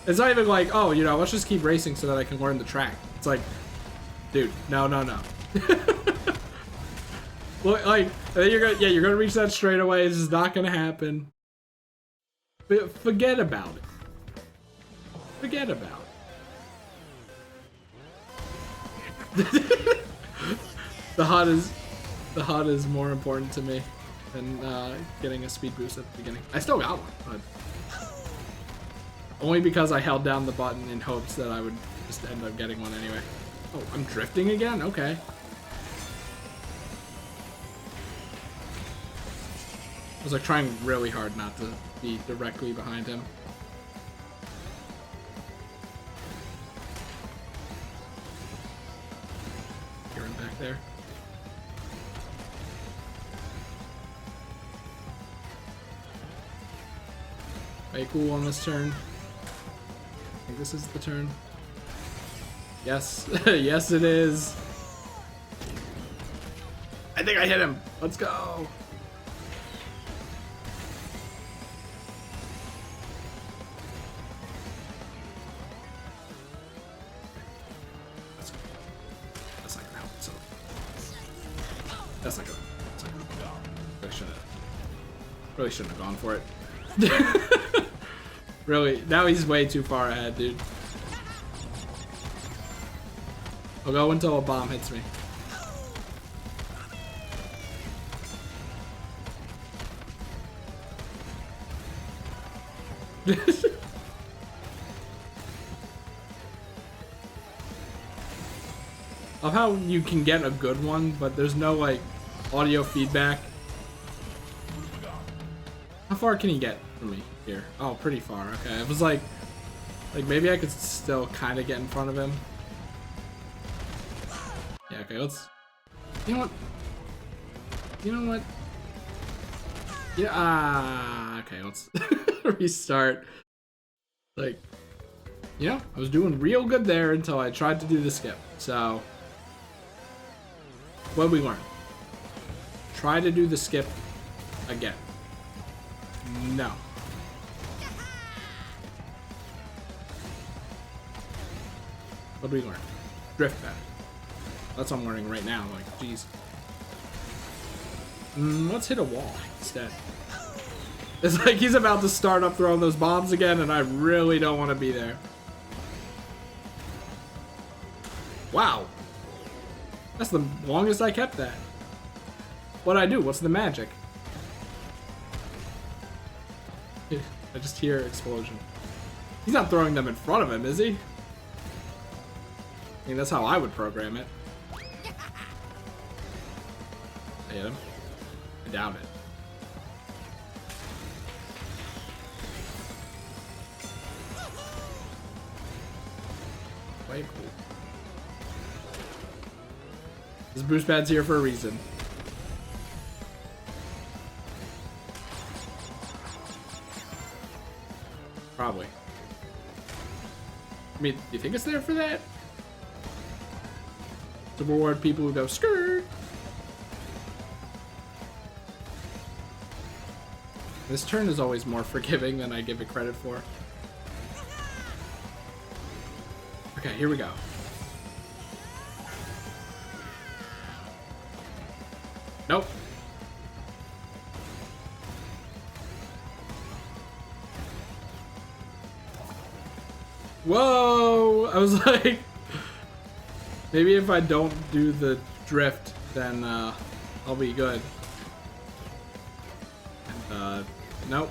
A: It's not even like, oh, you know, let's just keep racing so that I can learn the track. It's like, dude, no. Well, like, you're gonna reach that straightaway. This is not gonna happen. But forget about it. Forget about it. The HUD is more important to me than getting a speed boost at the beginning. I still got one, but only because I held down the button in hopes that I would just end up getting one anyway. Oh, I'm drifting again? Okay. I was like trying really hard not to be directly behind him. Hear him back there. Play cool on this turn. I think this is the turn. Yes. Yes, it is. I think I hit him. Let's go. That's not gonna help. So that's not good. Really shouldn't have gone for it. Really, now he's way too far ahead, dude. I'll go until a bomb hits me. Of how you can get a good one, but there's no like audio feedback. How far can he get from me here? Oh, pretty far. Okay, it was like maybe I could still kind of get in front of him. Yeah. Okay. Let's. You know what? You know what? Yeah. Okay. Let's restart. Like, you know, I was doing real good there until I tried to do the skip. So, what did we learn? Try to do the skip again. No. What did we learn? Drift back. That's what I'm learning right now. Like, jeez. Let's hit a wall instead. It's like he's about to start up throwing those bombs again, and I really don't want to be there. Wow. That's the longest I kept that. What'd I do? What's the magic? I just hear explosion. He's not throwing them in front of him, is he? I mean, that's how I would program it. I hit him. I doubt it. Way cool. This boost pad's here for a reason. Probably. I mean, do you think it's there for that? To reward people who go skirt. This turn is always more forgiving than I give it credit for. Okay, here we go. Nope. Whoa! I was like, maybe if I don't do the drift, then I'll be good. And, nope.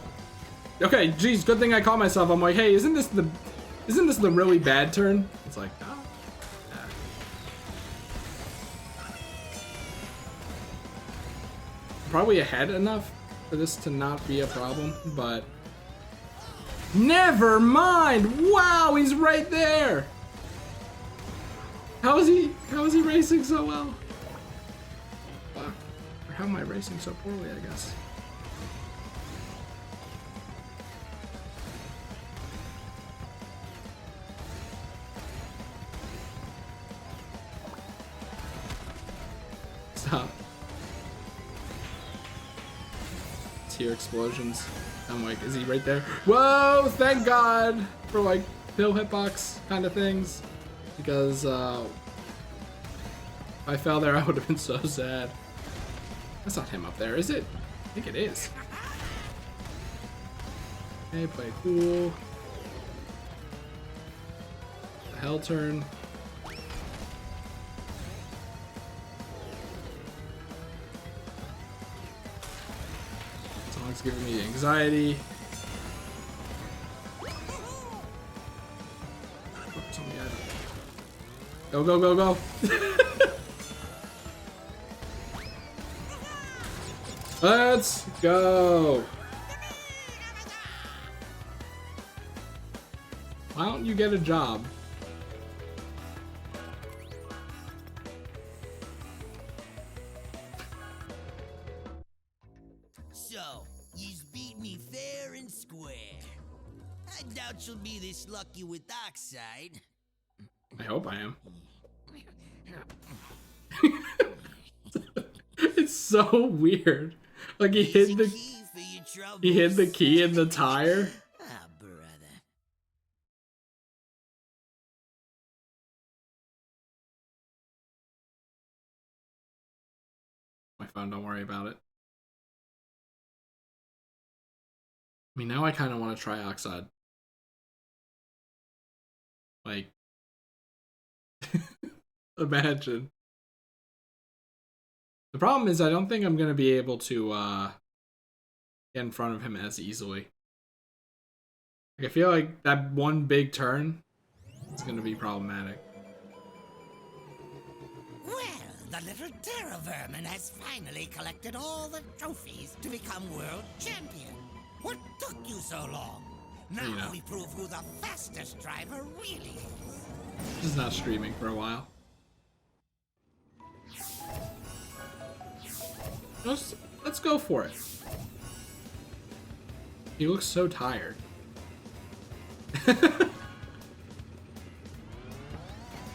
A: Okay, geez, good thing I caught myself. I'm like, hey, isn't this the really bad turn? It's like, oh. Yeah. Probably ahead enough for this to not be a problem, but never mind. Wow, he's right there. How is he racing so well? Fuck. How am I racing so poorly, I guess? Stop. Tear explosions. I'm like, is he right there? Whoa! Thank God for like pill hitbox kind of things, because if I fell there, I would have been so sad. That's not him up there, is it? I think it is. Okay, play cool. The hell turn. Song's giving me anxiety. Go, go, go, go. Let's go. Why don't you get a job?
E: So, you's beat me fair and square. I doubt you'll be this lucky with Oxide.
A: I hope I am. It's so weird. Like he hid the key in the tire.
E: Ah, brother.
A: My phone, don't worry about it. I mean, now I kind of want to try Oxide. Like, imagine. The problem is I don't think I'm going to be able to get in front of him as easily. Like, I feel like that one big turn is going to be problematic.
B: Well, the little terror vermin has finally collected all the trophies to become world champion. What took you so long? Now we prove who the fastest driver really is.
A: Just not streaming for a while. Let's go for it. He looks so tired.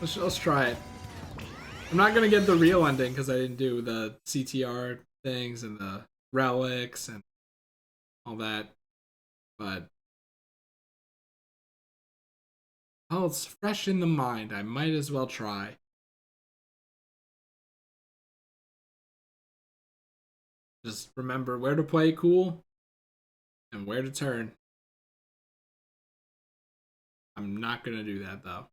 A: let's try it. I'm not gonna get the real ending because I didn't do the CTR things and the relics and all that, but oh, it's fresh in the mind. I might as well try. Just remember where to play cool and where to turn. I'm not gonna do that though.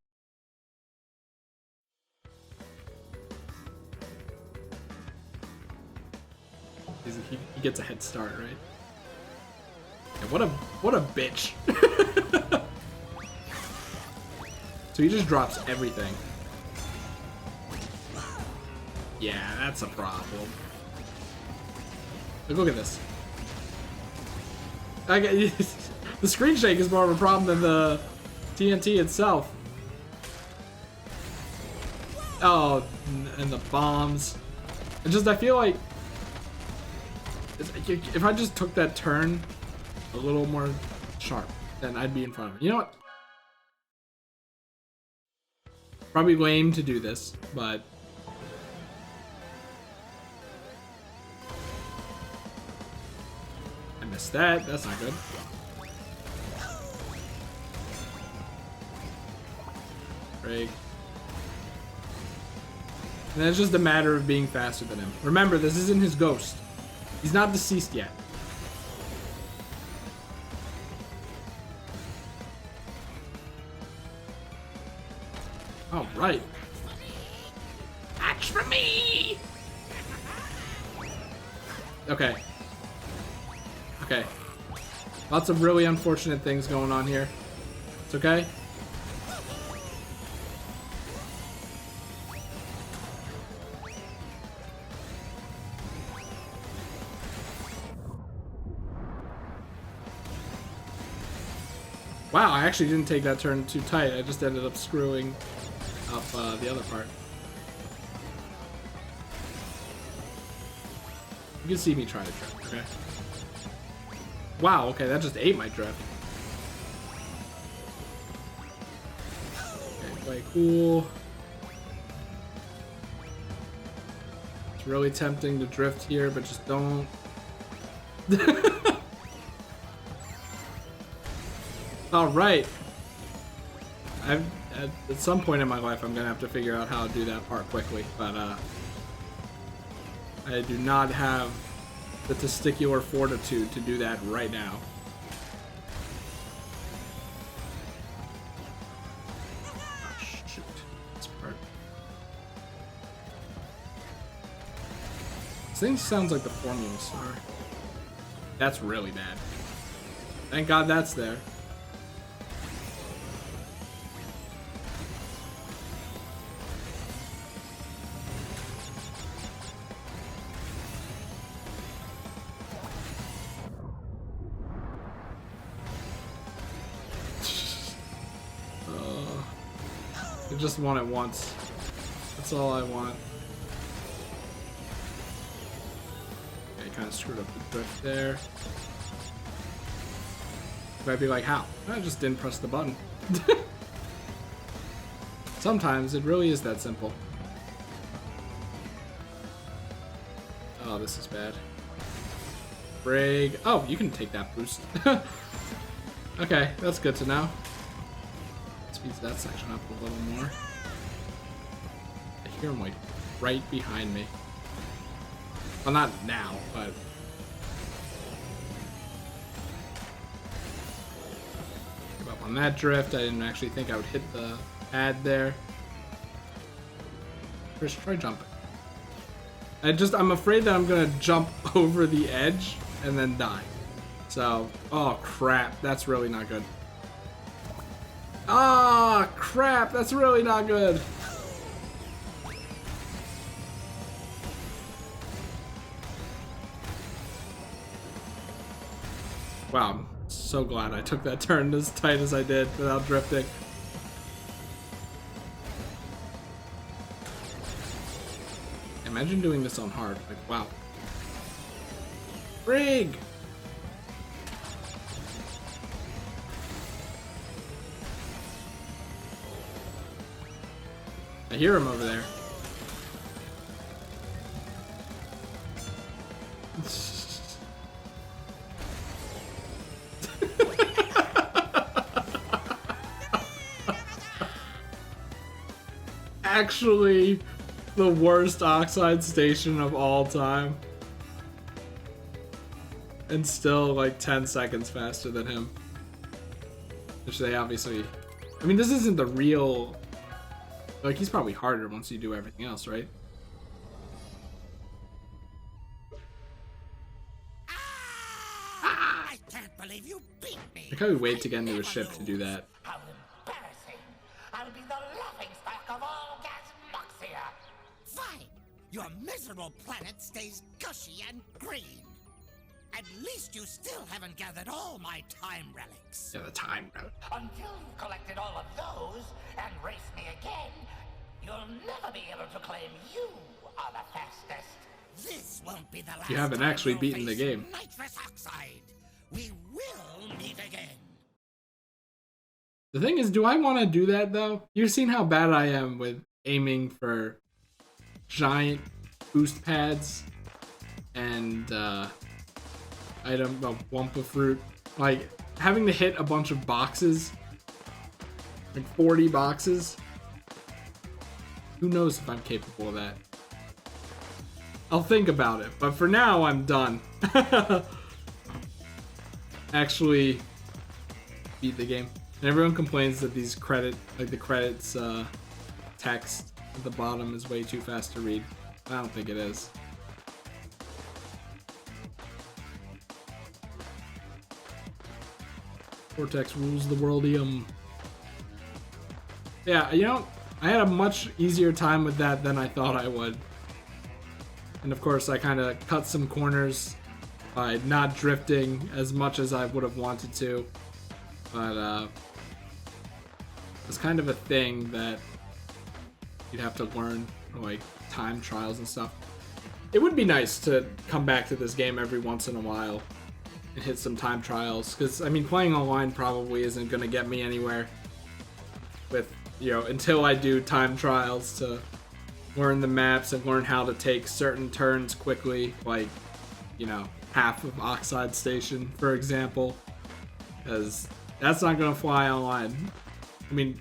A: He gets a head start, right? Yeah, what a bitch. So he just drops everything. Yeah, that's a problem. Look at this. The screen shake is more of a problem than the TNT itself. Oh, and the bombs. I feel like if I just took that turn a little more sharp, then I'd be in front of him. You know what? Probably lame to do this, but I missed that. That's not good. Break. And then it's just a matter of being faster than him. Remember, this isn't his ghost. He's not deceased yet. All right. Axe for me. Okay. Okay. Lots of really unfortunate things going on here. It's okay. Wow, I actually didn't take that turn too tight. I just ended up screwing up the other part. You can see me try to drift, okay? Wow, okay, that just ate my drift. Okay, play cool. It's really tempting to drift here, but just don't. Alright. At some point in my life, I'm gonna have to figure out how to do that part quickly, but I do not have the testicular fortitude to do that right now. Oh, shoot. This part. This thing sounds like the Formula Star. That's really bad. Thank God that's there. I just want it once. That's all I want. Okay, kind of screwed up the drift there. I'd be like, how? I just didn't press the button. Sometimes it really is that simple. Oh, this is bad. Brake. Oh, you can take that boost. Okay, that's good to know. Speeds that section up a little more. I hear him like right behind me. Well, not now, but give up on that drift. I didn't actually think I would hit the pad there. First, try jumping. I'm afraid that I'm gonna jump over the edge and then die. So, oh crap, that's really not good. Ah, crap, that's really not good. Wow, I'm so glad I took that turn as tight as I did without drifting. Imagine doing this on hard, like, wow. Frig! I hear him over there. Actually, the worst Oxide station of all time. And still like 10 seconds faster than him. Which they obviously... I mean, this isn't the real... Like, he's probably harder once you do everything else, right?
B: I can't believe you beat me.
A: Like how we wait to get into a ship to do that.
B: How embarrassing. I'll be the laughingstock of all Gasmoxia. Fine. Your miserable planet stays gushy and green. At least you still haven't gathered all my time relics.
A: Yeah, the time relic.
B: Until you've collected all of those and race me again, you'll never be able to claim you are the fastest. This won't be the last.
A: You haven't
B: time
A: actually
B: you'll
A: beaten the
B: face
A: game.
B: Nitrous oxide. We will meet again.
A: The thing is, do I want to do that though? You've seen how bad I am with aiming for giant boost pads and Wumpa fruit. Like having to hit a bunch of boxes, like 40 boxes. Who knows if I'm capable of that? I'll think about it, but for now I'm done. Actually beat the game. And everyone complains that these the credits text at the bottom is way too fast to read. I don't think it is. Cortex rules the worldium. Yeah, you know, I had a much easier time with that than I thought I would. And of course, I kind of cut some corners by not drifting as much as I would have wanted to. But it's kind of a thing that you'd have to learn, like time trials and stuff. it would be nice to come back to this game every once in a while and hit some time trials, because I mean, playing online probably isn't going to get me anywhere with, you know, until I do time trials to learn the maps and learn how to take certain turns quickly, like, you know, half of Oxide Station, for example, because that's not going to fly online. I mean,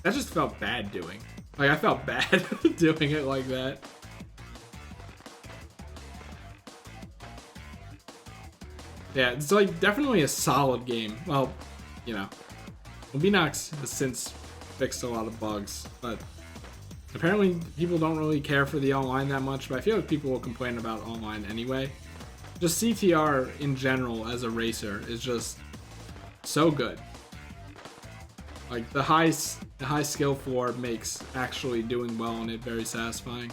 A: that just felt bad doing. Like, I felt bad doing it like that. Yeah, it's like definitely a solid game. Well, you know, Obinox has since fixed a lot of bugs, but apparently people don't really care for the online that much, but I feel like people will complain about online anyway. Just CTR in general as a racer is just so good. Like, the high skill floor makes actually doing well in it very satisfying.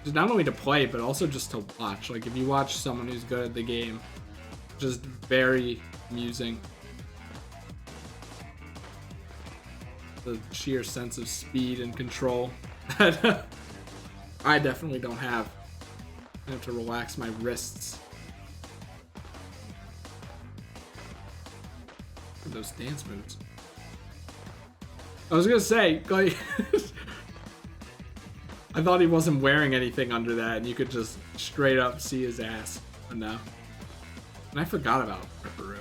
A: Just not only to play, but also just to watch. Like, if you watch someone who's good at the game, just very amusing. The sheer sense of speed and control that I definitely don't have. I have to relax my wrists. Those dance moves. I was gonna say, like, I thought he wasn't wearing anything under that, and you could just straight up see his ass. But no. And I forgot about Ripperoo.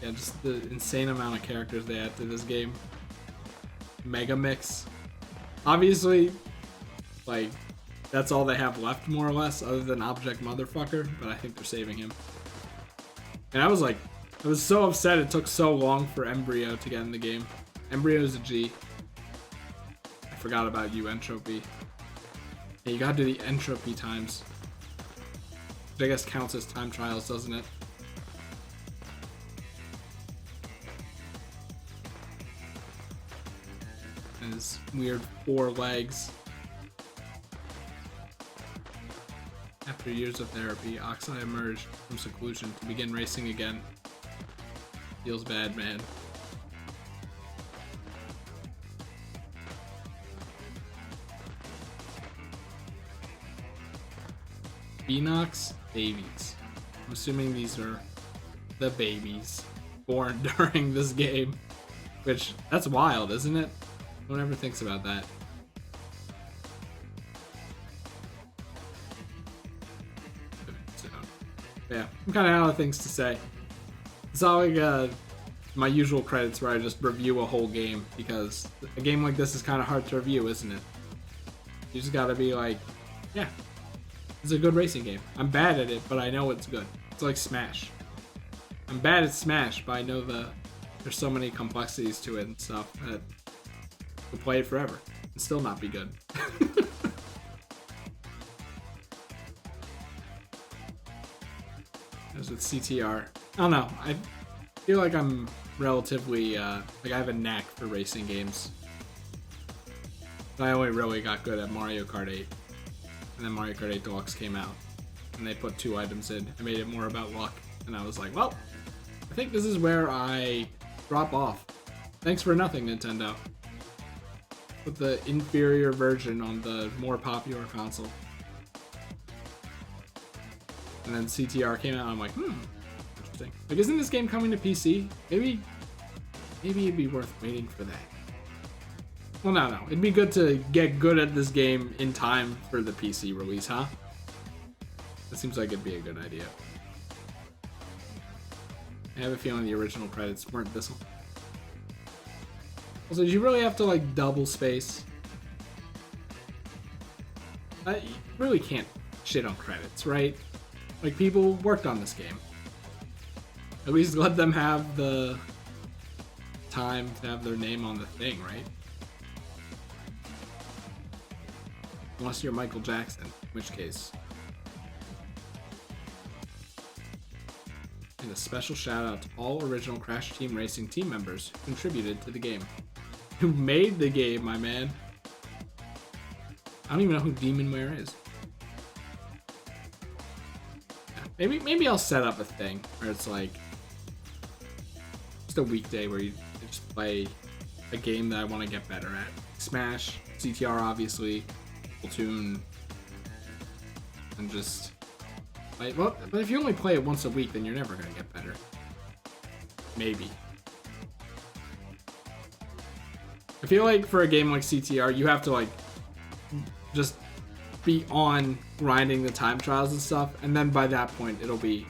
A: Yeah, just the insane amount of characters they add to this game. Mega Mix. Obviously, like, that's all they have left, more or less, other than Object Motherfucker, but I think they're saving him. And I was so upset it took so long for Embryo to get in the game. Embryo's a G. I forgot about you, Entropy. Yeah, you gotta do the entropy times. Which I guess counts as time trials, doesn't it? And his weird 4 legs. After years of therapy, Oxide emerged from seclusion to begin racing again. Feels bad, man. Beanox babies. I'm assuming these are the babies born during this game. Which, that's wild, isn't it? No one ever thinks about that. So, yeah, I'm kind of out of things to say. It's not like my usual credits where I just review a whole game, because a game like this is kind of hard to review, isn't it? You just gotta be like, yeah, it's a good racing game. I'm bad at it, but I know it's good. It's like Smash. I'm bad at Smash, but I know there's so many complexities to it and stuff that I could play it forever and still not be good. As with CTR, I don't know. I feel like I'm relatively like I have a knack for racing games. I only really got good at Mario Kart 8. And then Mario Kart 8 Deluxe came out, and they put 2 items in and made it more about luck. And I was like, well, I think this is where I drop off. Thanks for nothing, Nintendo. Put the inferior version on the more popular console. And then CTR came out, and I'm like, interesting. Like, isn't this game coming to PC? Maybe it'd be worth waiting for that. Well, no. It'd be good to get good at this game in time for the PC release, huh? That seems like it'd be a good idea. I have a feeling the original credits weren't this one. Also, did you really have to, like, double space? You really can't shit on credits, right? Like, people worked on this game. At least let them have the time to have their name on the thing, right? Unless you're Michael Jackson, in which case. And a special shout out to all original Crash Team Racing team members who contributed to the game. Who made the game, my man. I don't even know who Demonware is. Yeah, maybe I'll set up a thing where it's like just a weekday where you just play a game that I want to get better at. Smash, CTR obviously, Splatoon, and just like, well, but if you only play it once a week, then you're never gonna get better. Maybe. I feel like for a game like CTR, you have to like just be on grinding the time trials and stuff, and then by that point it'll be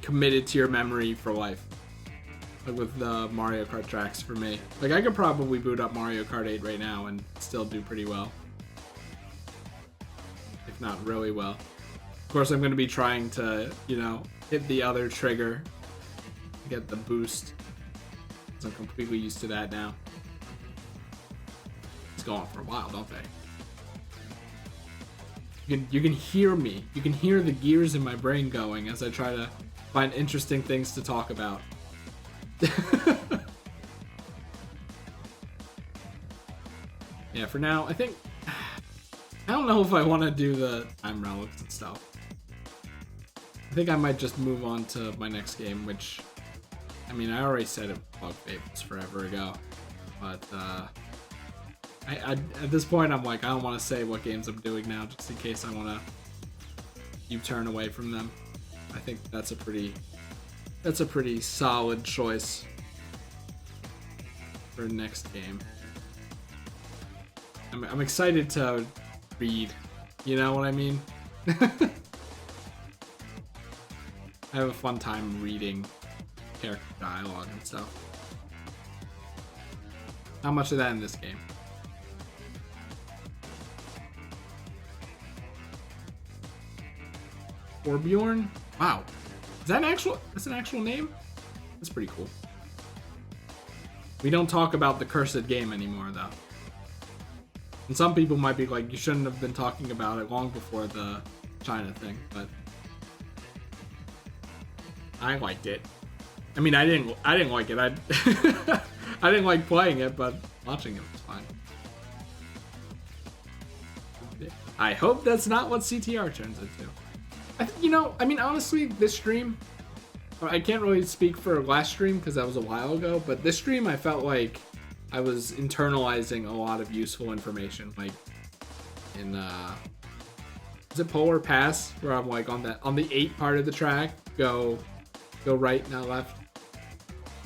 A: committed to your memory for life. Like with the Mario Kart tracks for me. Like I could probably boot up Mario Kart 8 right now and still do pretty well. If not really well. Of course I'm going to be trying to, you know, hit the other trigger. Get the boost. So I'm completely used to that now. It's going on for a while, don't they? You can hear me. You can hear the gears in my brain going as I try to find interesting things to talk about. Yeah, for now, I think... I don't know if I want to do the time relics and stuff. I think I might just move on to my next game, which... I mean, I already said it Bug Fables forever ago. But, at this point, I'm like, I don't want to say what games I'm doing now, just in case I want to U-turn away from them. I think that's a pretty solid choice for next game. I'm excited to read, you know what I mean? I have a fun time reading character dialogue and stuff. Not much of that in this game. Torbjorn? Wow. Is that that's an actual name? That's pretty cool. We don't talk about the cursed game anymore, though. And some people might be like, you shouldn't have been talking about it long before the China thing, but I liked it. I mean, I didn't like it. I didn't like playing it, but watching it was fine. I hope that's not what CTR turns into. You know, I mean, honestly, this stream, I can't really speak for last stream because that was a while ago, but this stream I felt like I was internalizing a lot of useful information, like in is it Polar Pass, where I'm like on the 8 part of the track, go right, not left.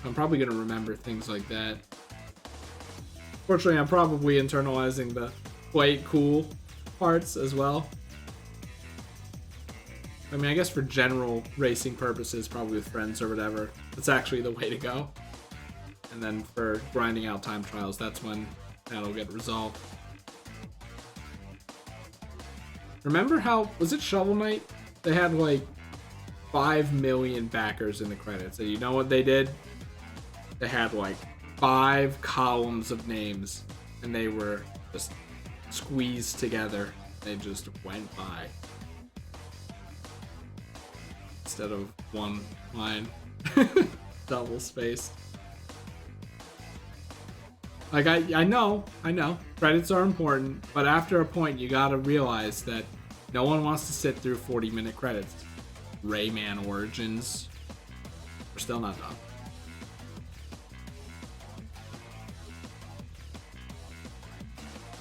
A: I'm probably gonna remember things like that. Fortunately, I'm probably internalizing the play it cool parts as well. I mean, I guess for general racing purposes, probably with friends or whatever, that's actually the way to go. And then for grinding out time trials, that's when that'll get resolved. Remember how, was it Shovel Knight? They had like 5 million backers in the credits. And you know what they did? They had like 5 columns of names, and they were just squeezed together. They just went by. Instead of one line. Double spaced. Like, I know, credits are important, but after a point you gotta realize that no one wants to sit through 40-minute credits. Rayman Origins, we're still not done.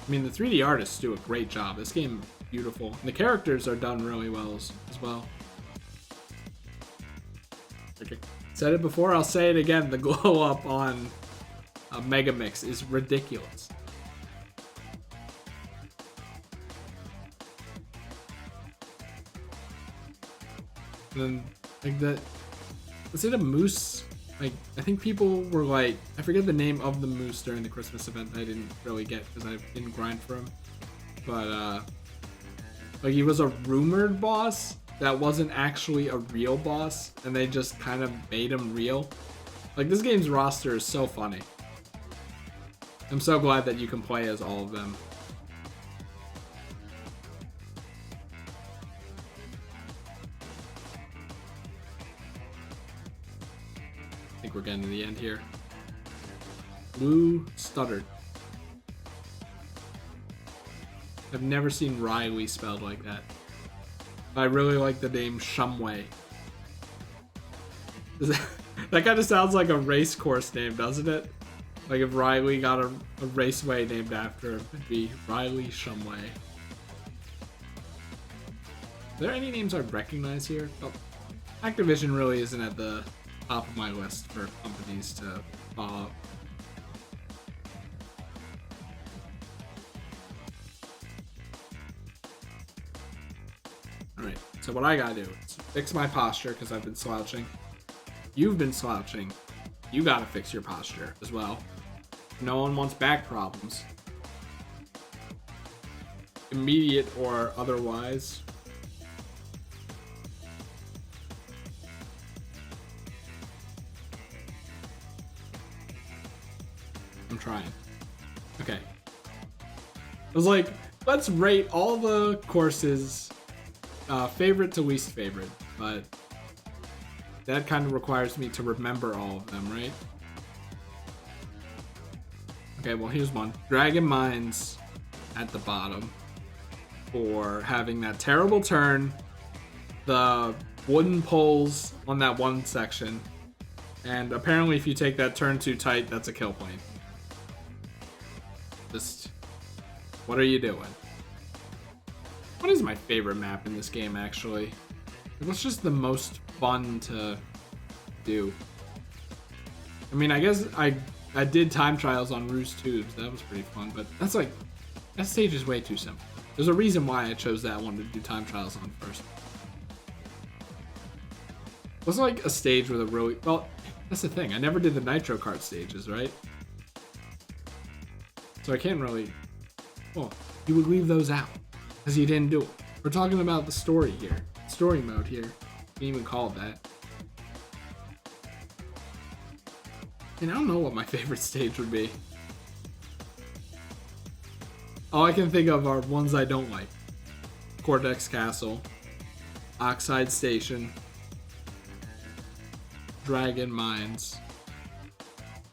A: I mean, the 3D artists do a great job. This game is beautiful. And the characters are done really well as well. Okay. Said it before, I'll say it again. The glow up on Mega Mix is ridiculous. And then, like, was it a moose? Like, I think people were like, I forget the name of the moose during the Christmas event that I didn't really get because I didn't grind for him. But, like, he was a rumored boss that wasn't actually a real boss, and they just kind of made him real. Like, this game's roster is so funny. I'm so glad that you can play as all of them. I think we're getting to the end here. Blue stuttered. I've never seen Riley spelled like that. I really like the name Shumway. That kind of sounds like a race course name, doesn't it? Like if Riley got a raceway named after him, it'd be Riley Shumway. Are there any names I recognize here? Oh, Activision really isn't at the top of my list for companies to follow. Alright, so what I gotta do is fix my posture because I've been slouching. You've been slouching. You gotta fix your posture as well. No one wants back problems. Immediate or otherwise. I'm trying. Okay. I was like, let's rate all the courses favorite to least favorite, but that kind of requires me to remember all of them, right? Okay, well here's one. Dragon Mines at the bottom for having that terrible turn, the wooden poles on that one section, and apparently if you take that turn too tight, that's a kill plane. Just, what are you doing? What is my favorite map in this game, actually? What's just the most fun to do? I mean, I guess I did time trials on Roost Tubes. That was pretty fun, but that's like, that stage is way too simple. There's a reason why I chose that one to do time trials on first. It was like a stage with a really, well, that's the thing. I never did the Nitro Kart stages, right? So I can't really, well, you would leave those out because you didn't do it. We're talking about the story here. Story mode here. You can even call it that. And I don't know what my favorite stage would be. All I can think of are ones I don't like. Cortex Castle, Oxide Station, Dragon Mines.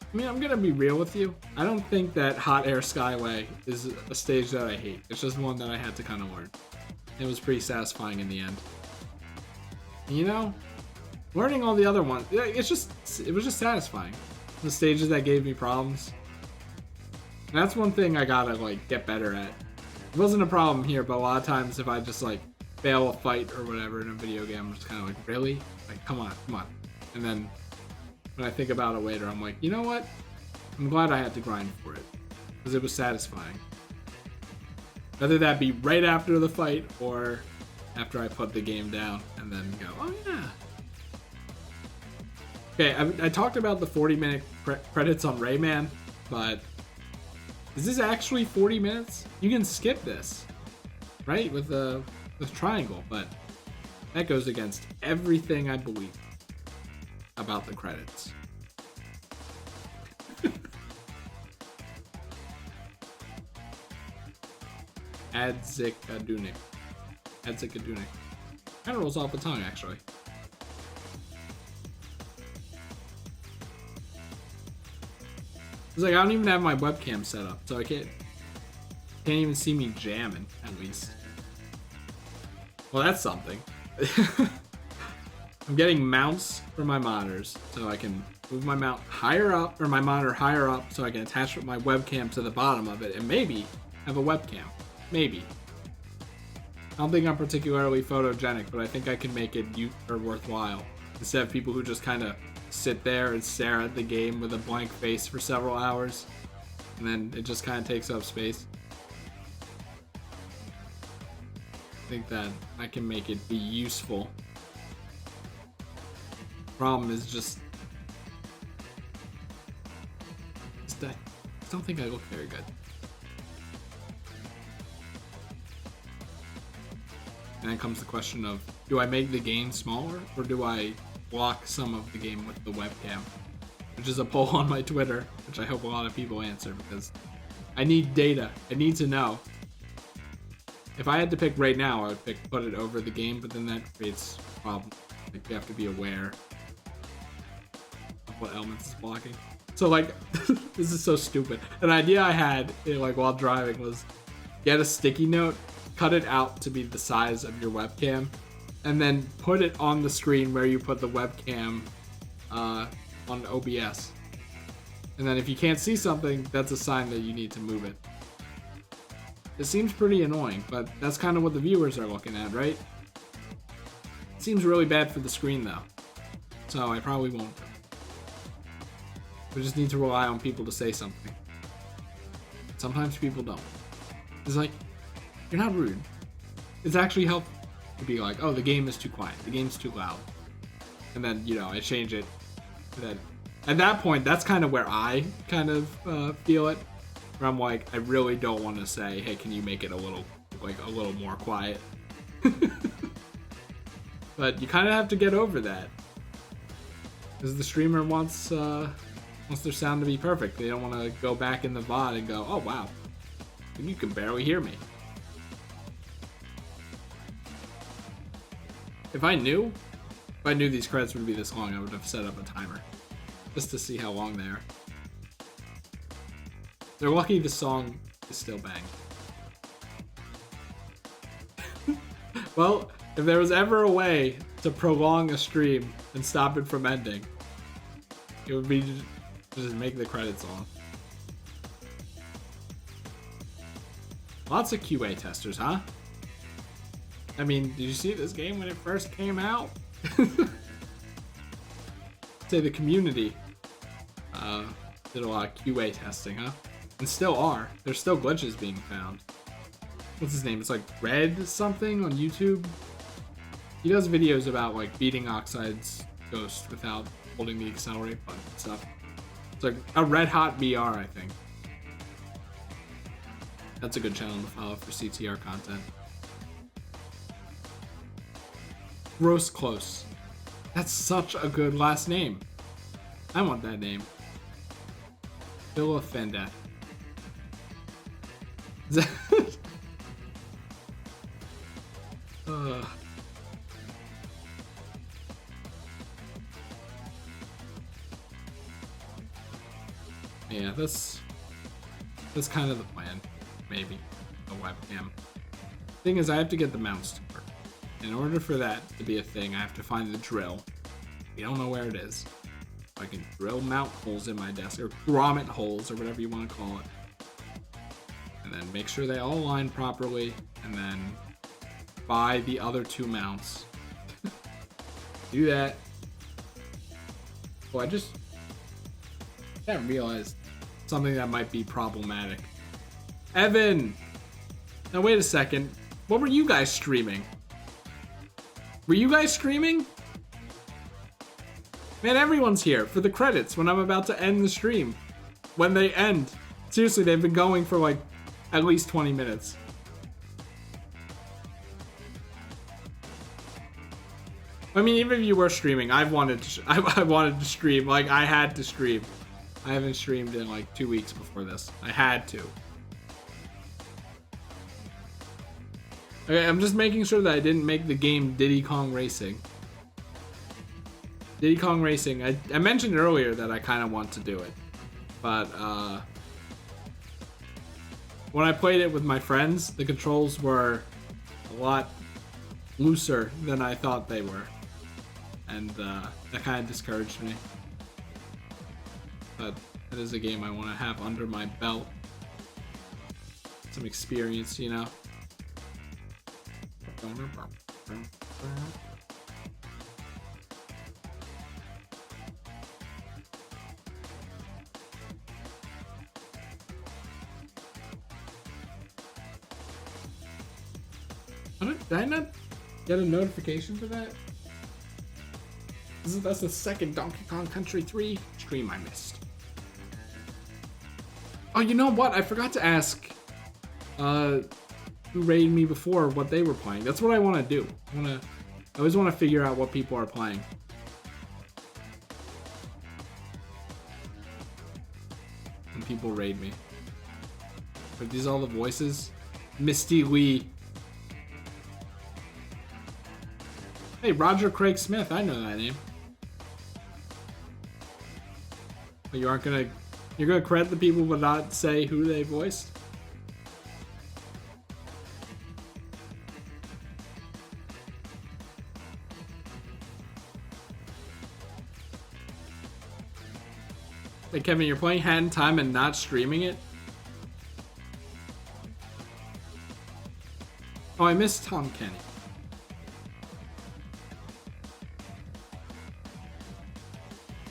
A: I mean, I'm gonna be real with you. I don't think that Hot Air Skyway is a stage that I hate. It's just one that I had to kind of learn. It was pretty satisfying in the end. You know, learning all the other ones, it was just satisfying. The stages that gave me problems. And that's one thing I gotta like get better at. It wasn't a problem here, but a lot of times if I just like fail a fight or whatever in a video game, I'm just kind of like, really? Like, come on. And then when I think about it later, I'm like, you know what? I'm glad I had to grind for it because it was satisfying. Whether that be right after the fight or after I put the game down and then go, oh yeah. Okay, I talked about the 40-minute credits on Rayman, but is this actually 40 minutes? You can skip this, right? With the triangle, but that goes against everything I believe about the credits. Adzikadunik. Kind of rolls off the tongue, actually. It's like I don't even have my webcam set up, so I can't even see me jamming, at least. Well, that's something. I'm getting mounts for my monitors, so I can move my mount higher up, or my monitor higher up, so I can attach my webcam to the bottom of it, and maybe have a webcam. Maybe. I don't think I'm particularly photogenic, but I think I can make it worthwhile. Instead of people who just kind of sit there and stare at the game with a blank face for several hours, and then it just kind of takes up space. I think that I can make it be useful. Problem is just I don't think I look very good. And then comes the question of, do I make the game smaller or do I block some of the game with the webcam? Which is a poll on my Twitter, which I hope a lot of people answer because I need data. I need to know. If I had to pick right now, I would put it over the game, but then that creates a problem. Like you have to be aware of what elements is blocking. So like, this is so stupid. An idea I had like while driving was get a sticky note, cut it out to be the size of your webcam, and then put it on the screen where you put the webcam on OBS. And then if you can't see something, that's a sign that you need to move it. It seems pretty annoying, but that's kind of what the viewers are looking at, right? It seems really bad for the screen though, so I probably won't. We just need to rely on people to say something. Sometimes people don't. It's like, you're not rude. It's actually helpful to be like, oh, the game is too quiet, the game's too loud. And then, you know, I change it. And then at that point, that's kind of where I kind of feel it. Where I'm like, I really don't want to say, hey, can you make it a little more quiet? But you kind of have to get over that. Because the streamer wants their sound to be perfect. They don't want to go back in the VOD and go, oh, wow, you can barely hear me. If I knew these credits would be this long, I would have set up a timer. Just to see how long they are. They're lucky the song is still bang. Well, if there was ever a way to prolong a stream and stop it from ending, it would be just make the credits on. Lots of QA testers, huh? I mean, did you see this game when it first came out? Say the community did a lot of QA testing, huh? And still are. There's still glitches being found. What's his name? It's like Red something on YouTube. He does videos about like beating Oxide's Ghost without holding the accelerate button and stuff. It's like a Red Hot BR, I think. That's a good channel to follow for CTR content. Gross Close. That's such a good last name. I want that name. Bill of Fendeth. Yeah, that's kind of the plan. Maybe a webcam. Thing is, I have to get the mounts to work. In order for that to be a thing, I have to find the drill. We don't know where it is. I can drill mount holes in my desk, or grommet holes, or whatever you want to call it. And then make sure they all align properly, and then buy the other two mounts. Do that. Oh, I just realized something that might be problematic. Evan! Now wait a second. What were you guys streaming? Were you guys streaming? Man, everyone's here for the credits when I'm about to end the stream. When they end. Seriously, they've been going for like at least 20 minutes. I mean, even if you were streaming, I wanted to stream. Like, I had to stream. I haven't streamed in like 2 weeks before this. I had to. Okay, I'm just making sure that I didn't make the game Diddy Kong Racing. Diddy Kong Racing, I mentioned earlier that I kind of want to do it. But, when I played it with my friends, the controls were a lot looser than I thought they were. And, that kind of discouraged me. But that is a game I want to have under my belt. Some experience, you know? Did I not get a notification for that? That's the second Donkey Kong Country 3 stream I missed. Oh, you know what? I forgot to ask who raided me before what they were playing. That's what I want to do. I always want to figure out what people are playing. When people raid me. Are these all the voices? Misty Lee. Hey, Roger Craig Smith. I know that name. But you're gonna credit the people but not say who they voiced? Hey, Kevin, you're playing Hat in Time and not streaming it? Oh, I missed Tom Kenny.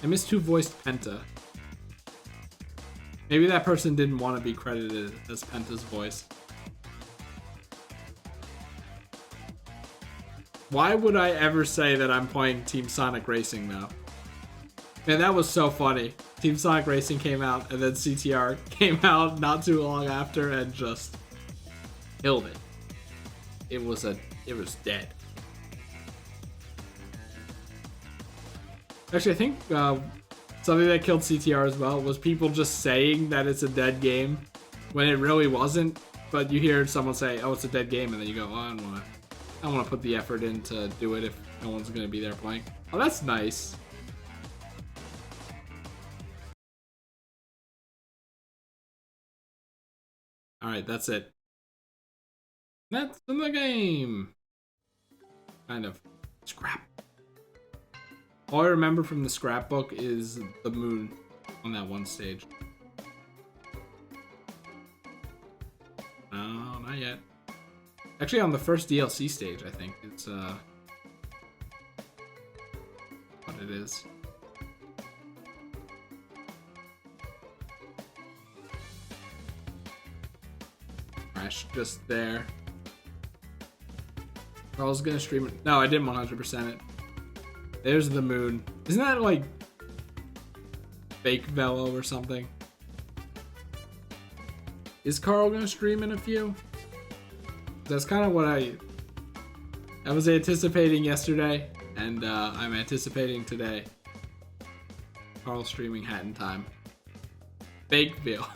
A: I missed who voiced Penta. Maybe that person didn't want to be credited as Penta's voice. Why would I ever say that I'm playing Team Sonic Racing though? Man, that was so funny. Team Sonic Racing came out and then CTR came out not too long after and just killed it. It was dead. Actually, I think something that killed CTR as well was people just saying that it's a dead game when it really wasn't. But you hear someone say, "Oh, it's a dead game," and then you go, "Oh, I don't want to put the effort in to do it if no one's going to be there playing." Oh, that's nice. All right, that's it. That's in the game. Kind of. Scrap. All I remember from the scrapbook is the moon on that one stage. No, not yet. Actually, on the first DLC stage, I think it's what it is. Crash just there. I was gonna stream it. No, I didn't 100% it. There's the moon. Isn't that like fake Velo or something? Is Carl gonna stream in a few? That's kind of what I was anticipating yesterday, and I'm anticipating today. Carl streaming Hat in Time. Fake Velo.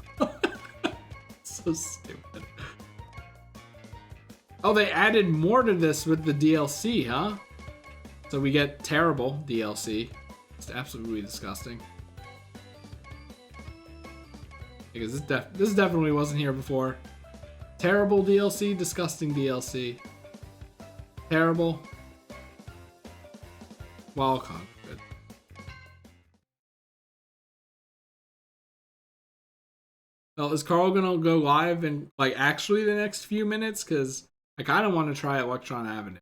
A: So stupid. Oh, they added more to this with the DLC, huh? So we get terrible DLC. It's absolutely disgusting. Because this definitely wasn't here before. Terrible DLC, disgusting DLC. Terrible. Welcome. Good. Well, is Carl gonna go live in like actually the next few minutes? Because I kind of want to try Electron Avenue.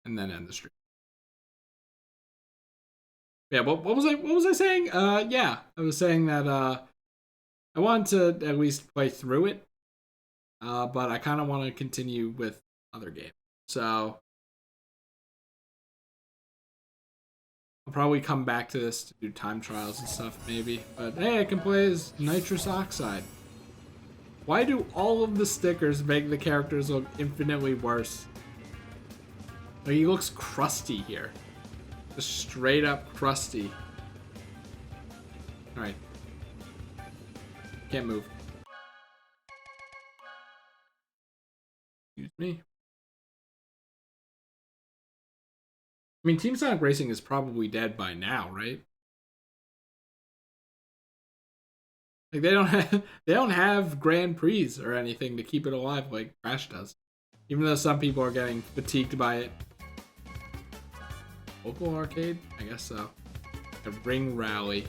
A: And then end the stream. Yeah, what was I saying? Yeah, I was saying that I wanted to at least play through it. But I kind of want to continue with other games. So I'll probably come back to this to do time trials and stuff maybe. But hey, I can play as Nitrous Oxide. Why do all of the stickers make the characters look infinitely worse? Like, he looks crusty here. Just straight up crusty. Alright. Can't move. Excuse me. I mean, Team Sonic Racing is probably dead by now, right? Like, they don't have Grand Prix or anything to keep it alive like Crash does. Even though some people are getting fatigued by it. Local arcade? I guess so. A ring rally.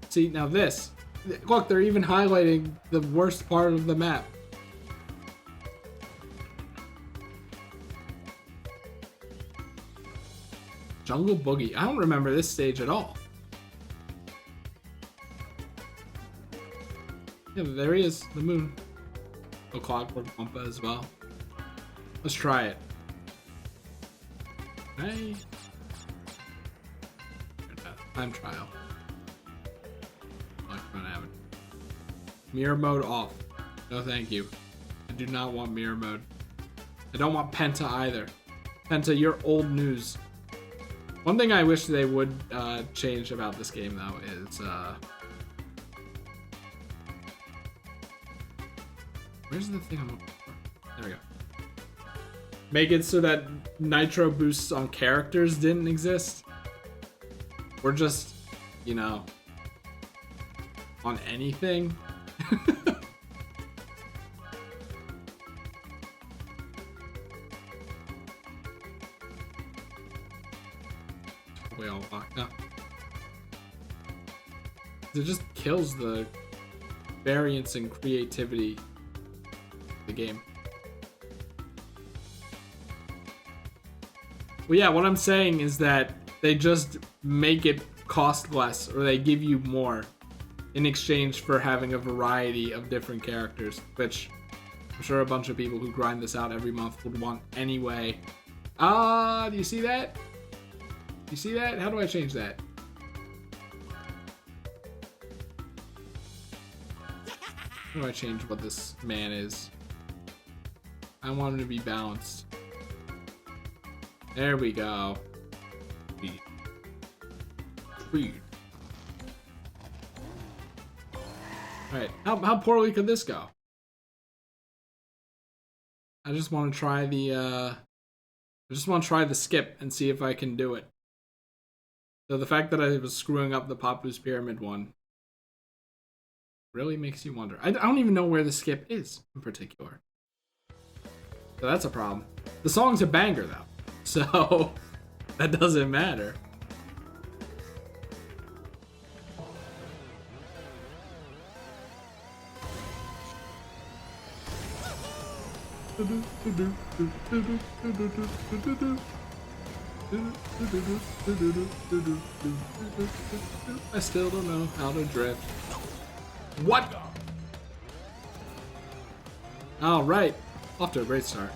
A: See, now this. Look, they're even highlighting the worst part of the map. Jungle Boogie. I don't remember this stage at all. Yeah, there he is. The moon. A Clockwork Bumpa as well. Let's try it. Hey. Time trial. Mirror mode off. No thank you. I do not want mirror mode. I don't want Penta either. Penta, you're old news. One thing I wish they would change about this game though is where's the thing I'm looking for? There we go. Make it so that nitro boosts on characters didn't exist. Or just, you know, on anything. the way all locked up. It just kills the variance and creativity of the game. Well, yeah, what I'm saying is that they just make it cost less, or they give you more in exchange for having a variety of different characters, which I'm sure a bunch of people who grind this out every month would want anyway. Do you see that? You see that? How do I change that? How do I change what this man is? I want him to be balanced. There we go. Freed. Alright, how poorly could this go? I just want to try the skip and see if I can do it. So the fact that I was screwing up the Papu's Pyramid one really makes you wonder. I don't even know where the skip is in particular. So that's a problem. The song's a banger though, so that doesn't matter. I still don't know how to drift. What? All right, off to a great start.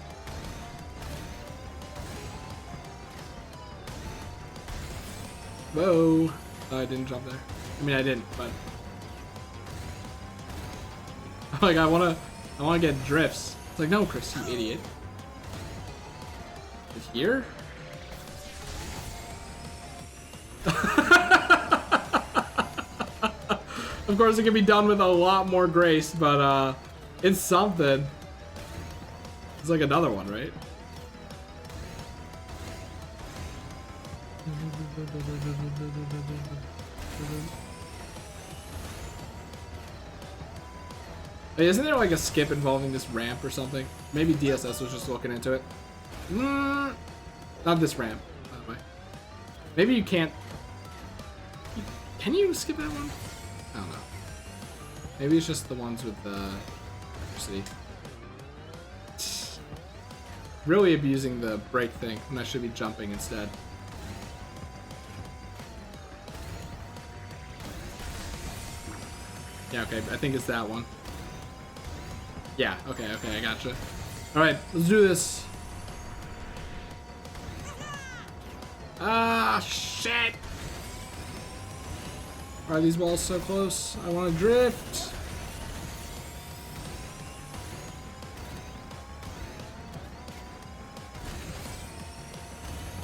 A: Whoa! I didn't jump there. I mean, I didn't, but like I wanna get drifts. It's like, no, Chris, you idiot. It's here? Of course, it can be done with a lot more grace, but it's something. It's like another one, right? Hey, isn't there like a skip involving this ramp or something? Maybe DSS was just looking into it. Not this ramp, by the way. Maybe you can't. Can you skip that one? I don't know. Maybe it's just the ones with the electricity. Really abusing the brake thing when I should be jumping instead. Yeah, okay, I think it's that one. Yeah, okay, I gotcha. Alright, let's do this. Ah, shit! Why are these walls so close? I want to drift.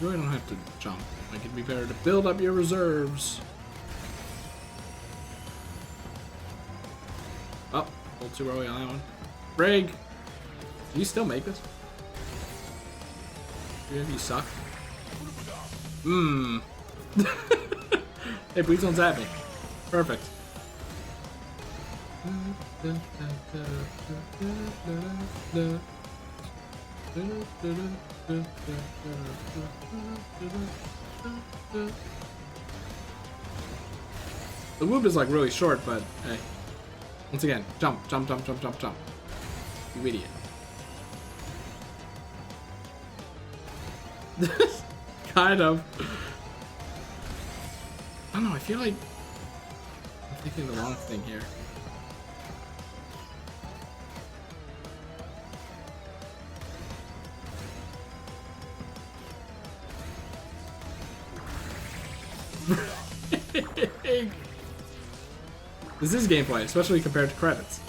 A: You really don't have to jump. Like, it'd be better to build up your reserves. Oh, a little too early on that one. Brig! Can you still make this? You suck. Hey, please don't zap me. Perfect. The loop is like really short, but hey. Once again, jump, jump, jump, jump, jump, jump. You idiot. Kind of. I don't know, I feel like I'm thinking the wrong thing here. This is gameplay, especially compared to credits.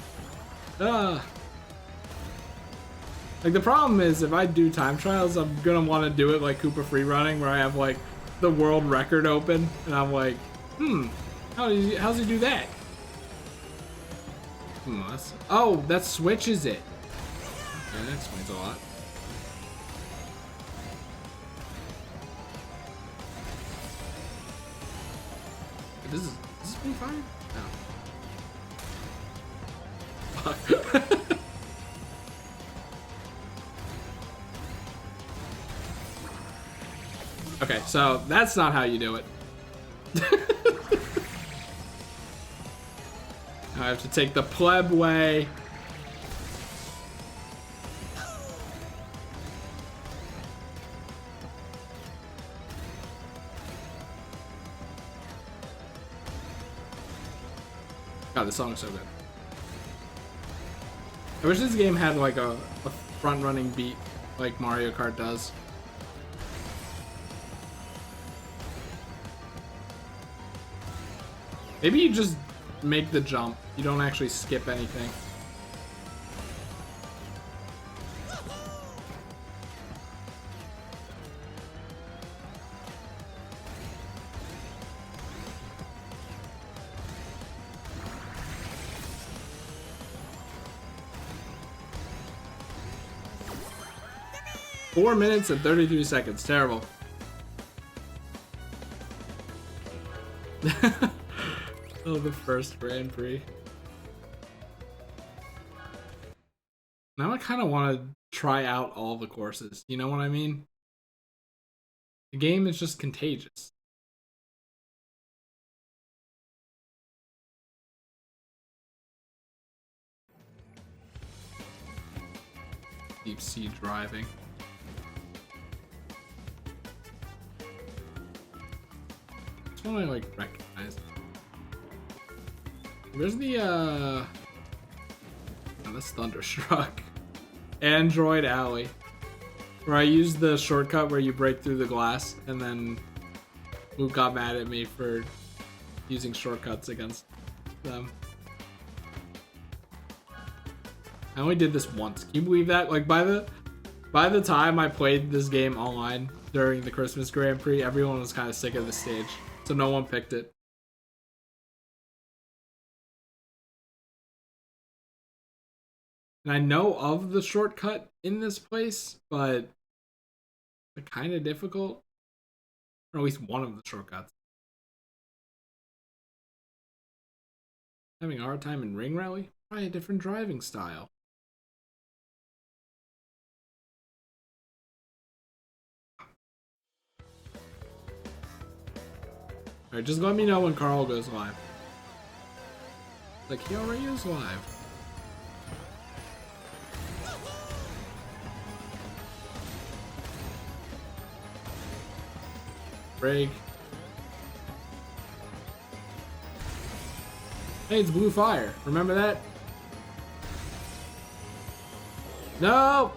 A: Like, the problem is, if I do time trials, I'm gonna want to do it like Koopa free running, where I have like the world record open, and I'm like, how's he do that? Oh, that switches it. Okay, that explains a lot. Is this pretty fine? No. Fuck. Okay, so that's not how you do it. I have to take the pleb way. God, this song is so good. I wish this game had like a front-running beat like Mario Kart does. Maybe you just make the jump. You don't actually skip anything. Four minutes and 33 seconds. Terrible. Oh, the first Grand Prix. Now I kind of want to try out all the courses. You know what I mean? The game is just contagious. Deep sea driving. This one I like recognize. Where's the oh, that's Thunderstruck. Android Alley. Where I used the shortcut where you break through the glass, and then Luke got mad at me for using shortcuts against them. I only did this once. Can you believe that? Like by the time I played this game online during the Christmas Grand Prix, everyone was kind of sick of the stage, so no one picked it. And I know of the shortcut in this place, but it's kind of difficult. Or at least one of the shortcuts. Having a hard time in Ring Rally? Try a different driving style. Alright, just let me know when Carl goes live. Like, he already is live. Break. Hey, it's Blue Fire. Remember that? No!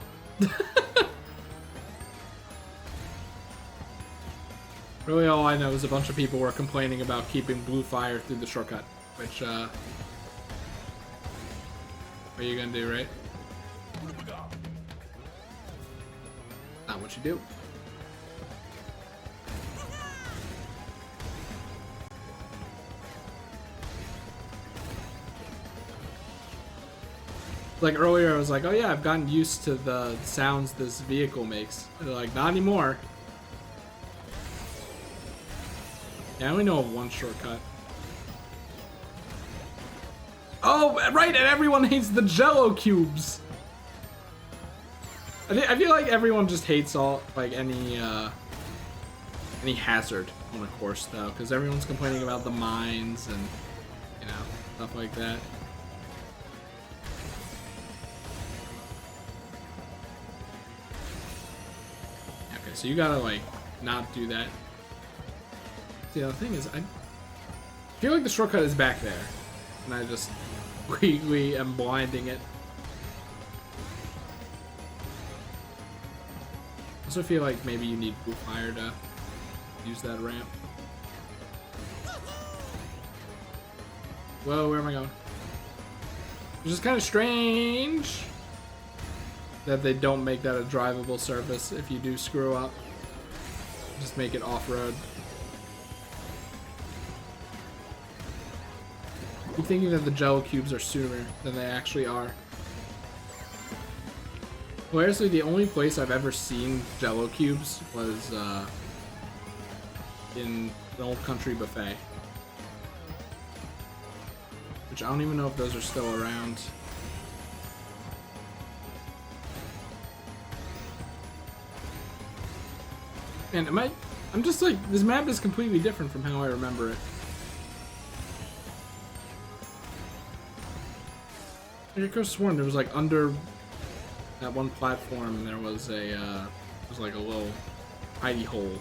A: Really, all I know is a bunch of people were complaining about keeping Blue Fire through the shortcut, which, what are you gonna do, right? Not what you do. Like earlier, I was like, oh yeah, I've gotten used to the sounds this vehicle makes. And they're like, not anymore. Yeah, I only know of one shortcut. Oh, right, and everyone hates the Jello cubes. I feel like everyone just hates all, like, any hazard on a course, though, because everyone's complaining about the mines and, you know, stuff like that. Okay, so you gotta, like, not do that. See, the thing is, I feel like the shortcut is back there, and I just weakly am blinding it. I also feel like maybe you need Blue Fire to use that ramp. Whoa, where am I going? Which is kind of strange that they don't make that a drivable surface if you do screw up. Just make it off-road. I'm thinking that the Jello cubes are sooner than they actually are. Hilariously, the only place I've ever seen Jello cubes was in the Old Country Buffet. Which I don't even know if those are still around. Man, am I I'm just like, this map is completely different from how I remember it. I could have sworn there was like under that one platform, there was a, like a little hidey hole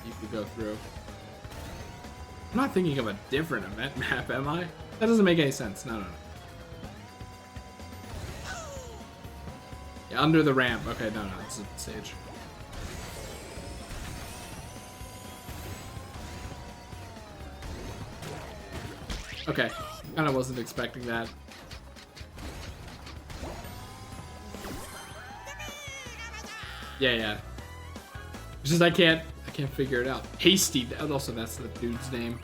A: you could go through. I'm not thinking of a different event map, am I? That doesn't make any sense. No. Yeah, under the ramp. Okay, no, it's a stage. Okay, kind of wasn't expecting that. Yeah. It's just I can't figure it out. Hasty. Also, that's the dude's name.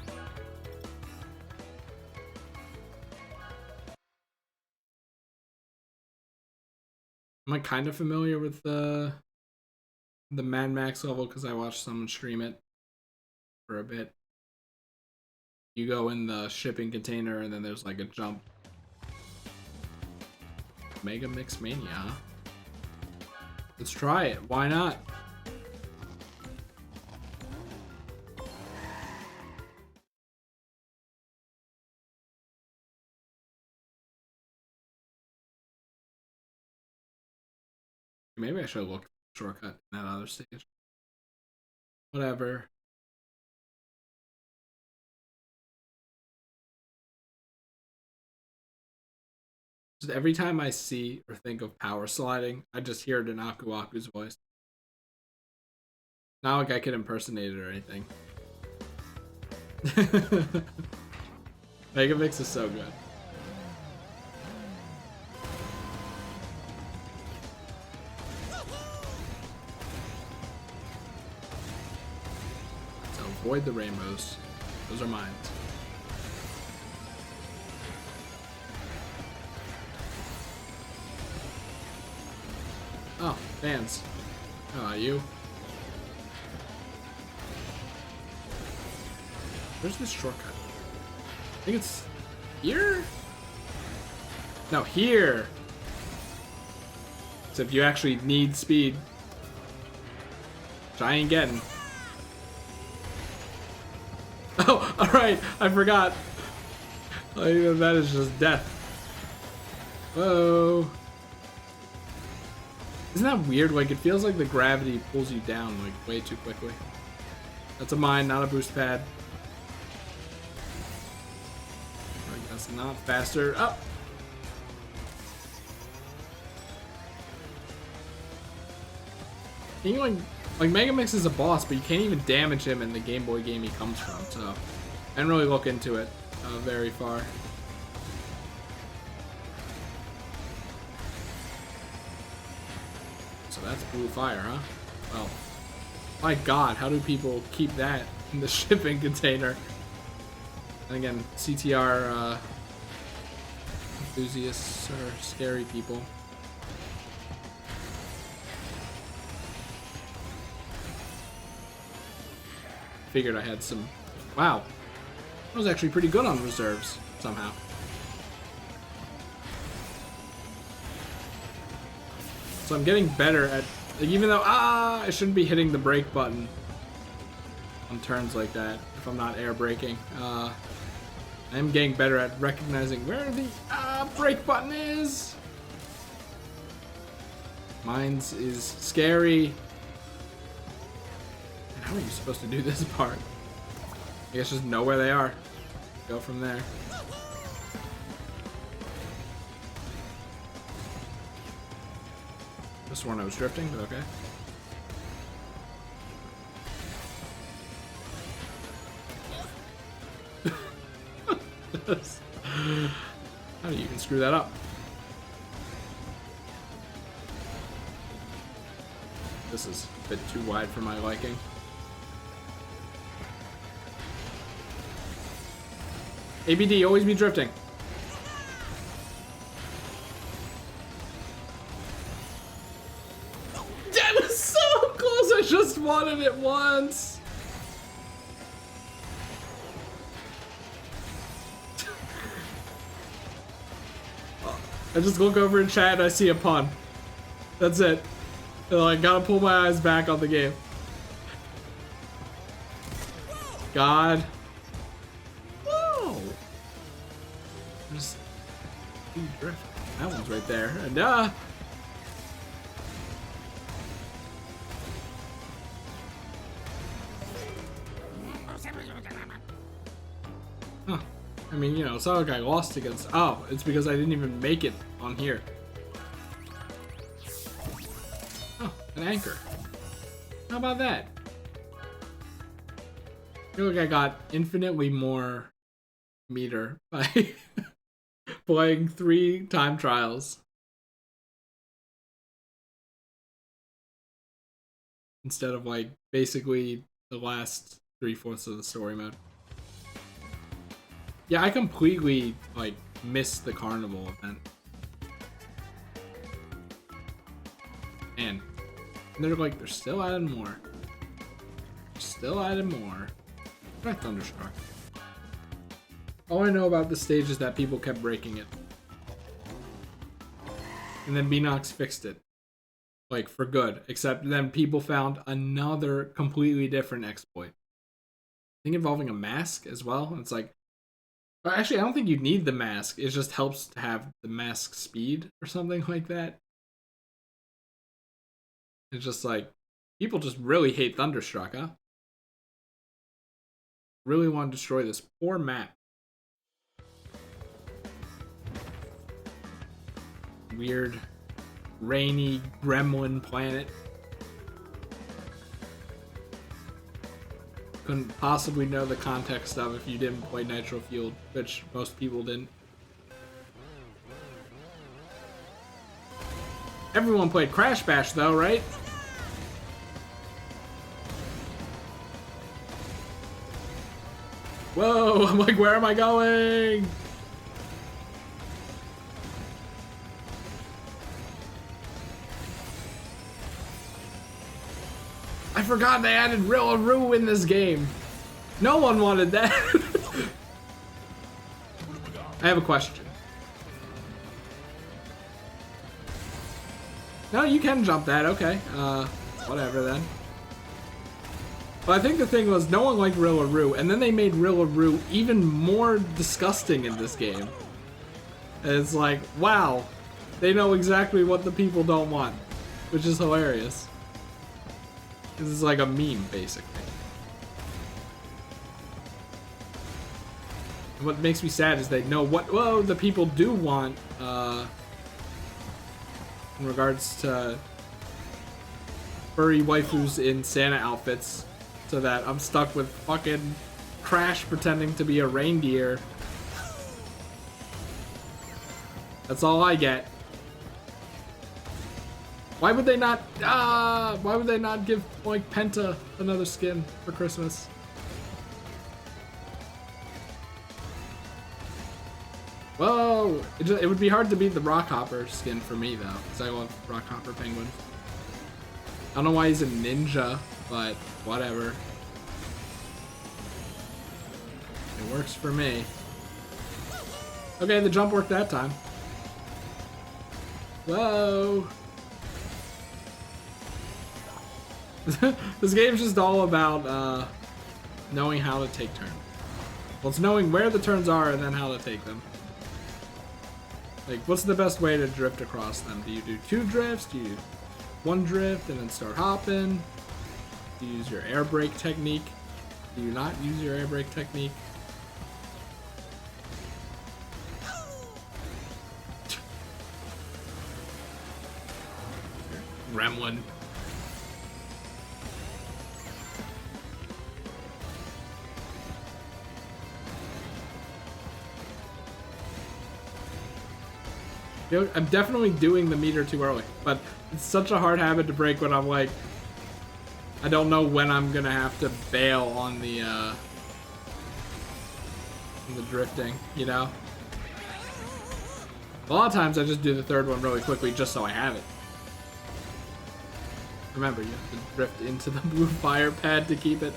A: Am I kind of familiar with the Mad Max level because I watched someone stream it for a bit. You go in the shipping container and then there's like a jump. Mega Mix Mania, huh? Let's try it. Why not? Maybe I should have looked for a shortcut in that other stage. Whatever. Just every time I see or think of power sliding, I just hear it in Aku Aku's voice. Not like I can impersonate it or anything. Mega Mix is so good. So avoid the rainbows. Those are mine. Oh, fans. Oh, you. Where's this shortcut? I think it's here? No, here. Except you actually need speed. Which I ain't getting. Oh, alright, I forgot. That is just death. Whoa. Isn't that weird? Like, it feels like the gravity pulls you down, like, way too quickly. That's a mine, not a boost pad. I guess not faster. Oh! Can you, like, Mega Mix is a boss, but you can't even damage him in the Game Boy game he comes from, so I didn't really look into it very far. So that's blue fire, huh? Well, my god, how do people keep that in the shipping container? And again, CTR enthusiasts are scary people. Figured I had some... Wow. I was actually pretty good on reserves, somehow. So I'm getting better at... Like, even though, I shouldn't be hitting the brake button on turns like that if I'm not air braking. I am getting better at recognizing where the brake button is. Mine's is scary. And how are you supposed to do this part? I guess just know where they are. Go from there. Just sworn I was drifting, but okay. How do you even screw that up? This is a bit too wide for my liking. ABD, always be drifting. That was so close, I just wanted it once. I just look over in chat and I see a pun. That's it. I gotta pull my eyes back on the game. God. Whoa! There's drift. That one's right there. And Huh. I mean, you know, it's not like I lost against. Oh, it's because I didn't even make it on here. Oh, an anchor. How about that? I feel like I got infinitely more meter by playing 3 time trials instead of like basically the last 3/4 of the story mode. Yeah, I completely like missed the carnival event. And they're like, they're still adding more. Still adding more. Try Thunderstruck. All I know about this stage is that people kept breaking it. And then Beanox fixed it. Like, for good. Except then people found another completely different exploit. I think involving a mask as well. And it's like, actually, I don't think you need the mask. It just helps to have the mask speed or something like that. It's just like, people just really hate Thunderstruck, huh? Really want to destroy this poor map. Weird, rainy gremlin planet. Couldn't possibly know the context of if you didn't play Nitro-Fueled, which most people didn't. Everyone played Crash Bash though, right? Whoa, I'm like, where am I going? I forgot they added Rillaru in this game. No one wanted that. I have a question. No, you can jump that, okay. Whatever then. But I think the thing was, no one liked Rillaru, and then they made Rillaru even more disgusting in this game. And it's like, wow, they know exactly what the people don't want, which is hilarious. This is like a meme, basically. And what makes me sad is they know what the people do want in regards to furry waifus in Santa outfits, so that I'm stuck with fucking Crash pretending to be a reindeer. That's all I get. Why would they not? Why would they not give like Penta another skin for Christmas? Whoa! It would be hard to beat the Rockhopper skin for me though, because I love Rockhopper penguins. I don't know why he's a ninja, but whatever. It works for me. Okay, the jump worked that time. Whoa! This game's just all about knowing how to take turns. Well, it's knowing where the turns are and then how to take them. Like, what's the best way to drift across them? Do you do 2 drifts? Do you do 1 drift and then start hopping? Do you use your air brake technique? Do you not use your air brake technique? Gremlin. You know, I'm definitely doing the meter too early, but it's such a hard habit to break when I'm like, I don't know when I'm gonna have to bail on the drifting, you know? A lot of times I just do the 3rd one really quickly just so I have it. Remember, you have to drift into the blue fire pad to keep it.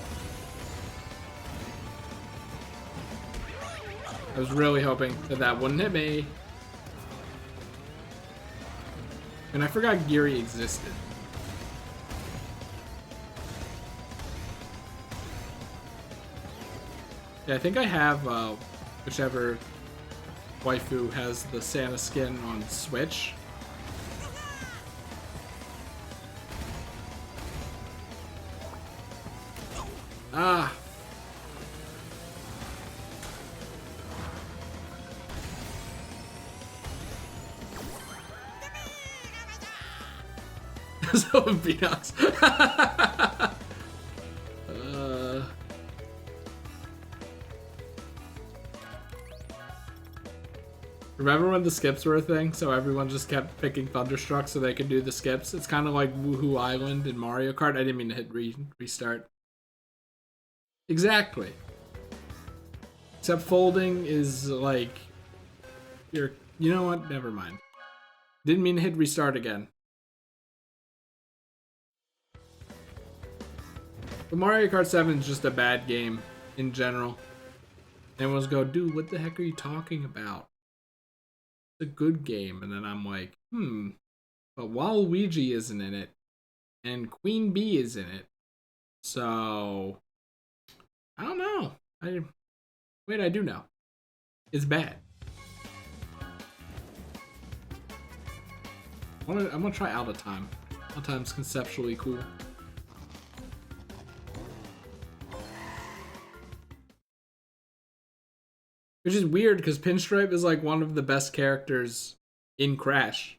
A: I was really hoping that that wouldn't hit me. And I forgot Geary existed. Yeah, I think I have whichever waifu has the Santa skin on Switch. Ah. So Beanox. Remember when the skips were a thing? So everyone just kept picking Thunderstruck so they could do the skips. It's kind of like Woohoo Island in Mario Kart. I didn't mean to hit restart. Exactly. Except folding is like, you know what? Never mind. Didn't mean to hit restart again. But Mario Kart 7 is just a bad game in general. Everyone's go, dude, what the heck are you talking about? It's a good game. And then I'm like, but Waluigi isn't in it. And Queen Bee is in it. So, I don't know. Wait, I do know. It's bad. I'm gonna try Out of Time. Out of Time's conceptually cool. Which is weird because Pinstripe is like one of the best characters in Crash.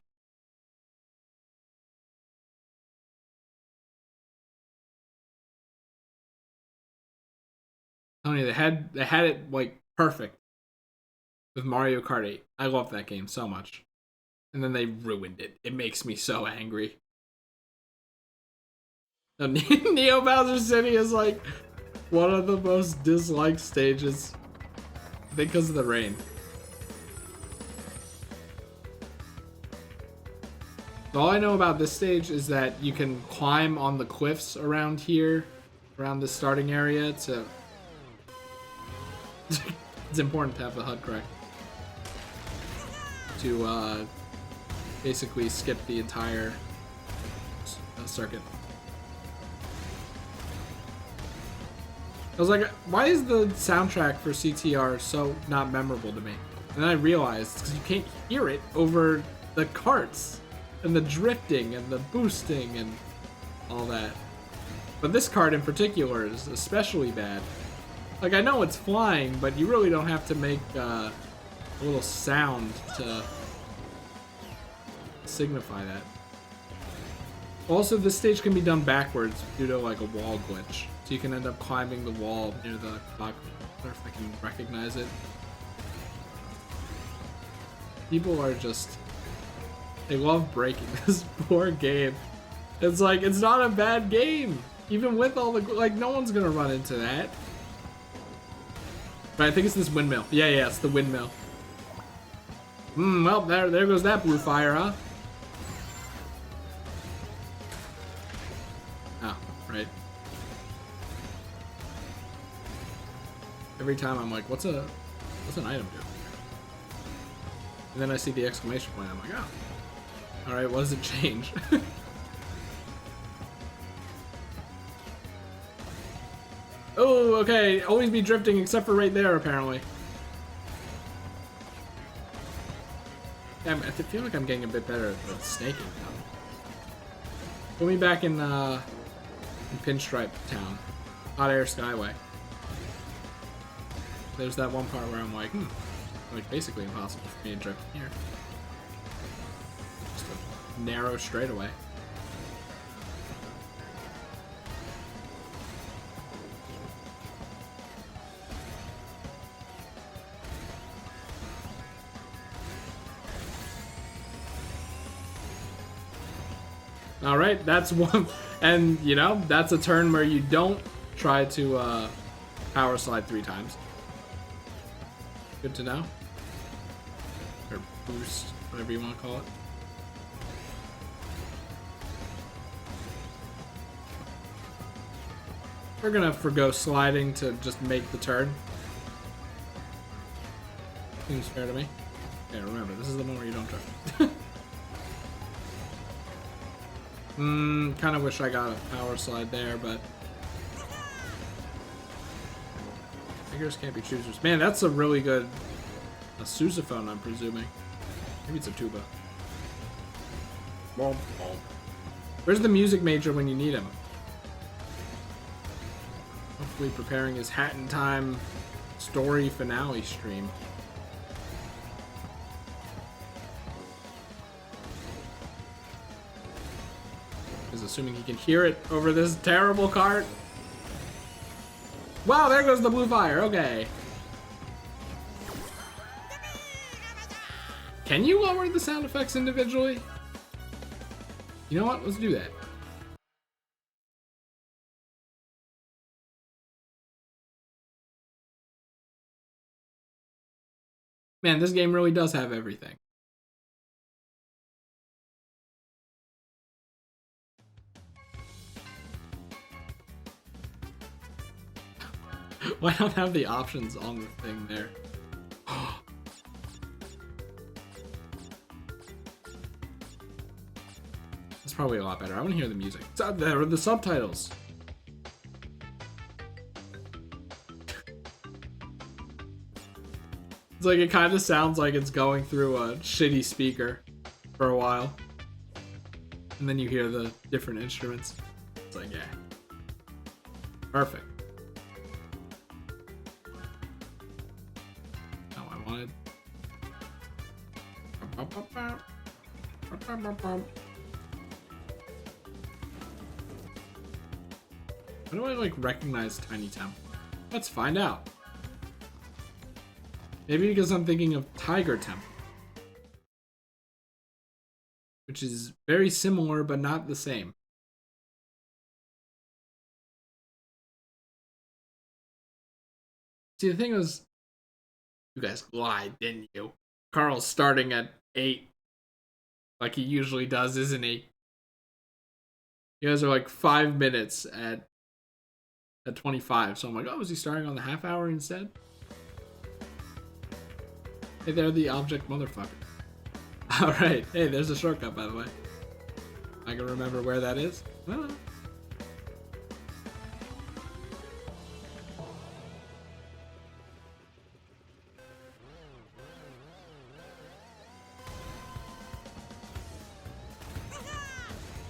A: Tony, they had it like perfect with Mario Kart 8. I love that game so much. And then they ruined it. It makes me so angry. Neo Bowser City is like one of the most disliked stages because of the rain. All I know about this stage is that you can climb on the cliffs around here, around the starting area to... It's important to have the HUD correct. To basically skip the entire circuit. I was like, why is the soundtrack for CTR so not memorable to me? And then I realized, because you can't hear it over the carts, and the drifting, and the boosting, and all that. But this cart in particular is especially bad. Like, I know it's flying, but you really don't have to make a little sound to signify that. Also, this stage can be done backwards due to, like, a wall glitch. So you can end up climbing the wall near the clock. I wonder if I can recognize it. People are just... They love breaking this poor game. It's like, it's not a bad game. Even with all the... Like, no one's gonna run into that. But I think it's this windmill. Yeah, it's the windmill. Well, there goes that blue fire, huh? Oh, right. Every time I'm like, what's an item do? And then I see the exclamation point. I'm like, oh. Alright, what does it change? Oh, okay. Always be drifting except for right there, apparently. Yeah, I feel like I'm getting a bit better at snaking now. Put me back in Pinstripe Town. Hot Air Skyway. There's that one part where I'm like, like basically impossible for me to drift here. Just a narrow straightaway. Alright, that's one, and you know, that's a turn where you don't try to power slide 3 times. Good to know. Or boost, whatever you want to call it. We're gonna forgo sliding to just make the turn. Seems fair to me. Yeah, remember, this is the one where you don't drift. Kind of wish I got a power slide there, but... Beggars can't be choosers. Man, that's a really good a sousaphone, I'm presuming. Maybe it's a tuba. Where's the music major when you need him? Hopefully preparing his Hat in Time story finale stream. Is assuming he can hear it over this terrible cart. Wow, there goes the blue fire. Okay. Can you lower the sound effects individually? You know what? Let's do that. Man, this game really does have everything. Why don't have the options on the thing there? It's probably a lot better. I want to hear the music. There are the subtitles. It's like it kind of sounds like it's going through a shitty speaker for a while. And then you hear the different instruments. It's like, yeah. Perfect. Oh, I wanted. How do I like recognize Tiny Temple? Let's find out. Maybe because I'm thinking of Tiger Temple, which is very similar but not the same. See, the thing was, you guys lied, didn't you? Carl's starting at 8, like he usually does, isn't he? You guys are like 5 minutes at 25, so I'm like, oh, is he starting on the half hour instead? Hey, they're the object motherfucker. Alright, hey, there's a shortcut, by the way. I can remember where that is. Ah.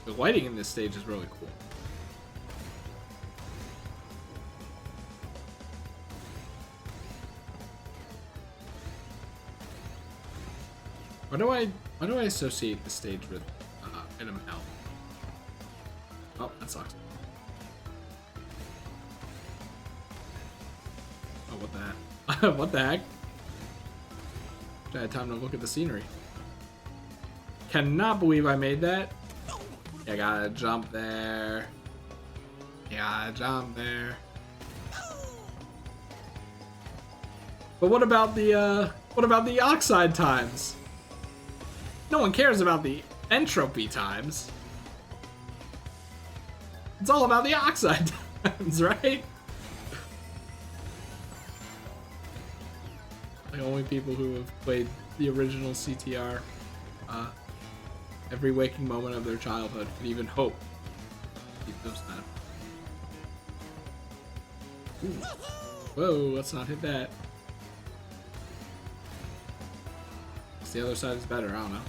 A: The lighting in this stage is really cool. Why do I associate the stage with Venom Hell? Oh, that sucks. Oh, what the heck? What the heck? I had time to look at the scenery. Cannot believe I made that. You gotta jump there. You gotta jump there. But what about the oxide times? No one cares about the entropy times. It's all about the oxide times, right? Like only people who have played the original CTR every waking moment of their childhood could even hope to keep those times. Whoa, let's not hit that. Guess the other side is better, I don't know.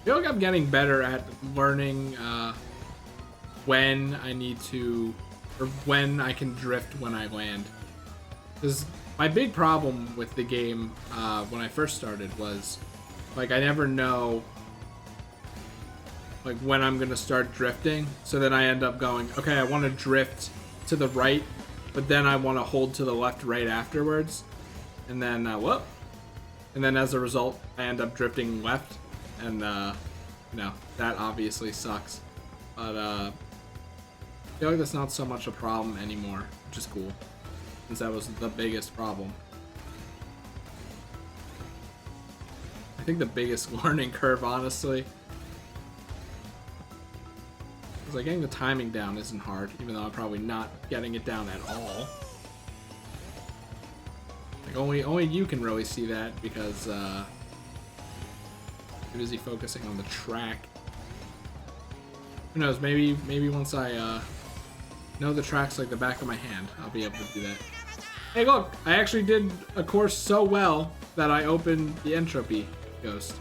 A: I feel like I'm getting better at learning when I need to, or when I can drift when I land. Because my big problem with the game when I first started was, like, I never know, like, when I'm gonna start drifting. So then I end up going, okay, I want to drift to the right, but then I want to hold to the left right afterwards. And then, whoop. And then as a result, I end up drifting left. And, you know, that obviously sucks. But, I feel like that's not so much a problem anymore, which is cool. Since that was the biggest problem. I think the biggest learning curve, honestly, is like getting the timing down isn't hard, even though I'm probably not getting it down at all. Like only you can really see that because you're busy focusing on the track. Who knows? Maybe once I know the tracks like the back of my hand, I'll be able to do that. Hey, look! I actually did a course so well that I opened the entropy ghost.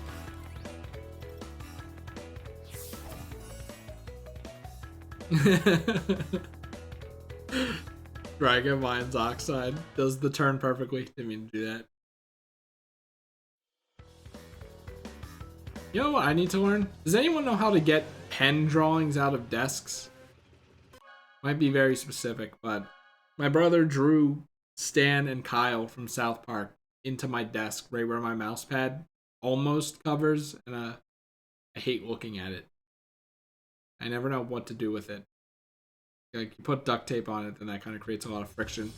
A: Dragon Mine's Oxide does the turn perfectly. Didn't mean to do that. You know what I need to learn? Does anyone know how to get pen drawings out of desks? Might be very specific, but my brother drew Stan and Kyle from South Park into my desk right where my mouse pad almost covers, and I hate looking at it. I never know what to do with it. Like, you put duct tape on it, and that kind of creates a lot of friction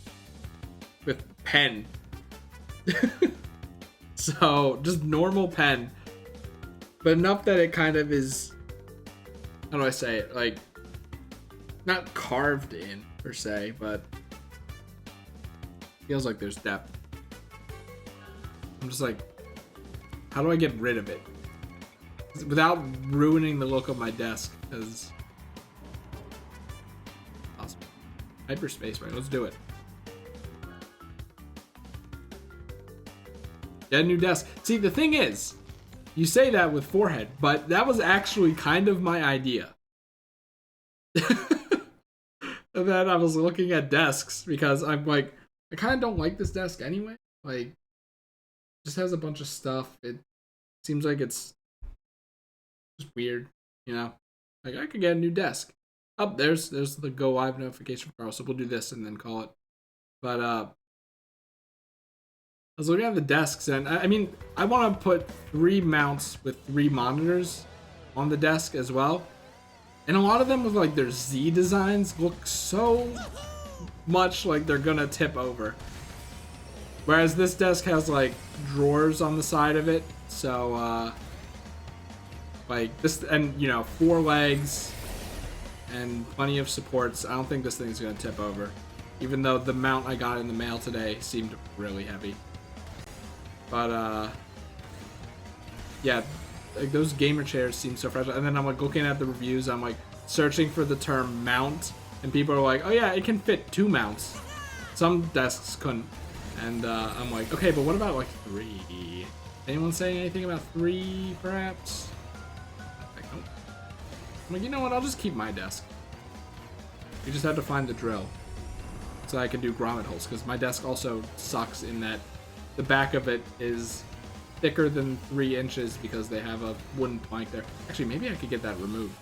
A: with pen. So, just normal pen, but enough that it kind of is, how do I say it, like, not carved in, per se, but feels like there's depth. I'm just like, how do I get rid of it? Without ruining the look of my desk, because... Awesome. Hyperspace, right? Let's do it. Get a new desk. See, the thing is, you say that with forehead, but that was actually kind of my idea. And then I was looking at desks because I'm like, I kind of don't like this desk anyway. Like, it just has a bunch of stuff. It seems like it's just weird, you know? Like, I could get a new desk. Oh, there's the go live notification for Carl, so we'll do this and then call it. But, I was looking at the desks, and I mean, I want to put 3 mounts with 3 monitors on the desk as well. And a lot of them with like their Z designs look so much like they're gonna tip over. Whereas this desk has like drawers on the side of it, so like this, and you know, 4 legs and plenty of supports. I don't think this thing's gonna tip over, even though the mount I got in the mail today seemed really heavy. But yeah, like those gamer chairs seem so fragile. And then I'm like looking at the reviews, I'm like searching for the term mount, and people are like, oh yeah, it can fit 2 mounts. Some desks couldn't. And I'm like, okay, but what about like 3? Anyone saying anything about 3 perhaps? Like, nope. I'm like, you know what, I'll just keep my desk. We just have to find the drill so I can do grommet holes, because my desk also sucks in that the back of it is thicker than 3 inches because they have a wooden plank there. Actually, maybe I could get that removed.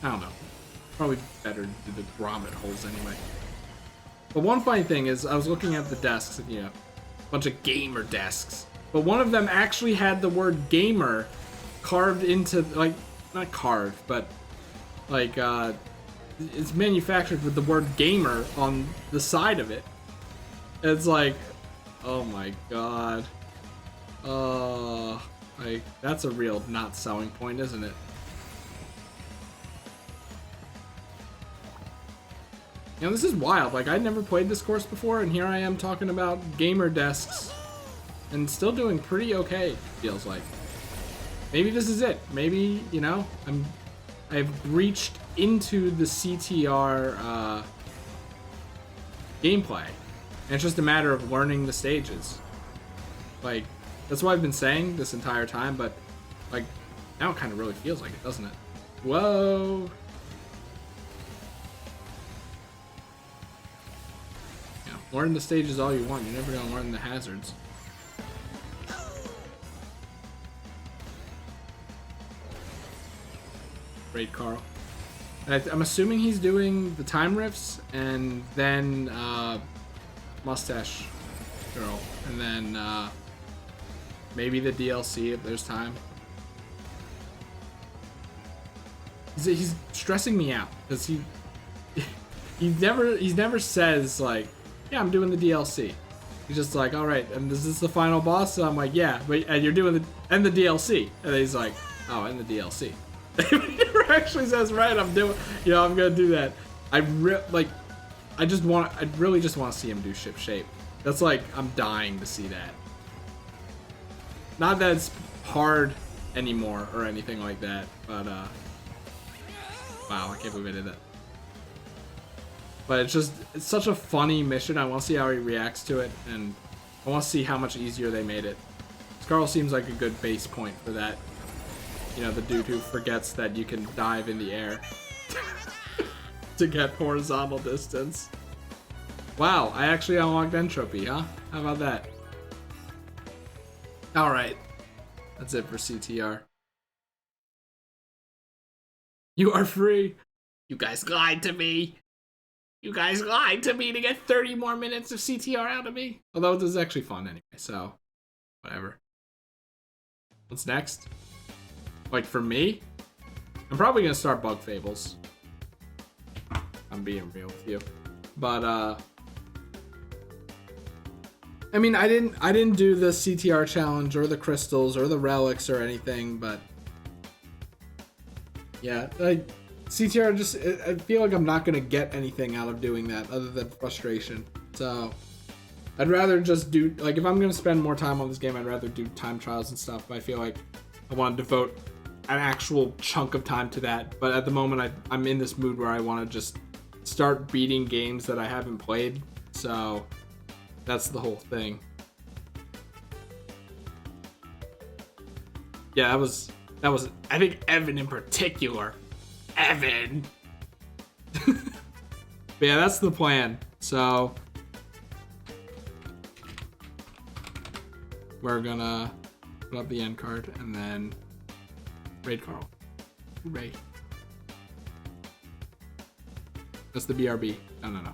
A: I don't know. Probably better to do the grommet holes anyway. But one funny thing is, I was looking at the desks, and, you know, a bunch of gamer desks. But one of them actually had the word gamer carved into, like, not carved, but, like, it's manufactured with the word gamer on the side of it. It's like, oh my god. Like, that's a real not selling point, isn't it? You know, this is wild. Like, I'd never played this course before, and here I am talking about gamer desks and still doing pretty okay, feels like. Maybe this is it. Maybe, you know, I've reached into the CTR gameplay, and it's just a matter of learning the stages. Like, that's what I've been saying this entire time, but, like, now it kind of really feels like it, doesn't it? Whoa! You know, learn the stages all you want. You're never gonna learn the hazards. Great, Carl. And I'm assuming he's doing the time rifts, and then, Mustache Girl, and then, maybe the DLC if there's time. He's stressing me out because he never says like, yeah, I'm doing the DLC. He's just like, all right, and is this the final boss? So I'm like, yeah, but and you're doing the really and he's like, oh, and the DLC. He never actually says, right, I'm doing, you know, I'm gonna do that. I really just want to see him do ship shape. That's like, I'm dying to see that. Not that it's hard anymore or anything like that, but, wow, I can't believe I did that. But it's such a funny mission. I want to see how he reacts to it, and I want to see how much easier they made it. Scarl seems like a good base point for that. You know, the dude who forgets that you can dive in the air to get horizontal distance. Wow, I actually unlocked entropy, huh? How about that? Alright. That's it for CTR. You are free. You guys lied to me. You guys lied to me to get 30 more minutes of CTR out of me. Although this is actually fun anyway, so whatever. What's next? Like for me, I'm probably gonna start Bug Fables. I'm being real with you. But I mean, I didn't do the CTR challenge or the crystals or the relics or anything, but yeah, like CTR just, I feel like I'm not gonna get anything out of doing that other than frustration. So I'd rather just do, like, if I'm gonna spend more time on this game, I'd rather do time trials and stuff. But I feel like I want to devote an actual chunk of time to that. But at the moment, I'm in this mood where I want to just start beating games that I haven't played. So that's the whole thing. Yeah, that was I think Evan in particular. Evan. But yeah, that's the plan. So we're gonna put up the end card and then raid Carl. Raid. That's the BRB. No.